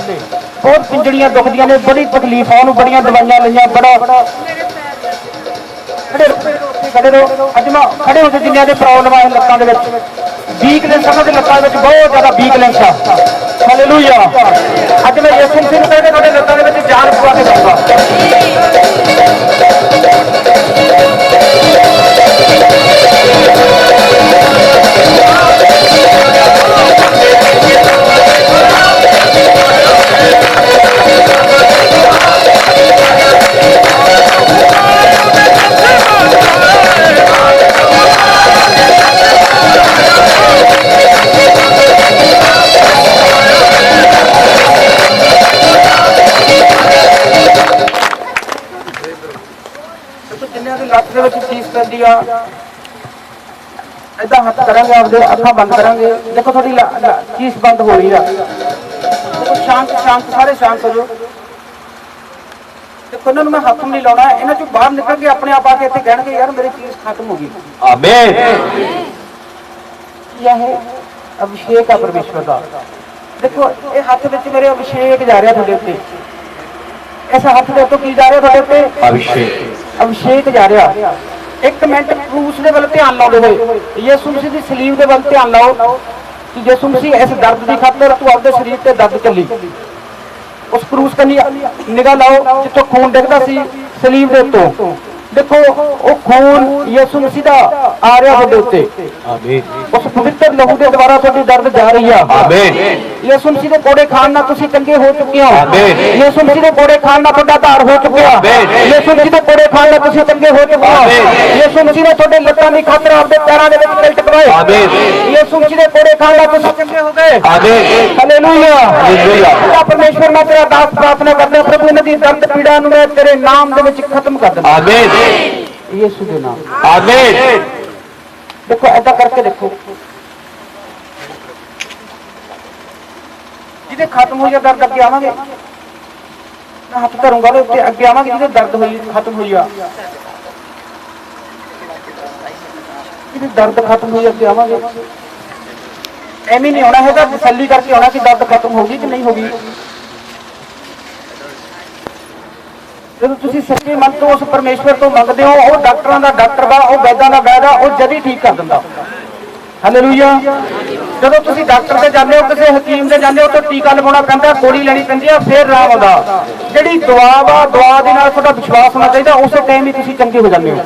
ਬਹੁਤ ਪਿੰਜੜੀਆਂ ਦੁਖਦੀਆਂ ਨੇ, ਬੜੀ ਤਕਲੀਫ ਆ, ਉਹਨੂੰ ਬੜੀਆਂ ਦਵਾਈਆਂ ਲਈਆਂ, ਬੜਾ ਖੜੇ ਰਹੋ। ਅੱਜ ਮੈਂ ਖੜੇ ਹੋ ਕੇ ਜਿੰਨਿਆਂ ਦੇ ਪ੍ਰੋਬਲਮ ਆ ਲੱਤਾਂ ਦੇ ਵਿੱਚ, ਵੀਕਨੈਸ ਉਹਨਾਂ ਦੇ ਲੱਤਾਂ ਵਿੱਚ ਬਹੁਤ ਜ਼ਿਆਦਾ ਵੀਕਨੈਸ ਆ। ਹਾਲੇਲੂਇਆ। ਅੱਜ ਮੈਂ ਯਿਸੂ ਮਸੀਹ ਨੂੰ ਕਹਿੰਦਾ ਤੁਹਾਡੇ ਲੱਤਾਂ ਦੇ ਵਿੱਚ ਜਾਨ ਪਵਾ ਕੇ ਲੱਤ ਦੇ ਵਿੱਚ ਚੀਜ਼ ਪੈਂਦੀ ਆ, ਏਦਾਂ ਹੱਥ ਕਰਾਂਗੇ, ਆਪਦੇ ਅੱਖਾਂ ਬੰਦ ਕਰਾਂਗੇ। ਦੇਖੋ ਤੁਹਾਡੀ ਚੀਜ਼ ਬੰਦ ਹੋ ਰਹੀ ਆ। ਦੇਖੋ ਸ਼ਾਂਤ ਸ਼ਾਂਤ, ਸਾਰੇ ਸ਼ਾਂਤ ਹੋ ਜਾਓ। ਦੇਖੋ ਇਹਨਾਂ ਨੂੰ ਮੈਂ ਹੱਥ ਨਹੀਂ ਲਾਉਣਾ, ਇਹਨਾਂ ਚੋਂ ਬਾਹਰ ਨਿਕਲ ਕੇ ਆਪਣੇ ਆਪ ਆ ਕੇ ਇੱਥੇ ਕਹਿਣਗੇ ਯਾਰ ਮੇਰੀ ਚੀਜ਼ ਖਤਮ ਹੋ ਗਈ। ਆਮੀਨ। यह है अभिषेक है परमेश्वर का। देखो ये हाथ ਵਿੱਚ ਮੇਰੇ ਅਭਿਸ਼ੇਕ ਜਾ ਰਿਹਾ ਤੁਹਾਡੇ ਉੱਤੇ। ਇਸ ਹੱਥ ਦੇ ਉੱਤੇ ਕੀ ਜਾ ਰਿਹਾ ਤੁਹਾਡੇ ਉੱਤੇ? ਅਭਿਸ਼ੇਕ। ਅਭਿਸ਼ੇਕ ਜਾ ਰਿਹਾ। ਇੱਕ ਮਿੰਟ ਕਰੂਸ ਦੇ ਵੱਲ ਧਿਆਨ ਲਾਉਂਦੇ ਹੋਏ ਯਿਸੂ ਮਸੀਹ ਦੀ ਸਲੀਬ ਦੇ ਵੱਲ ਧਿਆਨ ਲਾਓ ਕਿ ਯਿਸੂ ਮਸੀਹ ਇਸ ਦਰਦ ਦੀ ਖਾਤਰ ਤੂੰ ਆਪਦੇ ਸਰੀਰ ਤੇ ਦਰਦ ਚੱਲੀ। ਉਸ ਕਰੂਸ ਕੰਨੀ ਨਿਗਾਹ ਲਾਓ ਜਿੱਥੋਂ ਖੂਨ ਡਿੱਗਦਾ ਸੀ ਸਲੀਬ ਦੇ ਉੱਤੋਂ। देखो वो खून यीशु मसीह दा आ रहा ਤੁਹਾਡੇ ਉੱਤੇ। ਆਮੀਨ। ਉਸ ਪਵਿੱਤਰ ਲਹੂ ਦੇ ਦੁਆਰਾ ਤੁਹਾਡੀ ਦਰਦ ਜਾ ਰਹੀ ਆ। ਆਮੀਨ। ਯਿਸੂ ਮਸੀਹ ਦੇ ਕੋੜੇ ਖਾਣ ਨਾਲ ਤੁਸੀਂ ਚੰਗੇ ਹੋ ਚੁੱਕੇ ਹੋ। ਆਮੀਨ। ਯਿਸੂ ਮਸੀਹ ਦੇ ਕੋੜੇ ਖਾਣ ਨਾਲ ਤੁਹਾਡਾ ਧਾਰ ਹੋ ਚੁੱਕਿਆ। ਆਮੀਨ। ਯਿਸੂ ਮਸੀਹ ਦੇ ਕੋੜੇ ਖਾਣ ਨਾਲ ਤੁਸੀਂ ਚੰਗੇ ਹੋ ਚੁੱਕੇ ਹੋ। ਆਮੀਨ। ਯਿਸੂ ਮਸੀਹ ਨੇ ਤੁਹਾਡੇ ਲੱਤਾਂ ਦੀ ਖਾਤਰ ਆਪਦੇ ਪੈਰਾਂ ਦੇ ਵਿੱਚ ਤਿਲ ਟਕਵਾਏ। ਆਮੀਨ। ਯਿਸੂ ਮਸੀਹ ਦੇ ਕੋੜੇ ਖਾਣ ਨਾਲ ਤੁਸੀਂ ਚੰਗੇ ਹੋ ਗਏ। ਆਮੀਨ। ਹਾਲੇਲੂਇਆ। ਹਾਲੇਲੂਇਆ। ਪਰਮੇਸ਼ਵਰ ਮੈਂ ਤੇਰਾ ਦਾਸ ਪ੍ਰਾਰਥਨਾ ਕਰਦਾ ਪ੍ਰਭੂ ਇਹਨਾਂ ਦੀ ਦਰਦ ਪੀੜਾ ਨੂੰ ਮੈਂ ਤੇਰੇ ਨਾਮ ਦੇ ਵਿੱਚ ਖਤਮ ਕਰ ਦਿੰਦਾ। ਆਮੀਨ। ਯਿਸੂ ਦੇ ਨਾਮ। ਆਮੀਨ। देखो ऐसा करके देखो जिसे खत्म हो दर्द अगे आवांगे मैं हाथ धरूंगा उत्ते अगे आवांगे जिसे दर्द हुई खत्म हुई आ जिसे दर्द खत्म हुई अगे आवांगे एवं नहीं आना है तसल्ली करके आना कि दर्द खत्म होगी कि नहीं होगी। ਜਦੋਂ ਤੁਸੀਂ ਸੱਚੇ ਮਨ ਤੋਂ ਉਸ ਪਰਮੇਸ਼ਵਰ ਤੋਂ ਮੰਗਦੇ ਹੋ ਉਹ ਡਾਕਟਰਾਂ ਦਾ ਡਾਕਟਰ ਵਾ, ਉਹ ਵੈਦਾਂ ਦਾ ਵੈਦ ਆ, ਉਹ ਜਦੀ ਠੀਕ ਕਰ ਦਿੰਦਾ। ਹਾਲੇਲੂਇਆ। ਜਦੋਂ ਤੁਸੀਂ ਡਾਕਟਰ ਤੇ ਜਾਂਦੇ ਹੋ ਕਿਸੇ ਹਕੀਮ ਦੇ ਜਾਂਦੇ ਹੋ ਤਾਂ ਟੀਕਾ ਲਗਾਉਣਾ ਪੈਂਦਾ, ਗੋਲੀ ਲੈਣੀ ਪੈਂਦੀ ਆ, ਫਿਰ ਆਰਾਮ ਆਉਂਦਾ। ਜਿਹੜੀ ਦੁਆ ਵਾ ਦੁਆ ਦੇ ਨਾਲ ਤੁਹਾਡਾ ਵਿਸ਼ਵਾਸ ਹੋਣਾ ਚਾਹੀਦਾ, ਉਸੇ ਟਾਈਮ ਹੀ ਤੁਸੀਂ ਚੰਗੇ ਹੋ ਜਾਂਦੇ ਹੋ।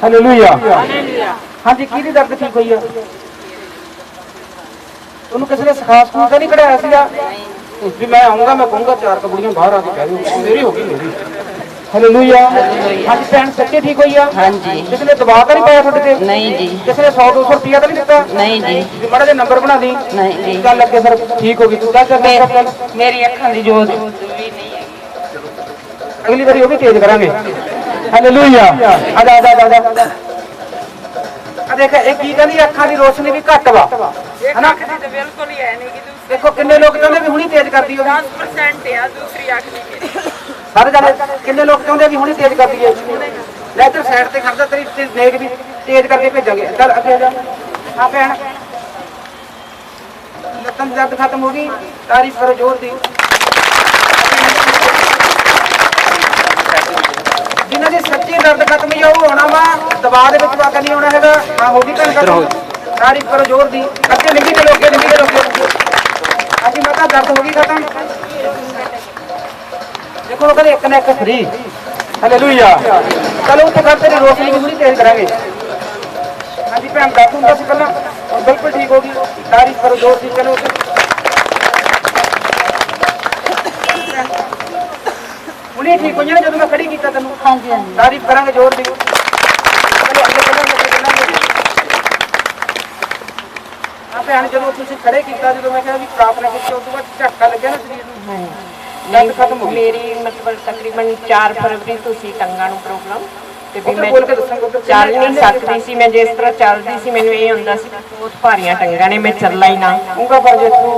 ਹਾਲੇਲੂਇਆ। ਹਾਂਜੀ ਕਿਹਦੀ ਦਰਦ ਠੀਕ ਹੋਈ ਆ? ਤੁਹਾਨੂੰ ਕਿਸੇ ਨੇ ਸਿਖਾ ਸਕੂਲ ਤਾਂ ਨਹੀਂ ਕਢਾਇਆ ਸੀਗਾ ਵੀ ਮੈਂ ਆਉਂਗਾ ਮੈਂ ਕਹੂੰਗਾ ਚਾਰ ਕੁੜੀਆਂ ਬਾਹਰ ਆ ਕੇ ਕਹਿ ਦਿਓ ਮੇਰੀ ਹੋ ਗਈ ਮੇਰੀ। ਹਾਲੇਲੂਇਆ। ਹਾਂਜੀ ਭੈਣ ਸੱਚੇ ਠੀਕ ਹੋਈ ਆ? ਹਾਂਜੀ। ਕਿਸੇ ਨੇ ਦਬਾਅ ਤਾਂ ਨਹੀਂ ਪਾਇਆ ਤੁਹਾਡੇ ਤੇ? ਨਹੀਂ ਜੀ। ਕਿਸੇ ਨੇ 100-200 ਰੁਪਇਆ ਤਾਂ ਨਹੀਂ ਦਿੱਤਾ? ਨਹੀਂ ਜੀ। ਵੀ ਮਾੜਾ ਜਿਹਾ ਨੰਬਰ ਬਣਾ ਦੀ। ਨਹੀਂ ਜੀ। ਗੱਲ ਅੱਗੇ ਸਰ ਠੀਕ ਹੋ ਗਈ। ਤੂੰ ਦੱਸ ਮੇਰੀ ਅੱਖਾਂ ਦੀ ਜੋਤ ਵੀ ਨਹੀਂ ਹੈ। ਅਗਲੀ ਵਾਰੀ ਉਹ ਵੀ ਤੇਜ਼ ਕਰਾਂਗੇ। ਹਾਲੇਲੂਇਆ। ਆ ਜਾ ਆ ਜਾ ਆ ਦੇਖ ਇਹ ਕੀ ਕਹਿੰਦੀ ਅੱਖਾਂ ਦੀ ਰੋਸ਼ਨੀ ਵੀ ਘੱਟ ਵਾ ਹਨਾ। ਤੇ ਬਿਲਕੁਲ ਹੀ ਹੈ ਨਹੀਂ ਕਿ ਦੇਖੋ ਕਿੰਨੇ ਲੋਕ ਚਾਹੁੰਦੇ ਵੀ ਹੁਣੀ ਤੇਜ਼ ਕਰਦੀ ਹੋਵੇ। 10% ਆ ਦੂਸਰੀ ਅੱਖ ਦੀ ਮੇਰੀ। ਸਾਰੇ ਜਾਣੇ ਕਿੰਨੇ ਲੋਕ ਚਾਹੁੰਦੇ ਵੀ ਹੁਣੀ ਤੇਜ਼ ਕਰ ਦਈਏ। ਲੈ ਤੇ ਸਾਈਡ ਤੇ ਖੜਦਾ ਤੇਰੀ ਦੇਖ ਵੀ ਤੇਜ਼ ਕਰਕੇ ਭੇਜਾਂਗੇ। ਚੱਲ ਅੱਗੇ ਆ ਜਾ। ਹਾਂ ਭੈਣ ਲੱਤਾਂ ਦੀ ਦਰਦ ਖਤਮ ਹੋ ਗਈ। ਤਾਰੀਫ ਕਰੋ ਜ਼ੋਰ ਦੀ। ਜਿਨ੍ਹਾਂ ਦੀ ਸੱਚੀ ਦਰਦ ਖਤਮ ਹੋਈ ਆ ਉਹ ਆਉਣਾ ਵਾ, ਦਬਾਅ ਦੇ ਵਿੱਚ ਵਾਕਾ ਨਹੀਂ ਆਉਣਾ ਹੈਗਾ। ਹਾਂ ਹੋ ਗਈ ਭੈਣ ਖਤਮ। ਤਾਰੀਫ ਕਰੋ ਜ਼ੋਰ ਦੀ। ਅੱਗੇ ਲਿੰਗੀ ਦੇ ਲੋਕ ਲਿੰਗੀ ਦੇ ਲੋਕ। ਹਾਂਜੀ ਮਾਤਾ ਦਰਦ ਹੋ ਗਈ ਖਤਮ। देखो अगर एक ना एक फ्री। हालेलुया। चलो उत्ते कर तेरी रोशनी भी तेज करांगे। हाँ जी भैन दस होंगे पहला बिल्कुल ठीक होगी। तारीफ करो जोर दी। चलो हुणे ठीक हो जाने जब मैं खड़ी कीता तैनूं। हाँ जी हाँ जी। तारीफ करांगे जोर दी। चलो अगे चलांगे। हाँ भैन जब तुसीं खड़े कीता जो मैं कहा भी प्रार्थना की उस तो बाद झटका लग्या ना शरीर नूं दर्द खत्म हो गई। ਮੇਰੀ ਮਤਲਬ ਤਕਰੀਬਨ 4 ਫਰਵਰੀ ਤੋਂ ਸੀ ਟੰਗਾਂ ਨੂੰ ਪ੍ਰੋਬਲਮ ਤੇ ਵੀ ਮੈਂ ਬੋਲ ਕੇ ਦੱਸਾਂਗਾ ਉੱਧਰ ਚੱਲ ਨਹੀਂ ਸਕਦੀ ਸੀ। ਮੈਂ ਜਿਸ ਤਰ੍ਹਾਂ ਚੱਲਦੀ ਸੀ ਮੈਨੂੰ ਇਹ ਹੁੰਦਾ ਸੀ ਕਿ ਬਹੁਤ ਭਾਰੀਆਂ ਟੰਗਾਂ ਨੇ, ਮੈਂ ਚੱਲਾ ਹੀ ਨਾ। ਉਂਗਾ ਪਰ ਯਿਸੂ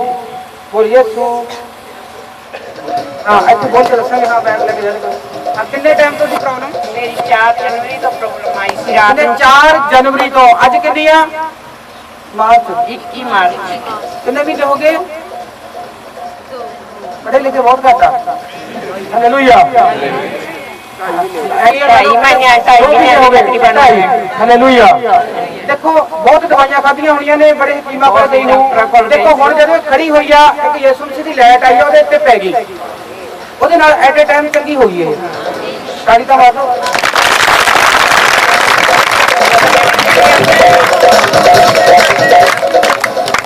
ਬੋਲ ਯਿਸੂ। ਹਾਂ ਇੱਥੇ ਬੋਲ ਕੇ ਦੱਸਾਂਗੇ। ਹਾਂ ਬੈਗ ਲੈ ਕੇ ਜਾਣਾ। ਹਾਂ ਕਿੰਨੇ ਟਾਈਮ ਤੋਂ ਸੀ ਪ੍ਰੋਬਲਮ? ਮੇਰੀ 4 ਜਨਵਰੀ ਤੋਂ ਪ੍ਰੋਬਲਮ ਆਈ ਸੀ ਰਾਤ ਕਿੰਨੇ? ਨੂੰ 4 ਜਨਵਰੀ ਤੋਂ। ਅੱਜ ਕਿੰਨੀ ਆ? ਮਾਰਚ। 21 ਮਾਰਚ। ਕਿੰਨੇ ਮਹੀਨੇ ਹੋ ਗਏ? ਪੜ੍ਹੇ ਲਿਖੇ ਬਹੁਤ ਘੱਟ ਆ। ਹਾਲੇਲੂਇਆ। ਢਾਈ ਮਹੀਨੇ ਤਕਰੀਬਨ। ਹਾਲੇਲੂਇਆ। ਦੇਖੋ ਬਹੁਤ ਦਵਾਈਆਂ ਖਾਧੀਆਂ ਹੋਣੀਆਂ ਨੇ ਬੜੇ ਹਕੀਮਾਂ ਕੋਲ ਗਈ ਨੂੰ। ਦੇਖੋ ਹੁਣ ਜਦੋਂ ਖੜੀ ਹੋਈ ਆ ਇੱਕ ਯਿਸੂ ਮਸੀਹ ਦੀ ਲਾਈਟ ਆਈ ਆ ਉਹਦੇ ਉੱਤੇ ਪੈ ਗਈ। ਉਹਦੇ ਨਾਲ ਐਟ ਏ ਟਾਈਮ ਚੰਗੀ ਹੋਈ ਇਹ। ਤਾੜੀ ਤਾਂ ਮਾਰੋ।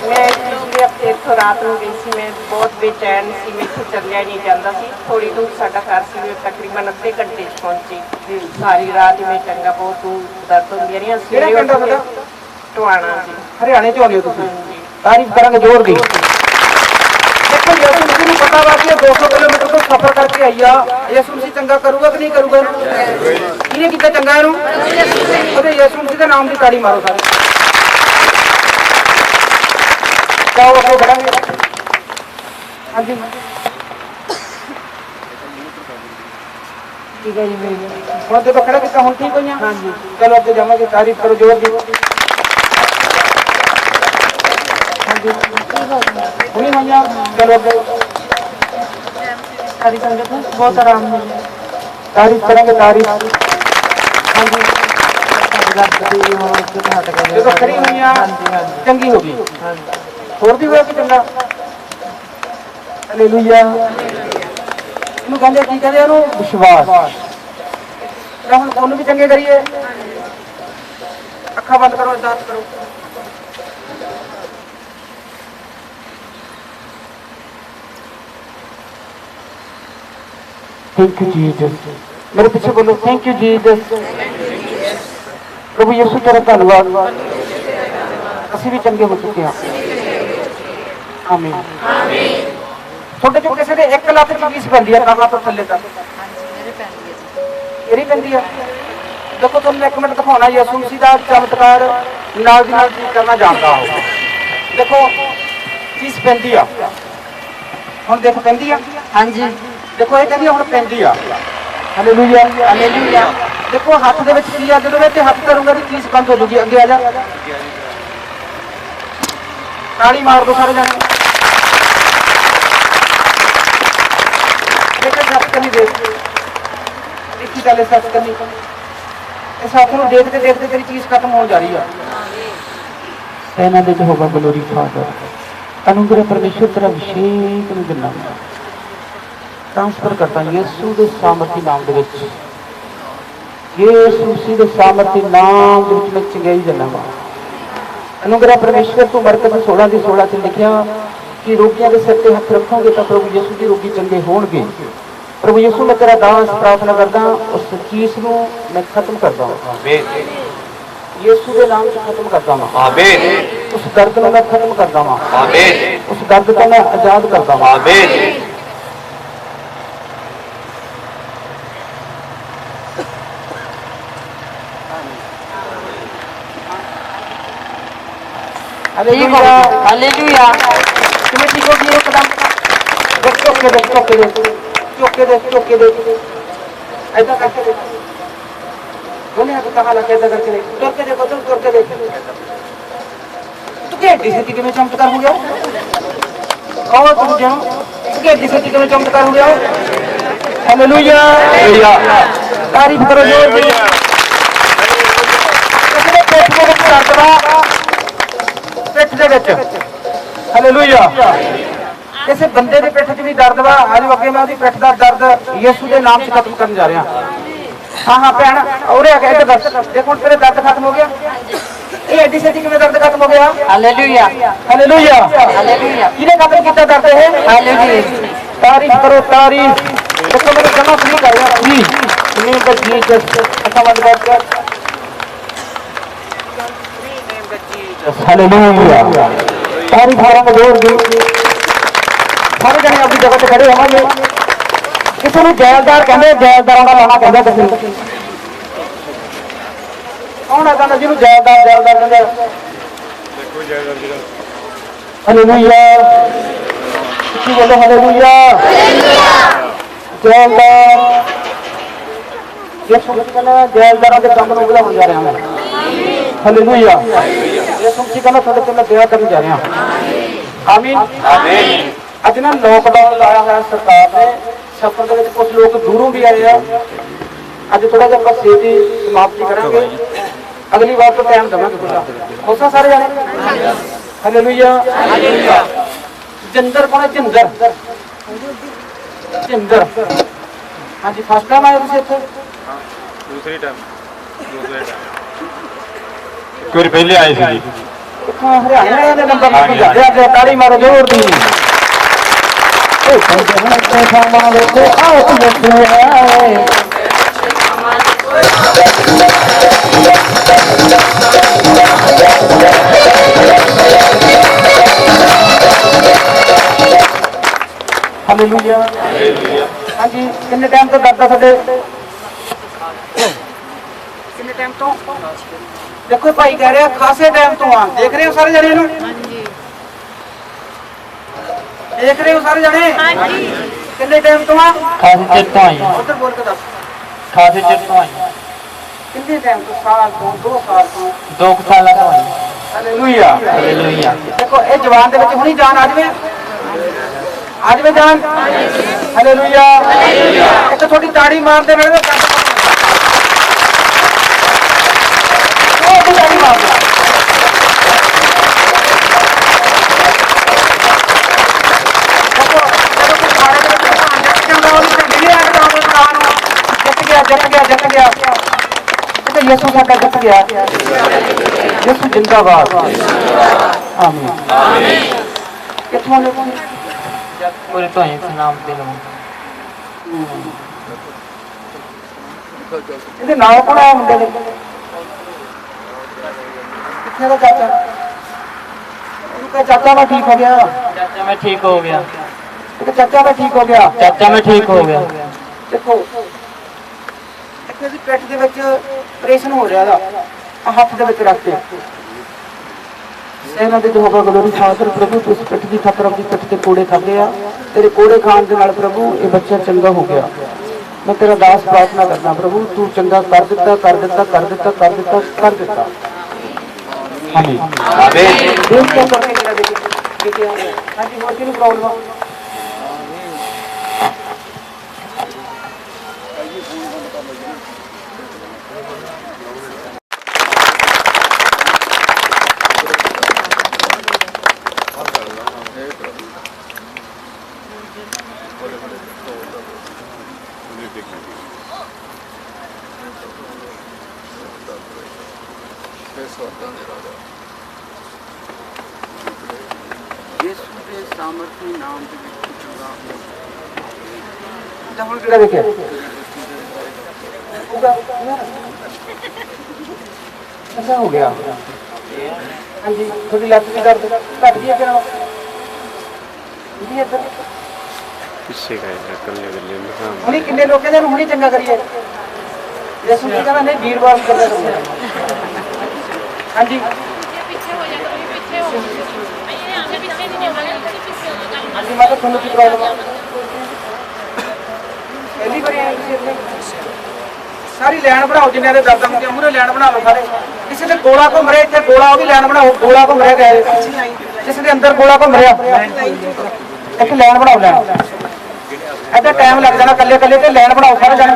ਮੈਂ ਇੱਥੋਂ ਰਾਤ ਨੂੰ ਗਈ ਸੀ। ਮੈਂ ਬਹੁਤ ਬੇਚੈਨ ਸੀ। ਮੈਥੋਂ ਚੱਲਿਆ ਨਹੀਂ ਜਾਂਦਾ ਸੀ। ਥੋੜੀ ਦੂਰ ਸਾਡਾ ਘਰ ਸੀ। ਮੈਂ ਤਕਰੀਬਨ ਅੱਧੇ ਘੰਟੇ 'ਚ ਪਹੁੰਚੀ। ਸਾਰੀ ਰਾਤ ਮੈਂ ਟੰਗਾ ਬਹੁਤ ਦੂਰ ਦਰਦ ਹੁੰਦੀਆਂ ਰਹੀਆਂ। ਕਿਹੜਾ ਪਿੰਡ ਆ ਤੁਹਾਡਾ? ਟਵਾਣਾ ਜੀ। ਹਰਿਆਣੇ ਚ ਆਉਂਦੇ ਹੋ ਤੁਸੀਂ? ਤਾਰੀਫ ਕਰਾਂਗੇ ਜ਼ੋਰ ਦੀ। ਦੇਖੋ ਯਿਸੂ ਮਸੀਹ ਨੂੰ ਪਤਾ ਵਾ ਕਿ ਇਹ 200 ਕਿਲੋਮੀਟਰ ਤੋਂ ਸਫ਼ਰ ਕਰਕੇ ਆਈ ਆ। ਯਿਸੂ ਮਸੀਹ ਚੰਗਾ ਕਰੂਗਾ ਕਿ ਨਹੀਂ ਕਰੂਗਾ? ਕਿਹਨੇ ਕੀਤਾ ਚੰਗਾ ਇਹਨੂੰ? ਉਹਦੇ ਯਿਸੂ ਮਸੀਹ ਦੇ ਨਾਮ ਦੀ ਤਾੜੀ ਮਾਰੋ ਸਾਰੇ। ਜਾਓ ਅੱਗੇ ਖੜਾਂਗੇ। ਹਾਂਜੀ ਠੀਕ ਹੈ ਜੀ ਮੇਰੀ ਹੁਣ ਦੇਖੋ ਖੜਾ ਕੀਤਾ ਹੁਣ ਠੀਕ ਹੋਈਆਂ। ਹਾਂਜੀ ਚਲੋ ਅੱਗੇ ਜਾਵਾਂਗੇ। ਤਾਰੀਫ ਕਰੋ ਜ਼ੋਰ ਦੀ। ਹਾਂਜੀ ਹੁਣੀ ਹੋਈਆਂ। ਚਲੋ ਅੱਗੇ तारीफ करेंगे बहुत आराम मिले। तारीफ करेंगे तारीफ। हाँ जी देखो खड़ी हुई चंगी होगी होर भी होया कि चंगा। हालेलुया। इनू कहंदे की कहंदे इनू विश्वास। हुण तुहानू भी चंगे करिए। अखां बंद करो अरदास करो। Thank you Jesus. मेरे पीछे बोलो थैंक यू जीसस। प्रभु यीशु तेरा धन्यवाद ਅਸੀਂ ਵੀ ਚੰਗੇ ਹੋ ਚੁੱਕੇ ਹਾਂ। ਆਮੀਨ। ਤੁਹਾਡੇ ਚੋਂ ਕਿਸੇ ਦੇ ਇੱਕ ਲੱਤ ਚ ਪੀਸ ਪੈਂਦੀ ਹੈ ਕਹਾਂ ਤੋਂ ਥੱਲੇ ਤੱਕ? ਮੇਰੀ ਪੈਂਦੀ ਆ। ਦੇਖੋ ਤੁਹਾਨੂੰ ਇੱਕ ਮਿੰਟ ਦਿਖਾਉਣਾ ਯਿਸੂ ਮਸੀਹ ਦਾ ਚਮਤਕਾਰ ਨਾਲ ਦੀ ਨਾਲ ਠੀਕ ਕਰਨਾ ਜਾਣਦਾ ਹੋ। ਦੇਖੋ ਪੀਸ ਪੈਂਦੀ ਆ। ਹੁਣ ਦੇਖ ਪੈਂਦੀ ਆ। ਹਾਂਜੀ देखो ये कहती है हुण पैंदी आ। Hallelujah hallelujah. देखो हाथ दे विच की आ जदों मैं हाथ करूंगा तो चीज बंद हो जाएगी। अगे आ जा ताली मार दो सारे जाने। देखो साथ करनी देख देखी गल साथ करनी इस हाथ को देखते देखते तेरी चीज खत्म हो जा रही है। सेना दे होगा ग्लोरी फादर अनुग्रह परमेश्वर तेरा अभिषेक में दिना ट्रांसफर करता यीशु के सामर्थी नाम दे विच। यीशु मसीह के सामर्थी नाम दे विच मैं चंगाई देना वा। अनुग्रह परमेश्वर तू मरकत 16 की 16 च लिखिया कि रोगियों के सिर ते हथ रखोगे तो प्रभु यीशु की रोगी चंगे होणगे। प्रभु यीशु मैं तेरा दास प्रार्थना करदा उस चीज नूं मैं खत्म करदा आमीन। यीशु के नाम से खत्म करदा वा आमीन। उस दर्द नूं मैं खत्म करदा वा आमीन। उस दर्द तो मैं आजाद करदा वा आमीन। Hallelujah hallelujah. तुम्हें ठीक होगी एकदम। देख चौके देख चौके देख चौके देख चौके देख ऐसा करके देख बोले आप कहाँ लगे ऐसा करके देख तुर के देखो तुम तुर के देख तू क्या एडी से में चमत्कार हो गया। और तुम जाओ क्या एडी से में चमत्कार हो गया। हालेलुया तारीफ करो जोर से। किसी पेट के विच दर्द वा पिठ दे विच। हालेलुया। किसी बंदे दे पिठ च भी दर्द वा आज अगे मैं उसकी पिठ का दर्द यीशु के नाम से खत्म करने जा रहा। हाँ हाँ भैन और इधर दर्द देखो तेरे दर्द खत्म हो गया। ये एडी सेडी किवें दर्द खत्म हो गया। Hallelujah hallelujah hallelujah. किने खत्म किया दर्द है। हालेलुया तारीफ करो तारीफ। देखो मेरे जमा फ्री कर रहा फ्री नेम द जीसस। अच्छा बंद कर हालेलुया तारीफ करेंगे जोर दी। सारे जने अपनी जगह से खड़े होंगे। किसी को जैलदार कहते जैलदार का लाना कहते किसी कौन है कहना जिन्होंने जैलदार जैलदार कहते। हालेलुया किसी बोलो हालेलुया जैलदार। ये समझ कहना जैलदारों के दंड में हो जा रहे हैं। हालेलुया ये समझी कहना थोड़े तो मैं दया करने जा रहा हूँ। आमीन आमीन। अज ना लॉकडाउन लाया है सरकार ने। सफर के कुछ लोग दूरों भी आए हैं। अज थोड़ा जहा छेती समाप्ति करेंगे। अगली बार तो टाइम देवांगे थोड़ा होसा सारे जाने। हालेलुया जिंदर कौन है जिंदर जिंदर। हाँ जी फर्स्ट टाइम आए थे इतने दूसरी टाइम कोई पहले आए थे हरियाणा के नंबर लेके जाते हैं। ताली मारो जोर दी। हालेलुया हाँ जी किन्ने टाइम तो दर्द साडे ਕਿੰਨੇ ਟਾਈਮ ਤੋਂ? ਦੇਖੋ ਭਾਈ ਕਹਿ ਰਿਹਾ ਖਾਸੇ ਟਾਈਮ ਤੋਂ ਆ। ਦੇਖ ਰਹੇ ਹੋ ਸਾਰੇ ਜਣੇ ਨੂੰ? ਦੇਖ ਰਹੇ ਹੋ ਸਾਰੇ ਜਣੇ? ਕਿੰਨੇ ਟਾਈਮ ਤੋਂ ਆ? ਖਾਸੇ ਚਿਰ ਤੋਂ ਆਈ ਉਧਰ ਬੋਲ ਕੇ ਦੱਸ। ਖਾਸੇ ਚਿਰ ਤੋਂ ਆਈ ਕਿੰਨੇ ਟਾਈਮ ਤੋਂ? ਸਾਲ ਤੋਂ, 2 ਸਾਲ ਤੋਂ? 2 ਸਾਲਾਂ ਤੋਂ ਆਈ ਹਾਲੇਲੂਇਆ। ਹਾਲੇਲੂਇਆ। ਦੇਖੋ ਇਹ ਜਵਾਨ ਦੇ ਵਿੱਚ ਹੁਣੀ ਜਾਨ ਆ ਜਾਵੇ, ਆ ਜਾਵੇ ਜਾਨ। ਹਾਲੇਲੂਇਆ। ਇੱਕ ਥੋੜੀ ਤਾੜੀ ਮਾਰਦੇ ਰਹੇ ਤਾੜੀ ਮਾਰਦੇ। ਜਿੱਤ ਗਿਆ ਤੇ ਯਿਸੂ ਸਾਡਾ ਜਿੱਤ ਗਿਆ। ਯਿਸੂ ਜਿੰਦਾਬਾਦ। ਆਮੀਨ। ਕਿੱਥੋਂ ਲੈ ਪੂਰੇ ਤੋਂ ਆਈ ਨਾਮ ਦੇ ਲਵਾਂ। ਇਹਦੇ ਨਾਲ ਕੋਣ ਆਇਆ ਮੁੰਡੇ ਦੇ? ਕਿੱਥੇ ਦਾ ਚਾਚਾ? ਉਹਨੂੰ ਕਹੇ ਚਾਚਾ ਮੈਂ ਠੀਕ ਹੋ ਗਿਆ। ਚਾਚਾ ਮੈਂ ਠੀਕ ਹੋ ਗਿਆ। ਚਾਚਾ ਮੈਂ ਠੀਕ ਹੋ ਗਿਆ। ਚਾਚਾ ਮੈਂ ਠੀਕ ਹੋ ਗਿਆ। ਦੇਖੋ ਇਹਦੀ ਪੇਟ ਦੇ ਵਿੱਚ ਆਪਰੇਸ਼ਨ ਹੋ ਰਿਹਾ ਦਾ ਹੱਥ ਦੇ ਵਿੱਚ ਰੱਖ ਕੇ ਇਹਨਾਂ ਦੇ ਹੋਗਾ ਗਲੋਰੀ ਫਾਦਰ ਪ੍ਰਭੂ ਇਸ ਪਿੱਠ ਦੀ ਖਾਤਰ ਆਪਣੀ ਪਿੱਠ ਤੇ ਕੋੜੇ ਖਾਦੇ ਆ। ਤੇਰੇ ਕੋੜੇ ਖਾਣ ਦੇ ਨਾਲ ਪ੍ਰਭੂ ਇਹ ਬੱਚਾ ਚੰਗਾ ਹੋ ਗਿਆ। ਮੈਂ ਤੇਰਾ ਦਾਸ ਪ੍ਰਾਰਥਨਾ ਕਰਦਾ ਪ੍ਰਭੂ ਤੂੰ ਚੰਗਾ ਕਰ ਦਿੱਤਾ ਕਰ ਦਿੱਤਾ ਕਰ ਦਿੱਤਾ ਕਰ ਦਿੱਤਾ ਕਰ ਦਿੱਤਾ। ਆਮੀਨ। ਆਮੀਨ। ਦੇਖ ਕੇ ਕਰਕੇ ਜਿਹੜਾ ਦੇਖਿਆ ਹਾਂਜੀ ਹੋਰ ਕਿਹਨੂੰ ਪ੍ਰੋਬਲਮ ਆ? ਹੁਣ ਕਿਹੜਾ ਦੇਖਿਆ? ਅੱਛਾ ਹੋ ਗਿਆ। ਹਾਂਜੀ ਤੁਹਾਡੀ ਲੱਤ ਦੀ ਦਰਦ ਘੱਟ ਗਈ ਅੱਗੇ ਨਾਲੋਂ? ਪਿੱਛੇ ਗਏ ਕੱਲੇ ਕੱਲੇ ਨੂੰ। ਹੁਣੀ ਕਿੰਨੇ ਲੋਕਾਂ ਨੇ ਹੁਣੀ ਚੰਗਾ ਕਰੀਏ? ਯਿਸੂ ਜੀ ਕਹਿੰਦਾ ਨਹੀਂ ਵੀਰਵਾਰ ਨੂੰ ਕਰਨਾ ਚਾਹੁੰਦਾ। ਹਾਂਜੀ ਹਾਂਜੀ ਮੈਂ ਤਾਂ ਤੁਹਾਨੂੰ ਕੀ ਪ੍ਰੋਬਲਮ ਆ? ਪਹਿਲੀ ਵਾਰੀ ਆਏ ਤੁਸੀਂ ਇੱਥੇ? ਸਾਰੀ ਲਾਈਨ ਬਣਾਓ ਜਿੰਨਿਆਂ ਦੇ ਦਰਦਾਂ ਹੁੰਦੀਆਂ ਮੂਹਰੇ ਲਾਈਨ ਬਣਾ ਲਓ ਸਾਰੇ। ਕਿਸੇ ਦੇ ਗੋਲਾ ਘੁੰਮ ਰਿਹਾ ਇੱਥੇ ਗੋਲਾ ਉਹ ਵੀ ਲਾਈਨ ਬਣਾਓ। ਗੋਲਾ ਘੁੰਮ ਰਿਹਾ ਗਏ ਕਿਸੇ ਦੇ ਅੰਦਰ ਗੋਲਾ ਘੁੰਮ ਰਿਹਾ ਇੱਕ ਲਾਈਨ ਬਣਾਓ। ਲਾਈਨ ਇਹਦਾ ਟਾਈਮ ਲੱਗ ਜਾਣਾ ਕੱਲੇ ਕੱਲੇ ਤੇ ਲਾਈਨ ਬਣਾਓ ਸਾਰੇ ਜਾਣੇ।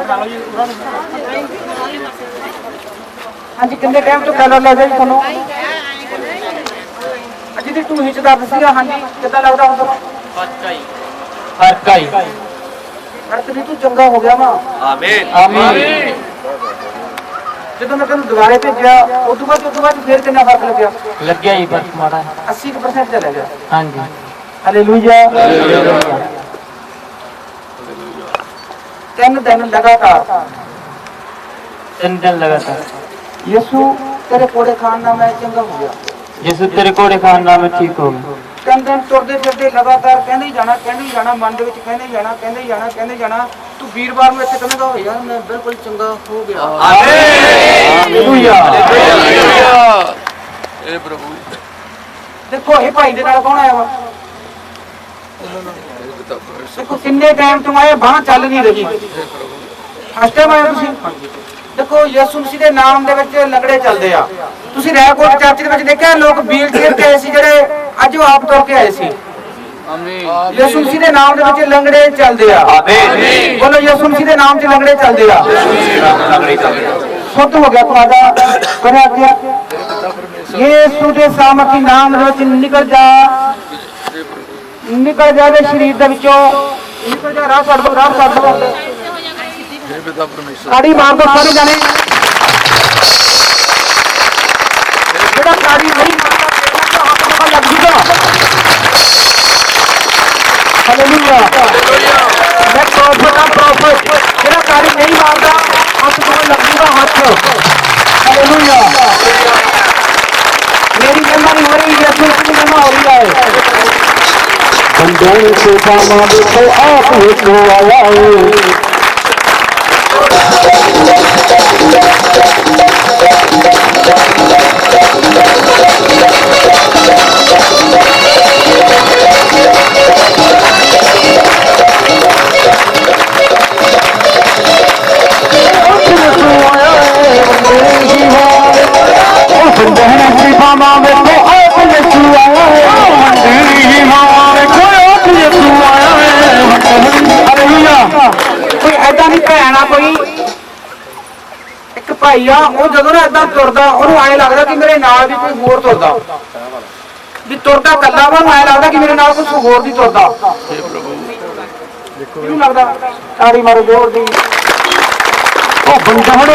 ਹਾਂਜੀ ਕਿੰਨੇ ਟਾਈਮ ਤੋਂ ਕਲਰ ਲੱਗ ਜਾਈ ਤੁਹਾਨੂੰ? ਜਿਹਦੀ ਢੂਹੀ ਚ ਦਰਦ ਸੀਗਾ ਹਾਂਜੀ ਕਿੱਦਾਂ ਲੱਗਦਾ ਹੁਣ ਤੁਹਾਨੂੰ? ਫਰਕ ਆਈ। ਫਰਕ ਨਹੀਂ ਤੂੰ ਚੰਗਾ ਹੋ ਗਿਆ ਵਾ। ਆਮੀਨ। ਆਮੀਨ। ਜਦੋਂ ਮੈਂ ਤੈਨੂੰ ਦੁਬਾਰੇ ਭੇਜਿਆ ਉਸ ਤੋਂ ਬਾਅਦ ਫਿਰ ਕਿੰਨਾ ਫਰਕ ਲੱਗਿਆ? ਲੱਗਿਆ ਹੀ ਬਸ ਮਾੜਾ। 80% ਚਲੇ ਗਿਆ। ਹਾਂਜੀ। ਹਾਲੇਲੂਇਆ। 3 ਦਿਨ ਲਗਾਤਾਰ 3 ਦਿਨ ਲਗਾਤਾਰ ਯਿਸੂ ਤੇਰੇ ਕੋੜੇ ਖਾਣ ਨਾਲ ਮੈਂ ਚੰਗਾ ਹੋ ਗਿਆ। ਯਿਸੂ ਤੇਰੇ ਕੋੜੇ ਖਾਣ ਨਾਲ ਮੈਂ ਠੀਕ ਹੋ ਗਿਆ। 3 ਦਿਨ ਤੁਰਦੇ ਫਿਰਦੇ ਲਗਾਤਾਰ ਕਹਿੰਦੇ ਹੀ ਜਾਣਾ ਮਨ ਦੇ ਵਿੱਚ ਕਹਿੰਦੇ ਹੀ ਜਾਣਾ ਤੂੰ ਵੀਰਵਾਰ ਨੂੰ ਇੱਥੇ ਕਹੇਗਾ ਹੋ ਯਾਰ ਮੈਂ ਬਿਲਕੁਲ ਚੰਗਾ ਹੋ ਗਿਆ। ਹਾਲੇਲੂਇਆ। ਇਹ ਪ੍ਰਭੂ ਦੇਖੋ ਇਹ ਭਾਈ ਦੇ ਨਾਲ ਕੌਣ ਆਇਆ ਵਾ? ਦੇਖੋ ਕਿੰਨੇ ਟਾਈਮ ਤੋਂ ਆਏ ਬਾਂਹ ਚੱਲ ਨਹੀਂ ਰਹੀ। ਫਸਟ ਟਾਈਮ ਆਏ ਤੁਸੀਂ? ਦੇਖੋ ਯਿਸੂ ਮਸੀਹ ਦੇ ਨਾਮ ਦੇ ਵਿੱਚ ਲੰਗੜੇ ਚੱਲਦੇ ਆ। ਤੁਸੀਂ ਰੈਕੋਰਡ ਚਰਚ ਦੇ ਵਿੱਚ ਦੇਖਿਆ ਲੋਕ ਵੀਲ ਚੇਅਰ ਤੇ ਆਏ ਸੀ ਜਿਹੜੇ ਅੱਜ ਉਹ ਆਪ ਤੁਰ ਕੇ ਆਏ ਸੀ। ਯਿਸੂ ਮਸੀਹ ਦੇ ਨਾਮ ਦੇ ਵਿੱਚ ਲੰਗੜੇ ਚੱਲਦੇ ਆ। ਆਮੀਨ। ਬੋਲੋ ਯਿਸੂ ਮਸੀਹ ਦੇ ਨਾਮ 'ਚ ਲੰਗੜੇ ਚੱਲਦੇ ਆ। ਸ਼ੁੱਧ ਹੋ ਗਿਆ ਤੁਹਾਡਾ ਕਰਿਆ ਗਿਆ। ਯਿਸੂ ਦੇ ਸਾਮਰਥੀ ਨਾਮ ਦੇ ਵਿੱਚ ਨਿਕਲ ਜਾ ਦੇ ਸਰੀਰ ਦੇ ਵਿੱਚੋਂ ਨਿਕਲ ਜਾ। ਰਾਹ ਛੱਡ ਦੋ ਤਾੜੀ ਮਾਰ ਦੋ ਸਾਰੇ ਜਾਣੇ। ਜਿਹੜਾ ਤਾੜੀ ਨਹੀਂ ਮਾਰਦਾ ਹੱਥ ਪਕੜ ਲੱਗ ਜੂਗਾ। ਹਾਲੇਲੂਇਆ। ਮੈਂ ਪ੍ਰੋਫੈਟ ਜਿਹੜਾ ਤਾੜੀ ਨਹੀਂ ਮਾਰਦਾ ਹੱਥ ਪਕੜ ਲੱਗ ਜੂਗਾ ਹੱਥ। ਹਾਲੇਲੂਇਆ। मेरी महिमा नहीं हो रही यीशु की महिमा हो रही है। बंदों से सामा देखो आप एक आया है। ਕੋਈ ਐਦਾਂ ਦੀ ਭੈਣ ਆ ਕੋਈ ਇੱਕ ਭਾਈ ਆ ਉਹ ਜਦੋਂ ਨਾ ਏਦਾਂ ਤੁਰਦਾ ਉਹਨੂੰ ਐਂ ਲੱਗਦਾ ਕਿ ਮੇਰੇ ਨਾਲ ਵੀ ਕੋਈ ਹੋਰ ਤੁਰਦਾ ਵੀ ਤੁਰਦਾ ਕੱਲਾ ਵਾ ਉਹਨੂੰ ਐਂ ਲੱਗਦਾ ਕਿ ਮੇਰੇ ਨਾਲ ਕੋਈ ਹੋਰ ਵੀ ਤੁਰਦਾ ਕਿਹਨੂੰ ਲੱਗਦਾ ਤਾੜੀ ਮਾਰੋ ਜ਼ੋਰ ਦੀ ਉਹ ਬੰਦਾ ਹੁਣ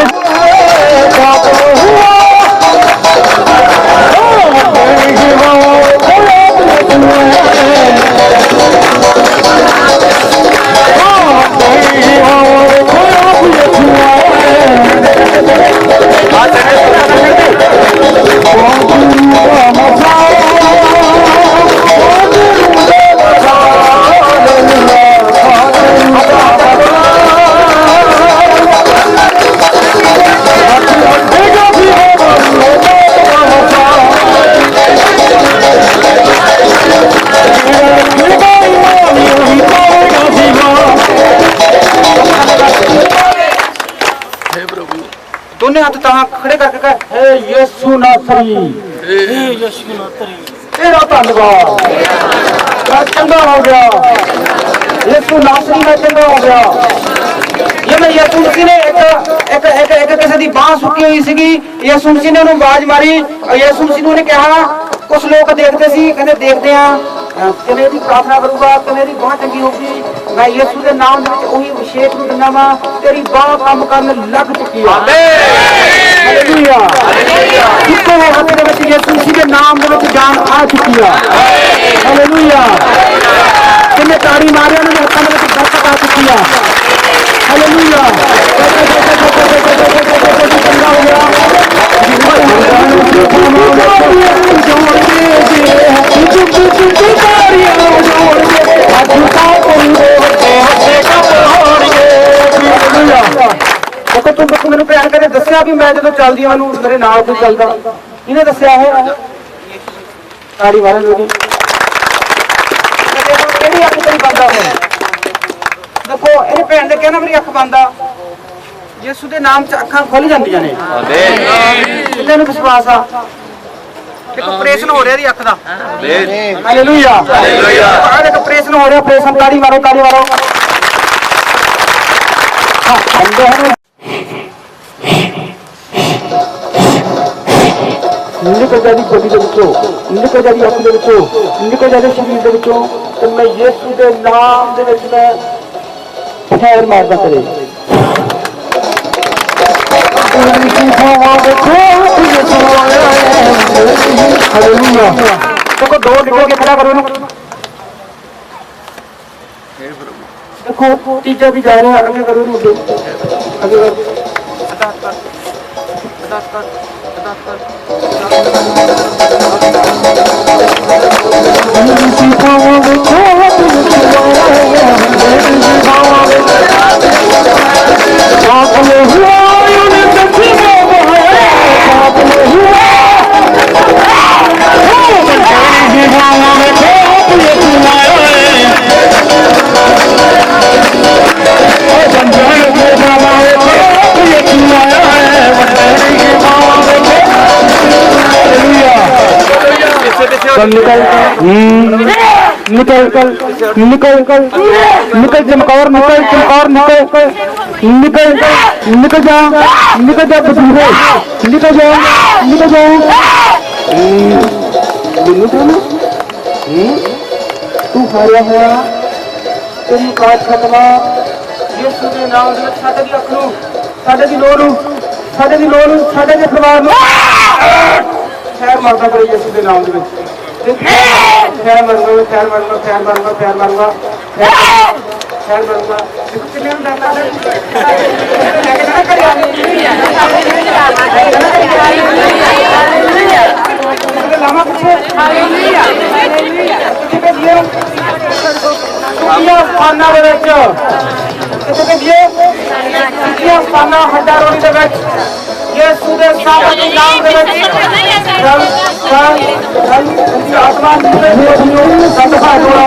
दोनों हाथ तहां खड़े करके कह हे यीशु नासरी तेरा धन्यवाद मैं चंगा हो गया यीशु नासरी मैं चंगा हो गया ये मैं यीशु मसीह ने एक किसी की बांह सुकी हुई सी यीशु मसीह ने उन्होंने आवाज मारी और यीशु मसीह ने कहा कुछ लोग देखते सी कहते देखते हैं कि मेरी प्रार्थना करूंगा कि मेरी बांह चंगी होगी मैं यीशु के नाम में वही अभिषेक दिना वा तेरी बांह काम करने लग चुकी है हालेलुया जिसको हाथ में यीशु मसीह के नाम में जान आ चुकी है हालेलुया किन्ने ताड़ी मारे उन्होंने हाथों में बरकत आ चुकी है हालेलुया चंगा हो गया तुम मैंने प्यार करे दसिया भी मैं जो चलदी मैं मेरे नाल कोई चलता इन्हें दसिया है ताड़ी वाले लोग अख तेरी बंद देखो ये भैन ने कहना मेरी अख बंद यीशु के नाम च अखां खुल जांदियां ने किन्ने नूं विश्वास आ एक ऑपरेशन हो रहा अख दा हालेलुया हालेलुया एक ऑपरेशन हो रहा ऑपरेशन ताड़ी मारो निकल जाती बॉडी के विचों निकल जाती अख के विचों निकल जाते शरीर के विचों तो मैं यीशु के नाम दे विच मैं खैर मारदा करे हालेलुया देखो दो निकल के खड़ा करो देखो तीजा भी जा रहा है आगे करो मुझे आगे करो निकल निकल निकल निकल चमकौर निकल चमकौर निकल निकल निकल जा बदूरे निकल जा तू हारिया हुआ तेरी काज खत्म यीशु के नाम में साडे दी अख नूं साडे दी लोर नूं साडे दी परिवार नूं खैर मारदा करे यीशु के नाम दे विच खैर मारूंगा कितने लामा पीछे स्थाना हड्डा रोड़ी ਯਿਸੂ ਦੇ ਸਾਹਮਣੇ ਨਾਮ ਦੇ ਵਿੱਚ ਆਤਮਾ ਨੂੰ ਸਤਿਕਾਰ ਹੋਣਾ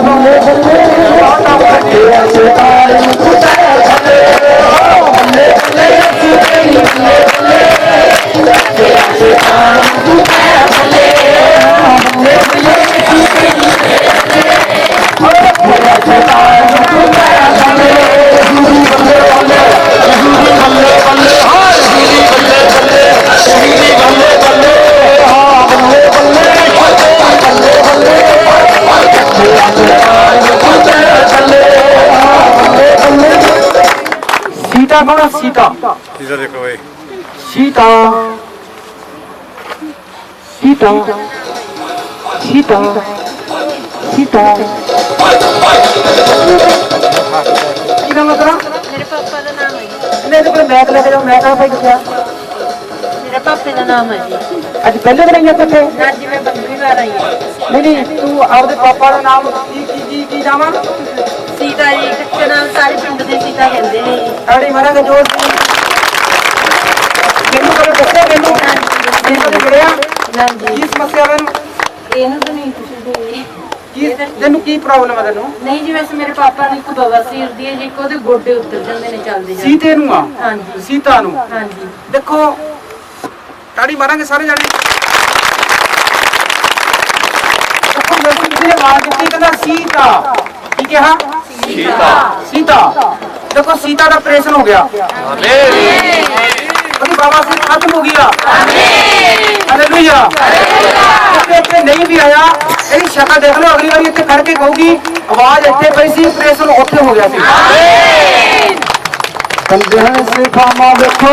सीता कौन है? सीता सीधा देखो भाई सीता सीता सीता सीता की नाम है? ਮੇਰੇ ਪਾਪਾ ਦਾ ਨਾਮ ਹੈ ਜੀ। नहीं तो कोई मैक लेके जाओ। मैक भाई क्या ਮੇਰੇ ਪਾਪੇ ਦਾ ਨਾਮ ਹੈ ਜੀ। आज पहले दिन आई कितने? ਨਾ ਜੀ ਮੈਂ ਬੰਦੀ ਵਾਰ ਆਈ ਹਾਂ। नहीं नहीं तू आपके पापा का नाम की नाम है? ਸੀਤਾ ਜੀ ਕੱਚੇ ਨਾਮ ਸਾਰੇ ਪਿੰਡ ਦੇ ਸੀਤਾ ਕਹਿੰਦੇ ਨੇ ਜੀ। ताड़ी मारांगे जोर से मैनू करो दसो मैनू मैनू तो बड़िया ਨਾ ਜੀ की समस्या है? ਇਹਨੂੰ ਤਾਂ ਨਹੀਂ ਪੁੱਛਦੇ। की तेनू की प्रॉब्लम है? तेनू ਨਹੀਂ ਜੀ ਵੈਸੇ ਮੇਰੇ ਪਾਪਾ ਨੂੰ ਇੱਕ ਬਵਾਸੀਰ ਦੀ ਹੈ ਜੀ, ਇੱਕ ਉਹਦੇ ਗੋਡੇ ਉੱਤਰ ਜਾਂਦੇ ਨੇ ਚੱਲਦੇ ਜਾਂਦੇ। सीते नू आ ਹਾਂਜੀ सीता नू ਹਾਂਜੀ देखो ताड़ी मारांगे सारे जाने। देखो मैं किसी ने आवाज दी कहना सीता की कहा? ਸੀਤਾ सीता देखो सीता का ऑपरेशन हो गया। ਉਹਦੀ ਬਾਬਾ ਸੀ ਖਤਮ ਹੋ ਗਿਆ। ਹਾਲੇਲੂਇਆ। ਇੱਥੇ ਨਹੀਂ ਵੀ ਆਇਆ ਇਹਦੀ ਸ਼ਕਲ ਦੇਖ ਲਓ, ਅਗਲੀ ਵਾਰੀ ਇੱਥੇ ਖੜ ਕੇ ਕਹੂਗੀ ਆਵਾਜ਼ ਇੱਥੇ ਪਈ ਸੀ, ਆਪਰੇਸ਼ਨ ਉੱਥੇ ਹੋ ਗਿਆ ਸੀ। ਕੰਦਿਆਂ ਸਿਖਾਵਾਂ ਵੇਖੋ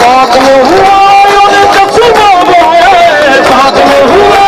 पागल हुआ ਉਹਨੇ ਚੱਸੂ ਬਾਬਾ पागल हुआ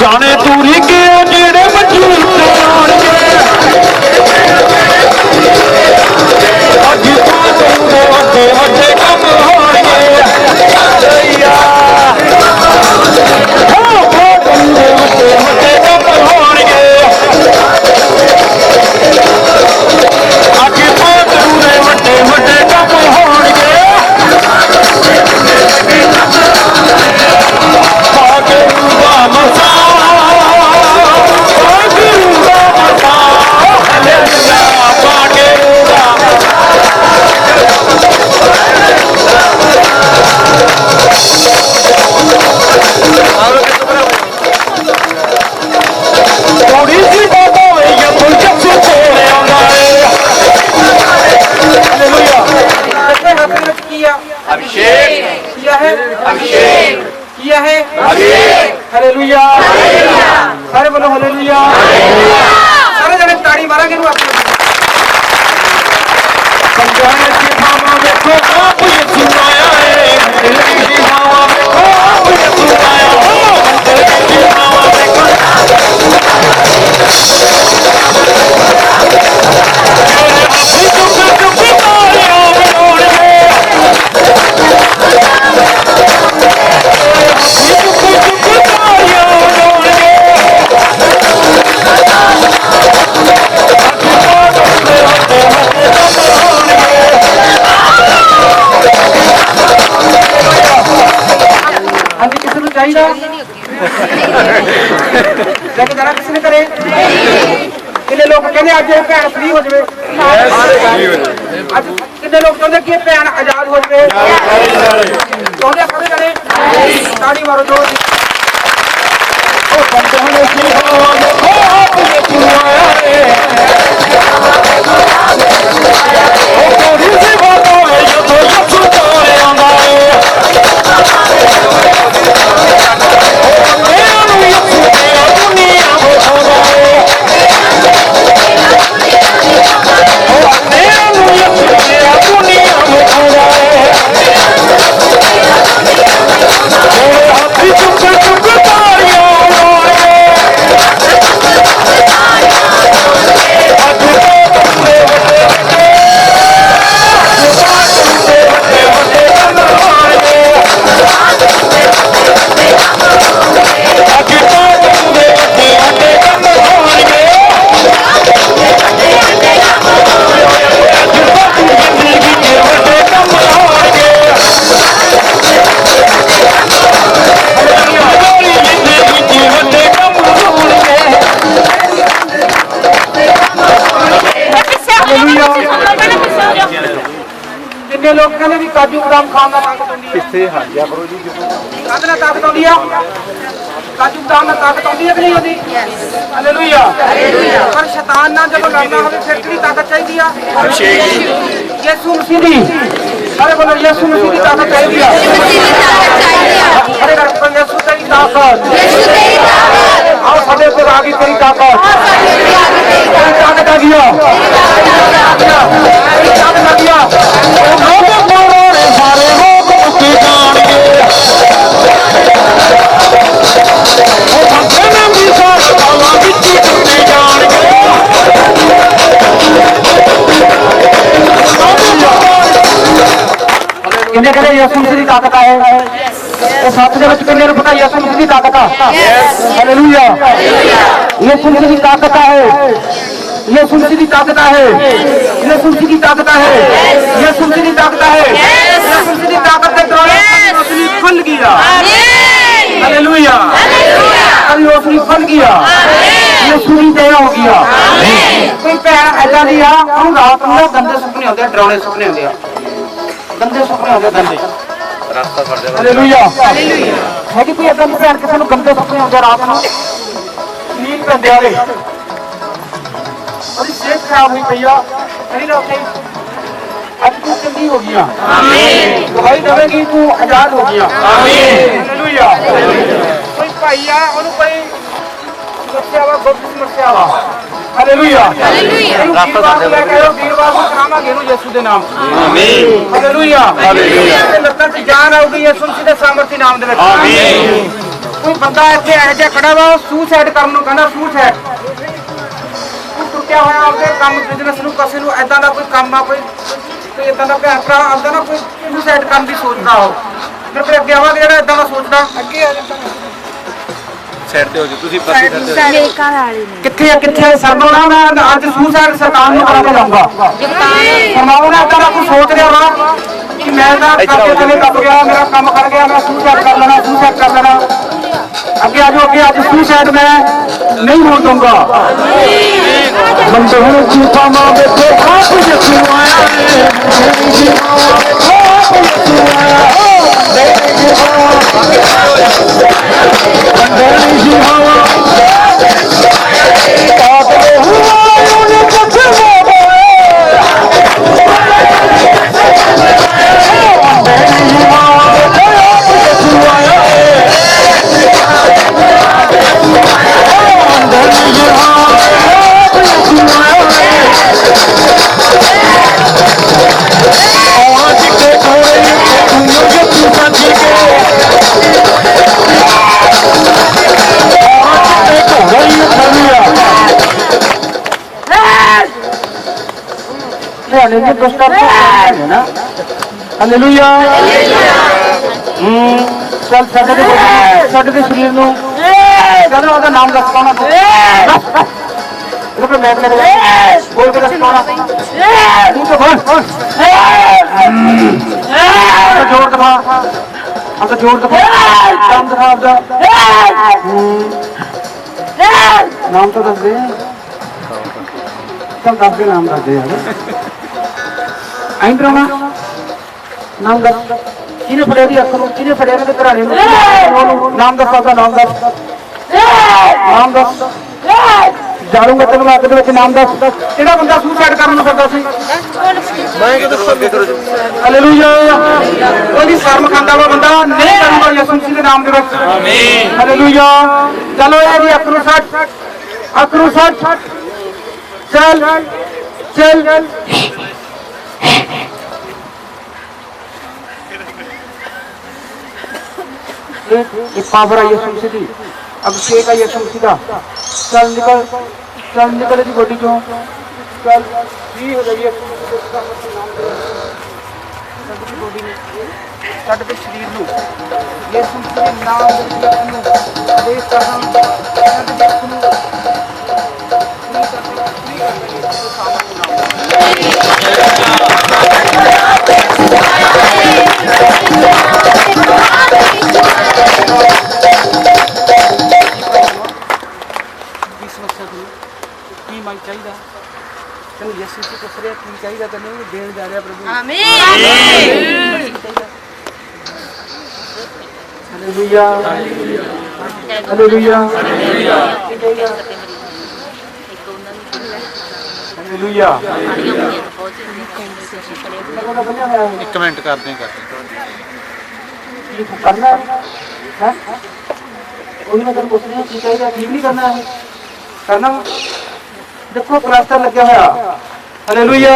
जाने दूरी के जेड़े मजूर वड्डे कम होणगे वड्डे कम होणगे अगे पातरूरे वड्डे कम होणगे पागरूगा मसा अभिषेक किया है अभिषेक किया है अभिषेक हालेलुया सारे बोलो हालेलुया सारे जने ताड़ी मारेंगे नु अपने समझाने की भावना देखो आप ये सुनाया है दिल की भावना देखो आप ये सुनाया हो दिल की भावना देखो अभी किसी को चाहिए लेकिन जरा किसी ने करे कितने लोग कहते आज ये भैन फ्री हो जाए आज कितने लोग चाहते कि भैन आजाद हो जाए चाहते खड़े करे ताड़ी मारो जोर ਕਿੰਨੇ ਲੋਕ ਕਹਿੰਦੇ ਵੀ ਕਾਜੂ ਬਦਾਮ ਖਾਣ ਨਾਲ ਤਾਕਤ ਹੁੰਦੀ ਹੈ? ਕਿੱਥੇ ਹਾਜਿਆ ਕਰੋ ਜੀ ਕਾਹਦੇ ਨਾਲ ਤਾਕਤ ਆਉਂਦੀ ਆ? ਕਾਜੂ ਬਦਾਮ ਨਾਲ ਤਾਕਤ ਆਉਂਦੀ ਹੈ ਕਿ ਨਹੀਂ ਆਉਂਦੀ? ਹਾਲੇਲੂਇਆ। ਪਰ ਸ਼ੈਤਾਨ ਨਾਲ ਜਦੋਂ ਲੜਨਾ ਹੋਵੇ ਫਿਰ ਕਿਹੜੀ ਤਾਕਤ ਚਾਹੀਦੀ ਆ? ਯਿਸੂ ਮਸੀਹ ਦੀ। ਸਾਰੇ ਬੋਲੋ ਯਿਸੂ ਮਸੀਹ ਦੀ ਤਾਕਤ ਚਾਹੀਦੀ ਆ। ਸਾਰੇ ਕਰ ਯਿਸੂ ਤੇਰੀ ਤਾਕਤ। ਆਓ ਸਾਡੇ ਕੋਲ ਆ ਗਈ ਤੇਰੀ ਤਾਕਤ। ਤੇਰੀ ਤਾਕਤ ਆ ਗਈ ਆ। ਤੇਰੀ ਤਾਕਤ ਆ ਗਈ ਆ। ਲੋਕ ਕੋਲੋਂ ਸਾਰੇ ਲੋਕ ਮੁੱਕੇ ਜਾਣਗੇ। किन्ने कहते यीशु मसीह की ताकत है? तो सच दे विच किन्ने नूं पता यीशु मसीह की ताकत है? हालेलुया। यीशु मसीह की ताकत है। यीशु मसीह की ताकत है। यीशु मसीह की ताकत है। यीशु मसीह की ताकत है। यीशु मसीह की ताकत के द्वारा रोशनी खुल गया। हालेलुया। अभी रोशनी खुल गया। यीशु की दया हो गया। कोई भैन ऐसा दी आ उन्होंने रात में गंदे सुपने आते हैं, डरावने सुपने आते हैं, गंदे सुपने आते हैं, गंदे। हालेलुया। है कि कोई ऐसा भैन किसी को गंदे सुपने आते हैं रात में नींद पैंदे वाले और सेहत खराब हुई पई आ नहीं रोके अब तू चंगी हो गया। दवाई दवेगी तू आजाद हो गया। हालेलुया। कोई भाई आ उन्होंने कोई समस्या वा बहुत समस्या वा। हालेलुया। वीरवार को करावांगे नु यीशु दे नाम। आमीन। हालेलुया। हालेलुया। ते लत्तां च जान आउगी यीशु मसीह दे सामर्थी नाम दे विच। आमीन। कोई बंदा इत्थे ऐ जिहा खड़ा वा सुसाइड करन नु कहंदा सुसाइड कोई टुटिया होया आपदे काम बिजनेस नु ਕਿਸੇ ਨੂੰ ਐਦਾਂ ਦਾ ਕੋਈ ਕੰਮ ਆ ਕੋਈ ਇਦਾਂ ਦਾ ਭੈਣ ਭਰਾ ਆਪਦਾ ਨਾ ਕੋਈ ਸੁਸਾइड ਕਰਨ ਦੀ ਸੋਚਦਾ ਹੋ ਫਿਰ ਕੋਈ ਅੱਗੇ ਆਵਾਂਗੇ ਜਿਹੜਾ ਇਦਾਂ ਦਾ ਸੋਚਦਾ ਅੱਗੇ ਆ ਜਾਂਦਾ ਸਾਈਡ ਤੇ ਹੋ ਜੀ ਤੁਸੀਂ ਪਾਸੇ ਕਰਦੇ ਕਿੱਥੇ ਸਰਨੋਂ ਨਾ ਮੈਂ ਅੱਜ ਸੁਸਾइड ਸਰਕਾਰ ਨੂੰ ਕਰਾ ਕੇ ਲਾਉਂਗਾ ਸਰਨਾਉ ਨਾ ਇਦਾਂ ਦਾ ਕੋਈ ਸੋਚ ਰਿਹਾ ਵਾ ਕਿ ਮੈਂ ਤਾਂ ਕਰਕੇ ਕਿਵੇਂ ਦੱਬ ਗਿਆ ਮੇਰਾ ਕੰਮ ਕਰ ਗਿਆ ਮੈਂ ਸੁਸਾइड ਕਰ ਲੈਣਾ ਅੱਗੇ ਆਜੋ ਅੱਗੇ ਅੱਜ ਸੁਸਾइड ਮੈਂ नहीं हो दूंगा। बंदे हूँ चूफा माँ बेटे आप यीशु आया हालेलुया। चल साडे दे शरीर नूं कहना ओहदा नाम दस पाना मैं बोल के दस पाना तू तो बोल जोर दबा अब जोर दबा नाम दबा आपदा नाम तो दस दे चल दस दे नाम दस दे आई डराना नाम दस किने फड़िया दी अख किने फड़िया ने घराने नाम दस आपका नाम दस जाड़ूंगा तेन मैं अग नाम दस किहड़ा बंदा सुसाइड करन फिरदा सी हालेलुया ओदी शर्म खांदा वा बंदा नहीं करूंगा यीशु मसीह दे नाम दे विच आमीन हालेलुया चलो ये भी अखरू सच चल चल एक पावर आई यीशु मसीह दी अभिषेक आई यीशु मसीह दा चल निकल दी बॉडी चों चल फ्री हो जाइए साडे ते शरीर नूं यीशु मसीह दे नाम दे विच आदेश करदा साडे जग नूं ਤੈਨੂੰ ਯਿਸੂ ਜੀ ਪੁੱਛ ਰਿਹਾ ਕੀ ਚਾਹੀਦਾ ਤੈਨੂੰ ਦੇਣ ਜਾ ਰਿਹਾ ਪ੍ਰਭੂ। Hallelujah hallelujah hallelujah. ਇੱਕ ਮਿੰਟ ਕਰਦੇ करना है वही मैं तेरे पूछ रही हूँ की चाहिए ठीक नहीं करना है करना देखो प्लास्टर लगे हुआ हालेलुया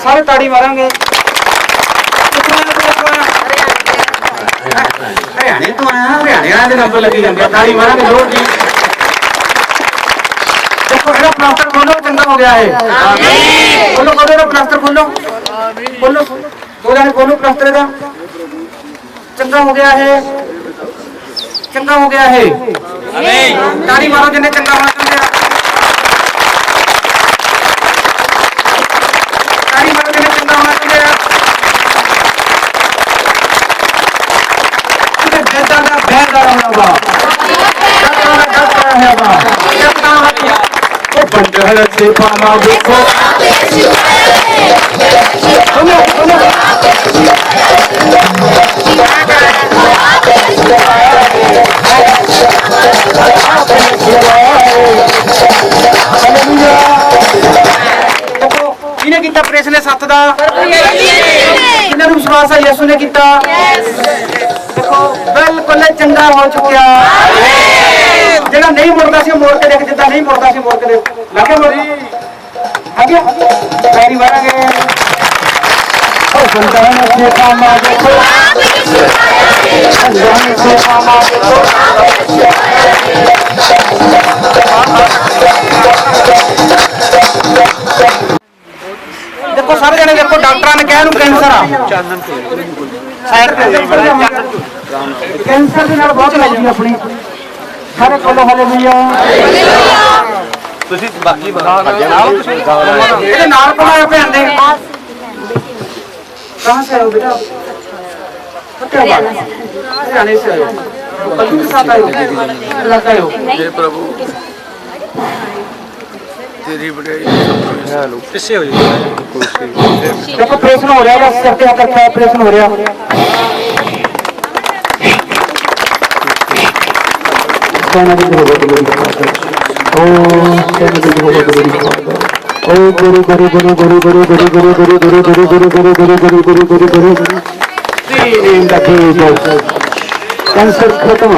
सारे ताड़ी मारेंगे हरियाणे तो आया हरियाणे वाले नंबर लगी जाते हैं ताड़ी मारेंगे जोर की देखो मेरा प्लास्टर खोलो चंगा हो गया है बोलो बोलो ना प्लास्टर खोलो बोलो दो जाने खोलो प्लास्टर का चंगा हो गया है चंगा हो गया है ताड़ी मारो जिन्हें चंगा होना चाहते हैं ताड़ी मारो जिन्हें चंगा होना चाहते हैं बेहदार होगा बंदर से पाना देखो सुनो सुनो किने कीता प्रेस ने सत्त दा किने नूं विश्वास है यीशु ने कीता देखो बिल्कुल चंगा हो चुकिया जेड़ा नहीं मुड़दा सी मोड़ के देख जिद्दां नहीं मुड़दा सी मोड़ के देख लगे मोड़ आगे पैरी मारांगे ओ संतान से कामा देखो संतान से कामा देखो देखो सारे जने देखो डॉक्टर ने कहा कैंसर आ साइड पे कैंसर के नाल बहुत लगी अपनी सारे बोलो हालेलुया ਤੁਸੀਂ ਬਾਕੀ ਬਣਾ ਇਹਦੇ ਨਾਲ ਬਣਾਇਆ ਭੈਣ ਦੇ कहां से हो बेटा हरियाणा से आए पति के साथ आए अल्लाह का हो हे प्रभु तेरी बड़ाई किससे हो जाए देखो ऑपरेशन हो रहा है सिर पे हाथ रखा है ऑपरेशन हो रहा है ओ गुरु गुरु गुरु गुरु गुरु गुरु गुरु गुरु गुरु गुरु गुरु गुरु गुरु गुरु गुरु गुरु गुरु कैंसर खत्म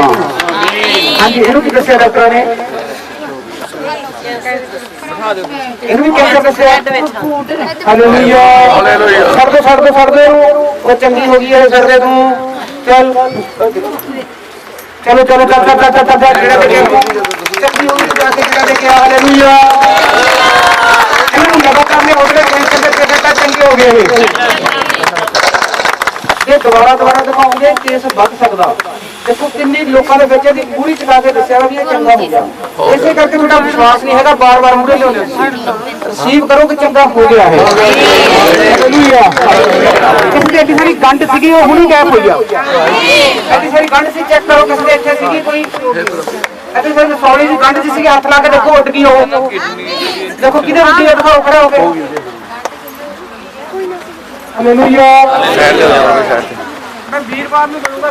हाँ जी इन्हों की दसिया डॉक्टर ने इन्हों भी कैंसर दसिया हालेलुया छड़ दो वो चंगी हो गई है छड़ दे तू चल चलो चलो चल चल चल चल चंगी हो गई जाके कीड़ा देके हालेलुया लगातार में होटल कैंसर के पेशेंट चंगे हो गए ये दोबारा दिखाओगे केस बढ़ सकता देखो किन्नी लोगों ने बच्चे की पूरी चला के दसिया भी ये चंगा हो गया इसे करके थोड़ा विश्वास नहीं है बार बार मुड़े लिया रिसीव करो कि चंगा हो गया है हालेलुया किसी एडी सारी गंढ सी वो हुणी गैप हो गया एडी सारी गंढ सी चेक करो किसी इत्थे सी कोई एडी सारी सौली सी गंढ सी हाथ ला के देखो उठ गई हो देखो किधर उठी है दिखाओ खड़ा हो गए हालेलुया मैं वीरवार में बोलूंगा